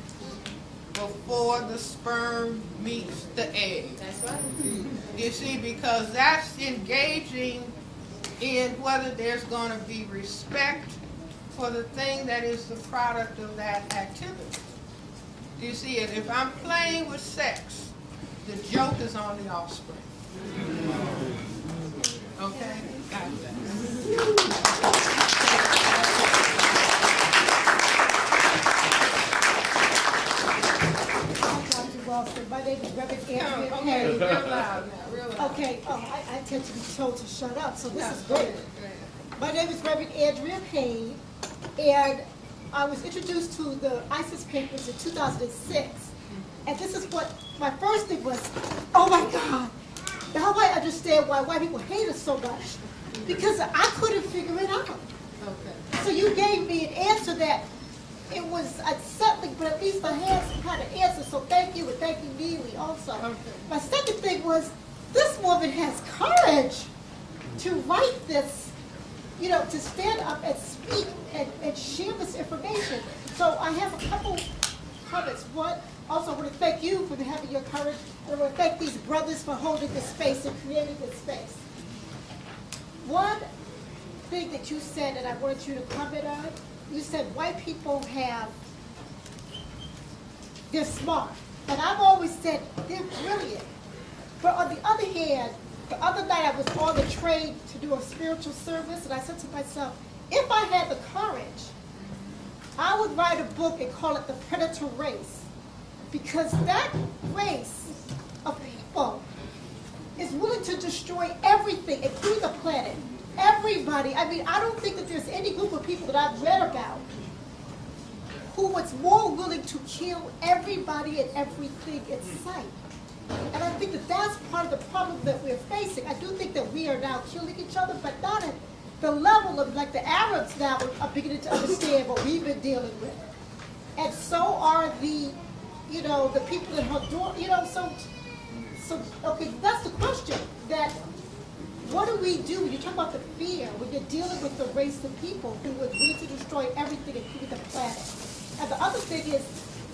before the sperm meets the egg. That's right. You see, because that's engaging in whether there's going to be respect for the thing that is the product of that activity. You see, and if I'm playing with sex, the joke is on the offspring. Okay? My name is Reverend Andrea. Okay, real loud now, real loud. Okay, I tend to be told to shut up, so this is great. My name is Reverend Andrea Payne, and I was introduced to the ISIS papers in 2006. And this is what my first thing was, oh my God, now I understand why white people hate us so much. Because I couldn't figure it out. Okay. So you gave me an answer that it was unsettling, but at least I had some kind of answer. So thank you, and thank you, Neely, also. Okay. My second thing was, this woman has courage to write this, you know, to stand up and speak and share this information. So I have a couple comments. One, also I want to thank you for having your courage, and I want to thank these brothers for holding this space and creating this space. One thing that you said, and I wanted you to comment on, you said white people they're smart. And I've always said they're brilliant. But on the other hand, the other night I was on the train to do a spiritual service, and I said to myself, if I had the courage, I would write a book and call it The Predator Race. Because that race of people is willing to destroy everything, including the planet. Everybody. I mean, I don't think that there's any group of people that I've read about who was more willing to kill everybody and everything in sight. And I think that that's part of the problem that we're facing. I do think that we are now killing each other, but not at the level of, like, the Arabs now are beginning to understand what we've been dealing with. And so are the, you know, the people in Honduras, you know, so okay, that's the question. That what do we do when you talk about the fear, when you're dealing with the race of people who are willing to destroy everything, including the planet? And the other thing is,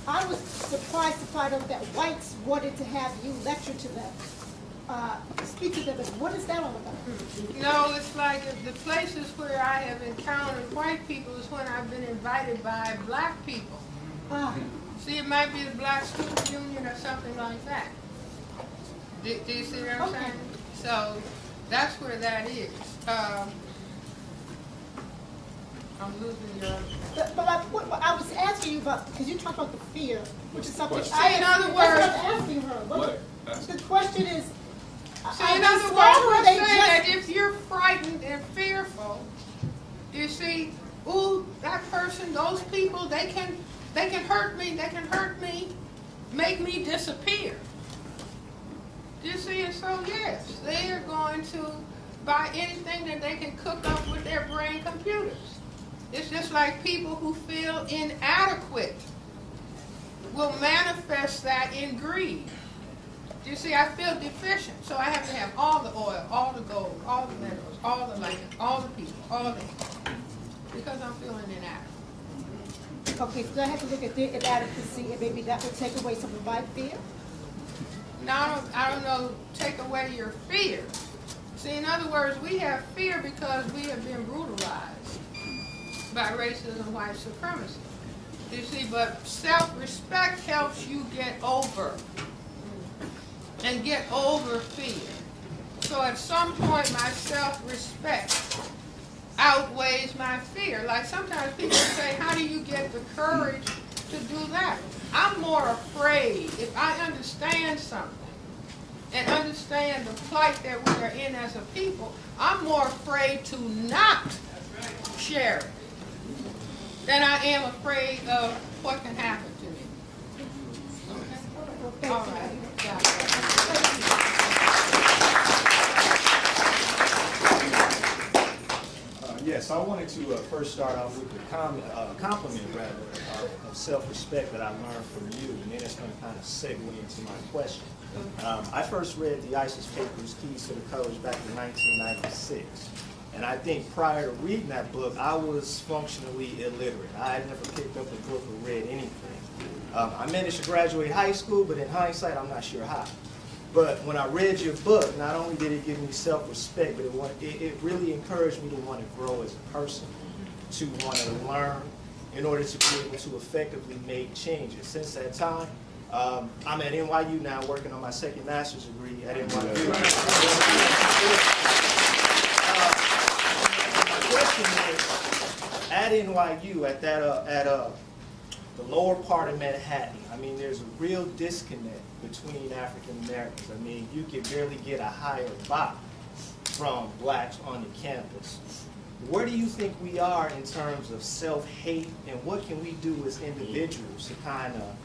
I was surprised to find out that whites wanted to have you lecture to them, speak to them. What is that all about? No, it's like the places where I have encountered white people is when I've been invited by black people. See, it might be the Black Student Union or something like that. Do you see what I'm saying? So that's where that is. I'm losing your... But I was asking you about, because you talked about the fear, which is something in other words... That's what I'm asking her. The question is... See, in other words, we're saying that if you're frightened and fearful, you see, ooh, that person, those people, they can hurt me, make me disappear. You see, and so yes, they are going to buy anything that they can cook up with their brain computers. It's just like people who feel inadequate will manifest that in greed. You see, I feel deficient, so I have to have all the oil, all the gold, all the minerals, all the land, all the people, all the because I'm feeling inadequate. Okay, so I have to look at the inadequacy, and maybe that will take away some of my fear? No, I don't know, take away your fear. See, in other words, we have fear because we have been brutalized by racism, white supremacy. You see, but self-respect helps you get over and get over fear. So at some point, my self-respect outweighs my fear. Like sometimes people say, how do you get the courage to do that? I'm more afraid if I understand something and understand the plight that we are in as a people, I'm more afraid to not share it than I am afraid of what can happen to me. Okay? All right. Yes, I wanted to first start off with the compliment, of self-respect that I learned from you, and then it's going to kind of segue into my question. I first read the ISIS papers, Keys to the Codes, back in 1996. And I think prior to reading that book, I was functionally illiterate. I had never picked up a book or read anything. I managed to graduate high school, but in hindsight, I'm not sure how. But when I read your book, not only did it give me self-respect, but it really encouraged me to want to grow as a person, to want to learn in order to be able to effectively make changes. Since that time, I'm at NYU now working on my second master's degree at NYU. My question is, at NYU, at the lower part of Manhattan, I mean, there's a real disconnect between African Americans. I mean, you can barely get a higher vibe from blacks on the campus. Where do you think we are in terms of self-hate, and what can we do as individuals to kind of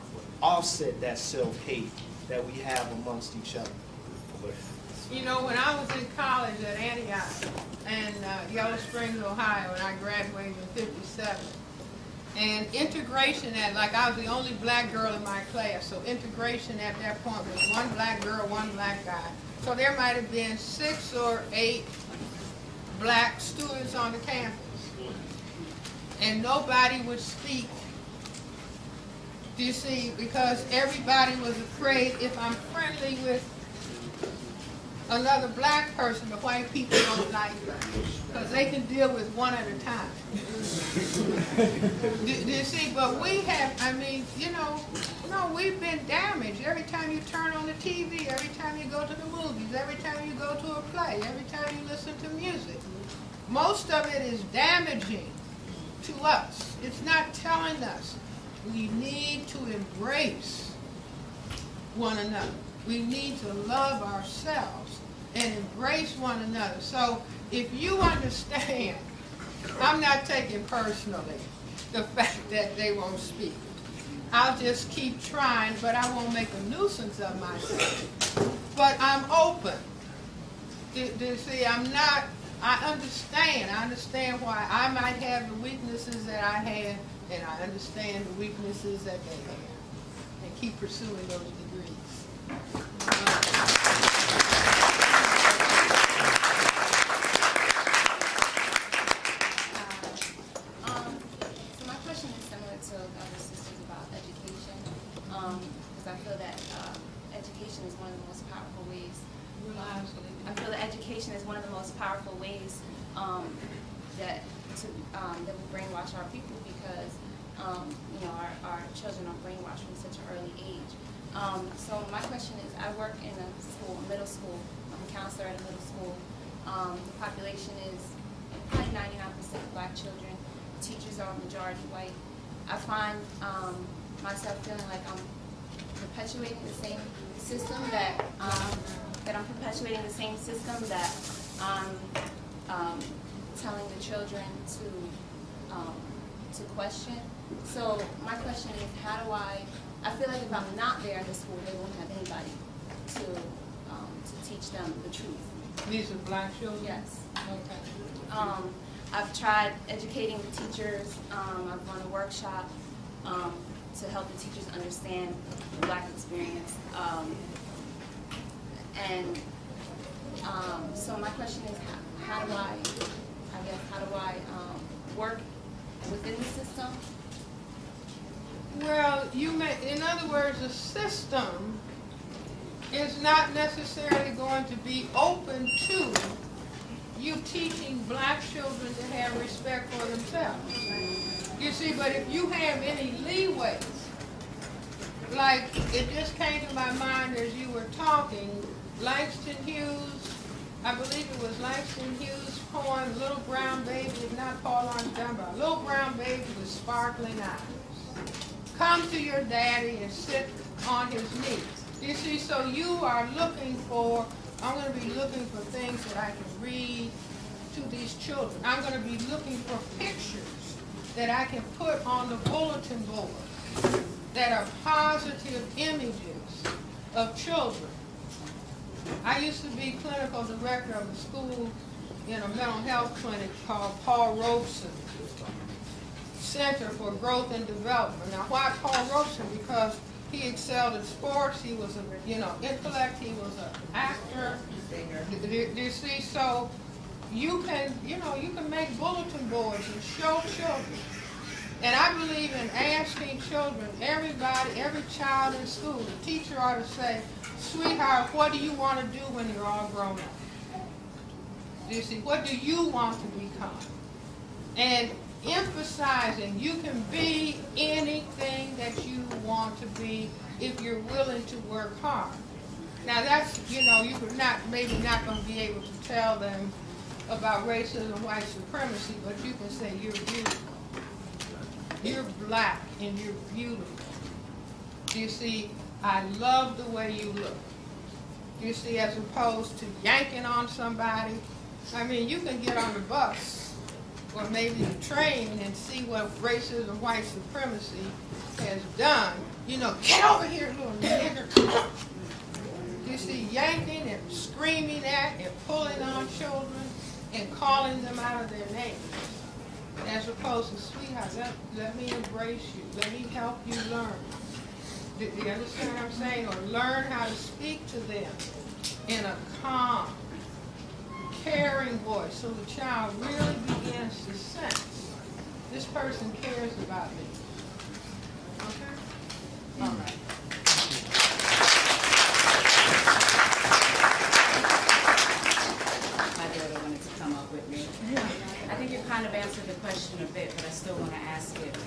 offset that self-hate that we have amongst each other? You know, when I was in college at Antioch and Yellow Springs, Ohio, and I graduated in '57, and integration like I was the only black girl in my class, so integration at that point was one black girl, one black guy. So there might have been 6 or 8 black students on the campus. And nobody would speak, do you see, because everybody was afraid if I'm friendly with another black person, the white people don't like them, because they can deal with one at a time. do you see? But we have, I mean, you know, no, we've been damaged. Every time you turn on the TV, every time you go to the movies, every time you go to a play, every time you listen to music, most of it is damaging to us. It's not telling us we need to embrace one another. We need to love ourselves and embrace one another. So if you understand, I'm not taking personally the fact that they won't speak. I'll just keep trying, but I won't make a nuisance of myself. But I'm open. Do you see, I'm not, I understand why I might have the weaknesses that I have, and I understand the weaknesses that they have, and keep pursuing those degrees. So my question is similar to other sisters about education, because I feel that education is one of the most powerful ways. I feel that education is one of the most powerful ways that we brainwash our people, because you know, our children are brainwashed from such an early age. So my question is, I work in a school, middle school. I'm a counselor at a middle school. The population is probably 99% black children. Teachers are majority white. I find myself feeling like I'm perpetuating the same system that I'm perpetuating the same system that I'm telling the children to question. So my question is, how do I feel like if I'm not there in the school, they won't have anybody to to teach them the truth. These are black children? Yes. Okay. I've tried educating the teachers. I've run a workshop to help the teachers understand the black experience. So my question is, how do I work within the system? Well, in other words, the system is not necessarily going to be open to you teaching black children to have respect for themselves. You see, but if you have any leeway, like it just came to my mind as you were talking, Langston Hughes, I believe it was Langston Hughes' poem, Little Brown Baby, if not Paul on Dunbar, Little Brown Baby with Sparkling Eyes. Come to your daddy and sit on his knee. You see, so you are looking for, I'm going to be looking for things that I can read to these children. I'm going to be looking for pictures that I can put on the bulletin board that are positive images of children. I used to be clinical director of a school in a mental health clinic called Paul Robeson Center for Growth and Development. Now, why Paul Robeson? Because he excelled in sports. He was intellect. He was an actor. You see, so you can make bulletin boards and show children. And I believe in asking children, everybody, every child in school, the teacher ought to say, sweetheart, what do you want to do when you're all grown up? You see, what do you want to become? And emphasizing you can be anything that you want to be if you're willing to work hard. Now that's, you're maybe not going to be able to tell them about racism, white supremacy, but you can say you're beautiful. You're black and you're beautiful. You see, I love the way you look. You see, as opposed to yanking on somebody. I mean, you can get on the bus or maybe the train and see what racism, white supremacy has done. Get over here, little nigger. You see, yanking and screaming at and pulling on children and calling them out of their names. As opposed to, sweetheart, let me embrace you. Let me help you learn. Do you understand what I'm saying? Or learn how to speak to them in a calm, caring voice so the child really begins to sense this person cares about me. Okay? All right. My daughter wanted to come up with me. I think you kind of answered the question a bit, but I still want to ask it.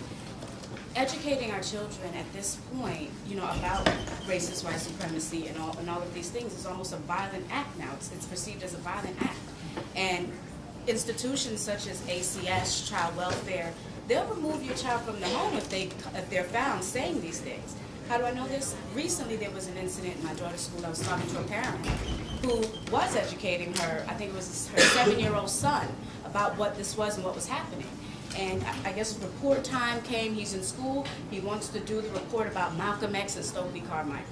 Educating our children at this point, about racist white supremacy and all of these things is almost a violent act now. It's perceived as a violent act. And institutions such as ACS, child welfare, they'll remove your child from the home if they're found saying these things. How do I know this? Recently there was an incident in my daughter's school. I was talking to a parent who was educating her, I think it was her 7-year-old son, about what this was and what was happening. And I guess report time came, he's in school, he wants to do the report about Malcolm X and Stokely Carmichael.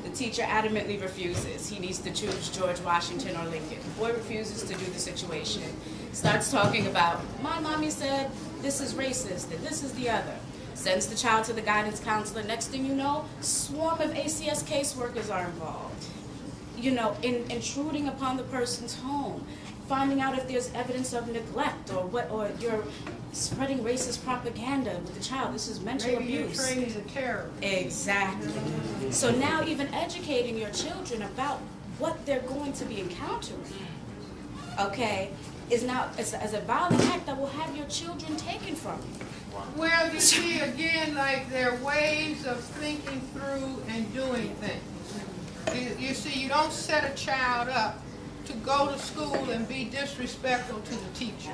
The teacher adamantly refuses. He needs to choose George Washington or Lincoln. The boy refuses to do the situation. Starts talking about, my mommy said this is racist and this is the other. Sends the child to the guidance counselor. Next thing you know, swarm of ACS caseworkers are involved. In intruding upon the person's home, finding out if there's evidence of neglect or you're spreading racist propaganda with the child. This is mental abuse. Maybe you're training the terrorists. Exactly. So now even educating your children about what they're going to be encountering, okay, is now as a violent act that will have your children taken from you. Well, you see, again, like there are ways of thinking through and doing things. You see, you don't set a child up to go to school and be disrespectful to the teacher.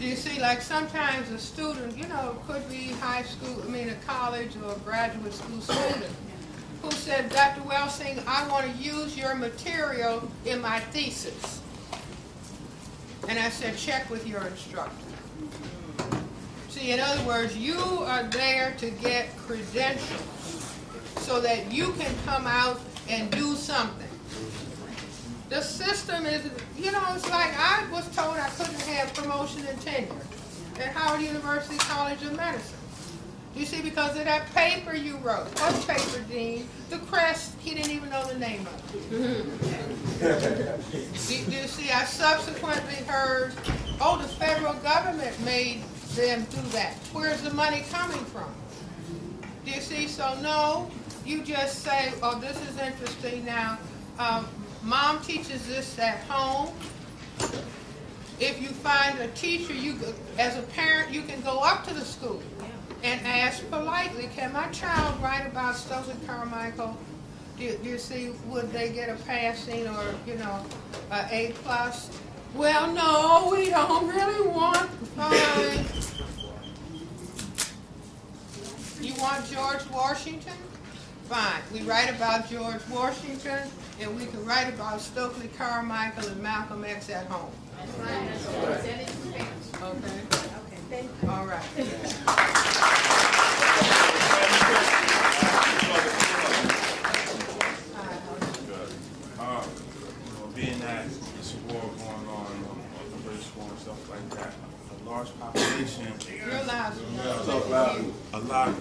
You see, like sometimes a student, could be a college or a graduate school student, who said, Dr. Welsing, I want to use your material in my thesis. And I said, check with your instructor. See, in other words, you are there to get credentials so that you can come out and do something. The system is, you know, it's like I was told I couldn't have promotion and tenure at Howard University College of Medicine. You see, because of that paper you wrote. What paper, Dean? The Cress, he didn't even know the name of it. Do you see, I subsequently heard, oh, the federal government made them do that. Where's the money coming from? Do you see? So no, you just say, oh, this is interesting now. Mom teaches this at home. If you find a teacher, as a parent, you can go up to the school and ask politely, can my child write about Stokely Carmichael? Do you see, would they get a passing or, you know, an A+? Well, no, we don't really want, fine. You want George Washington? Fine. We write about George Washington, and we can write about Stokely Carmichael and Malcolm X at home. Okay. Okay, thank you. All right. Being that there's a war going on the race war and stuff like that, a large population. You're loud. A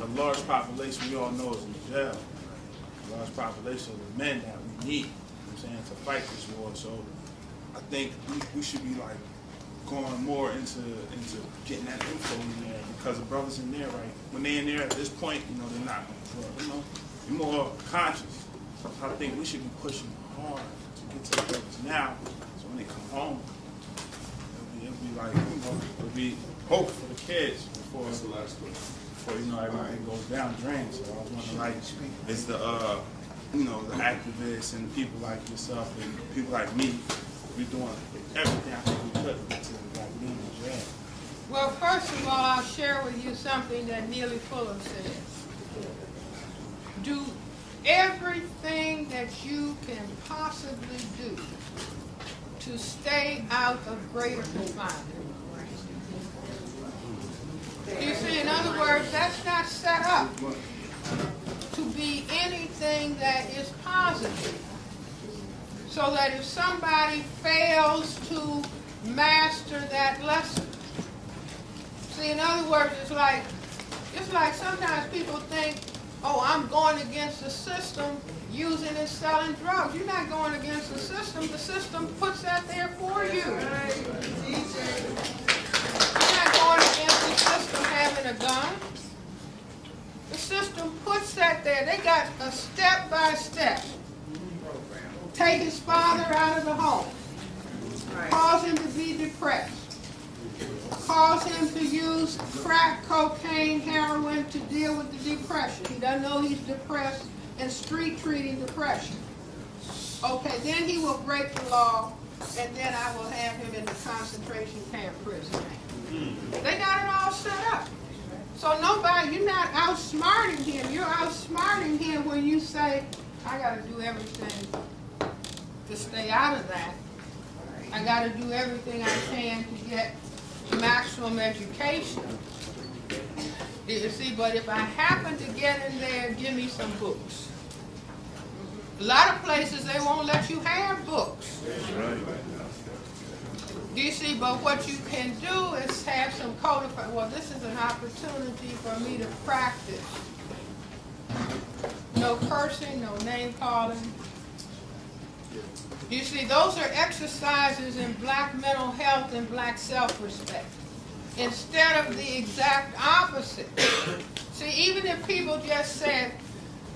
large population we all know is in jail. A large population of men that we need, you know what I'm saying, to fight this war. So I think we should be like going more into getting that info in there, because the brothers in there, right, when they're in there at this point, you know, they're not, you know, they're more conscious. So I think we should be pushing hard to get to the brothers now, so when they come home, it'll be like, you know, it'll be hope for the kids before you know, everything goes down the drain. So I was wondering, like, is the you know, the activists and people like yourself and people like me, we're doing everything I think we could to get to the black men in jail. Well, first of all, I'll share with you something that Neely Fuller says. Do everything that you can possibly do to stay out of greater confinement. You see, in other words, that's not set up to be anything that is positive. So that if somebody fails to master that lesson. See, in other words, it's like sometimes people think, oh, I'm going against the system using and selling drugs. You're not going against the system. The system puts that there for you. You're not going against the system having a gun. The system puts that there. They got a step-by-step. Take his father out of the home. Cause him to be depressed. Cause him to use crack, cocaine, heroin to deal with the depression. He doesn't know he's depressed and street treating depression. Okay, then he will break the law, and then I will have him in the concentration camp prison. They got it all set up. So nobody, you're not outsmarting him. You're outsmarting him when you say, I got to do everything to stay out of that. I got to do everything I can to get maximum education. Do you see? But if I happen to get in there, give me some books. A lot of places they won't let you have books. Do you see? But what you can do is have some codified. Well, this is an opportunity for me to practice. No cursing, no name calling. You see, those are exercises in black mental health and black self-respect, instead of the exact opposite. See, even if people just said,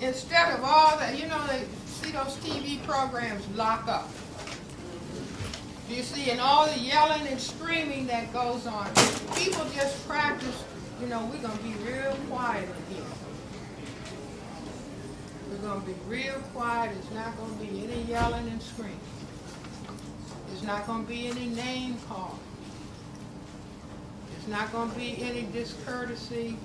instead of all that, you know, they see those TV programs, Lock Up. You see, and all the yelling and screaming that goes on. People just practice, you know, we're going to be real quiet in here. We're going to be real quiet. It's not going to be any yelling and screaming. There's not going to be any name calling. There's not going to be any discourtesy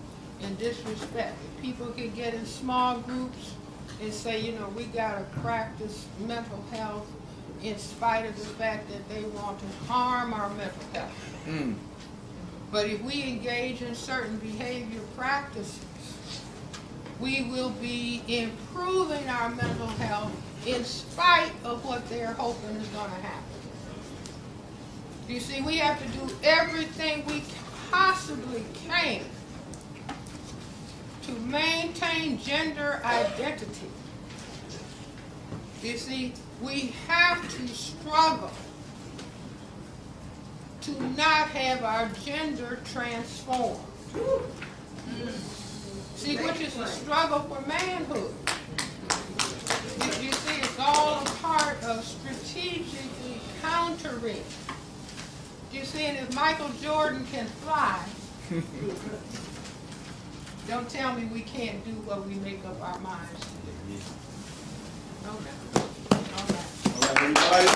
and disrespect. People can get in small groups and say, you know, we got to practice mental health in spite of the fact that they want to harm our mental health. But if we engage in certain behavior practices, we will be improving our mental health in spite of what they're hoping is going to happen. You see, we have to do everything we possibly can to maintain gender identity. You see, we have to struggle to not have our gender transformed. See, which is the struggle for manhood. You see, it's all a part of strategically countering. You see, and if Michael Jordan can fly, don't tell me we can't do what we make up our minds to do. Okay. All right. All right, everybody.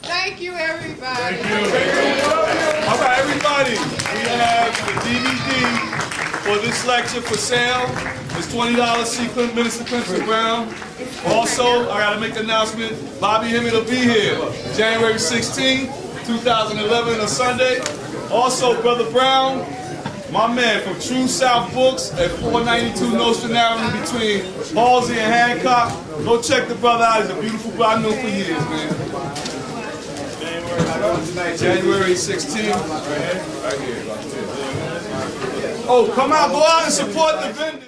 Thank you, everybody. Thank you. All right, everybody. We have the DVD for this lecture for sale. It's $20. See Minister Clinton Brown. Also, I got to make an announcement. Bobby Hemmett will be here January 16th, 2011, on Sunday. Also, Brother Brown, my man from True South Books at 492 Nostrand Avenue between Halsey and Hancock. Go check the brother out. He's a beautiful brother. I know for years, man. January 16th. Right here. Oh, come out, go out and support the vendors.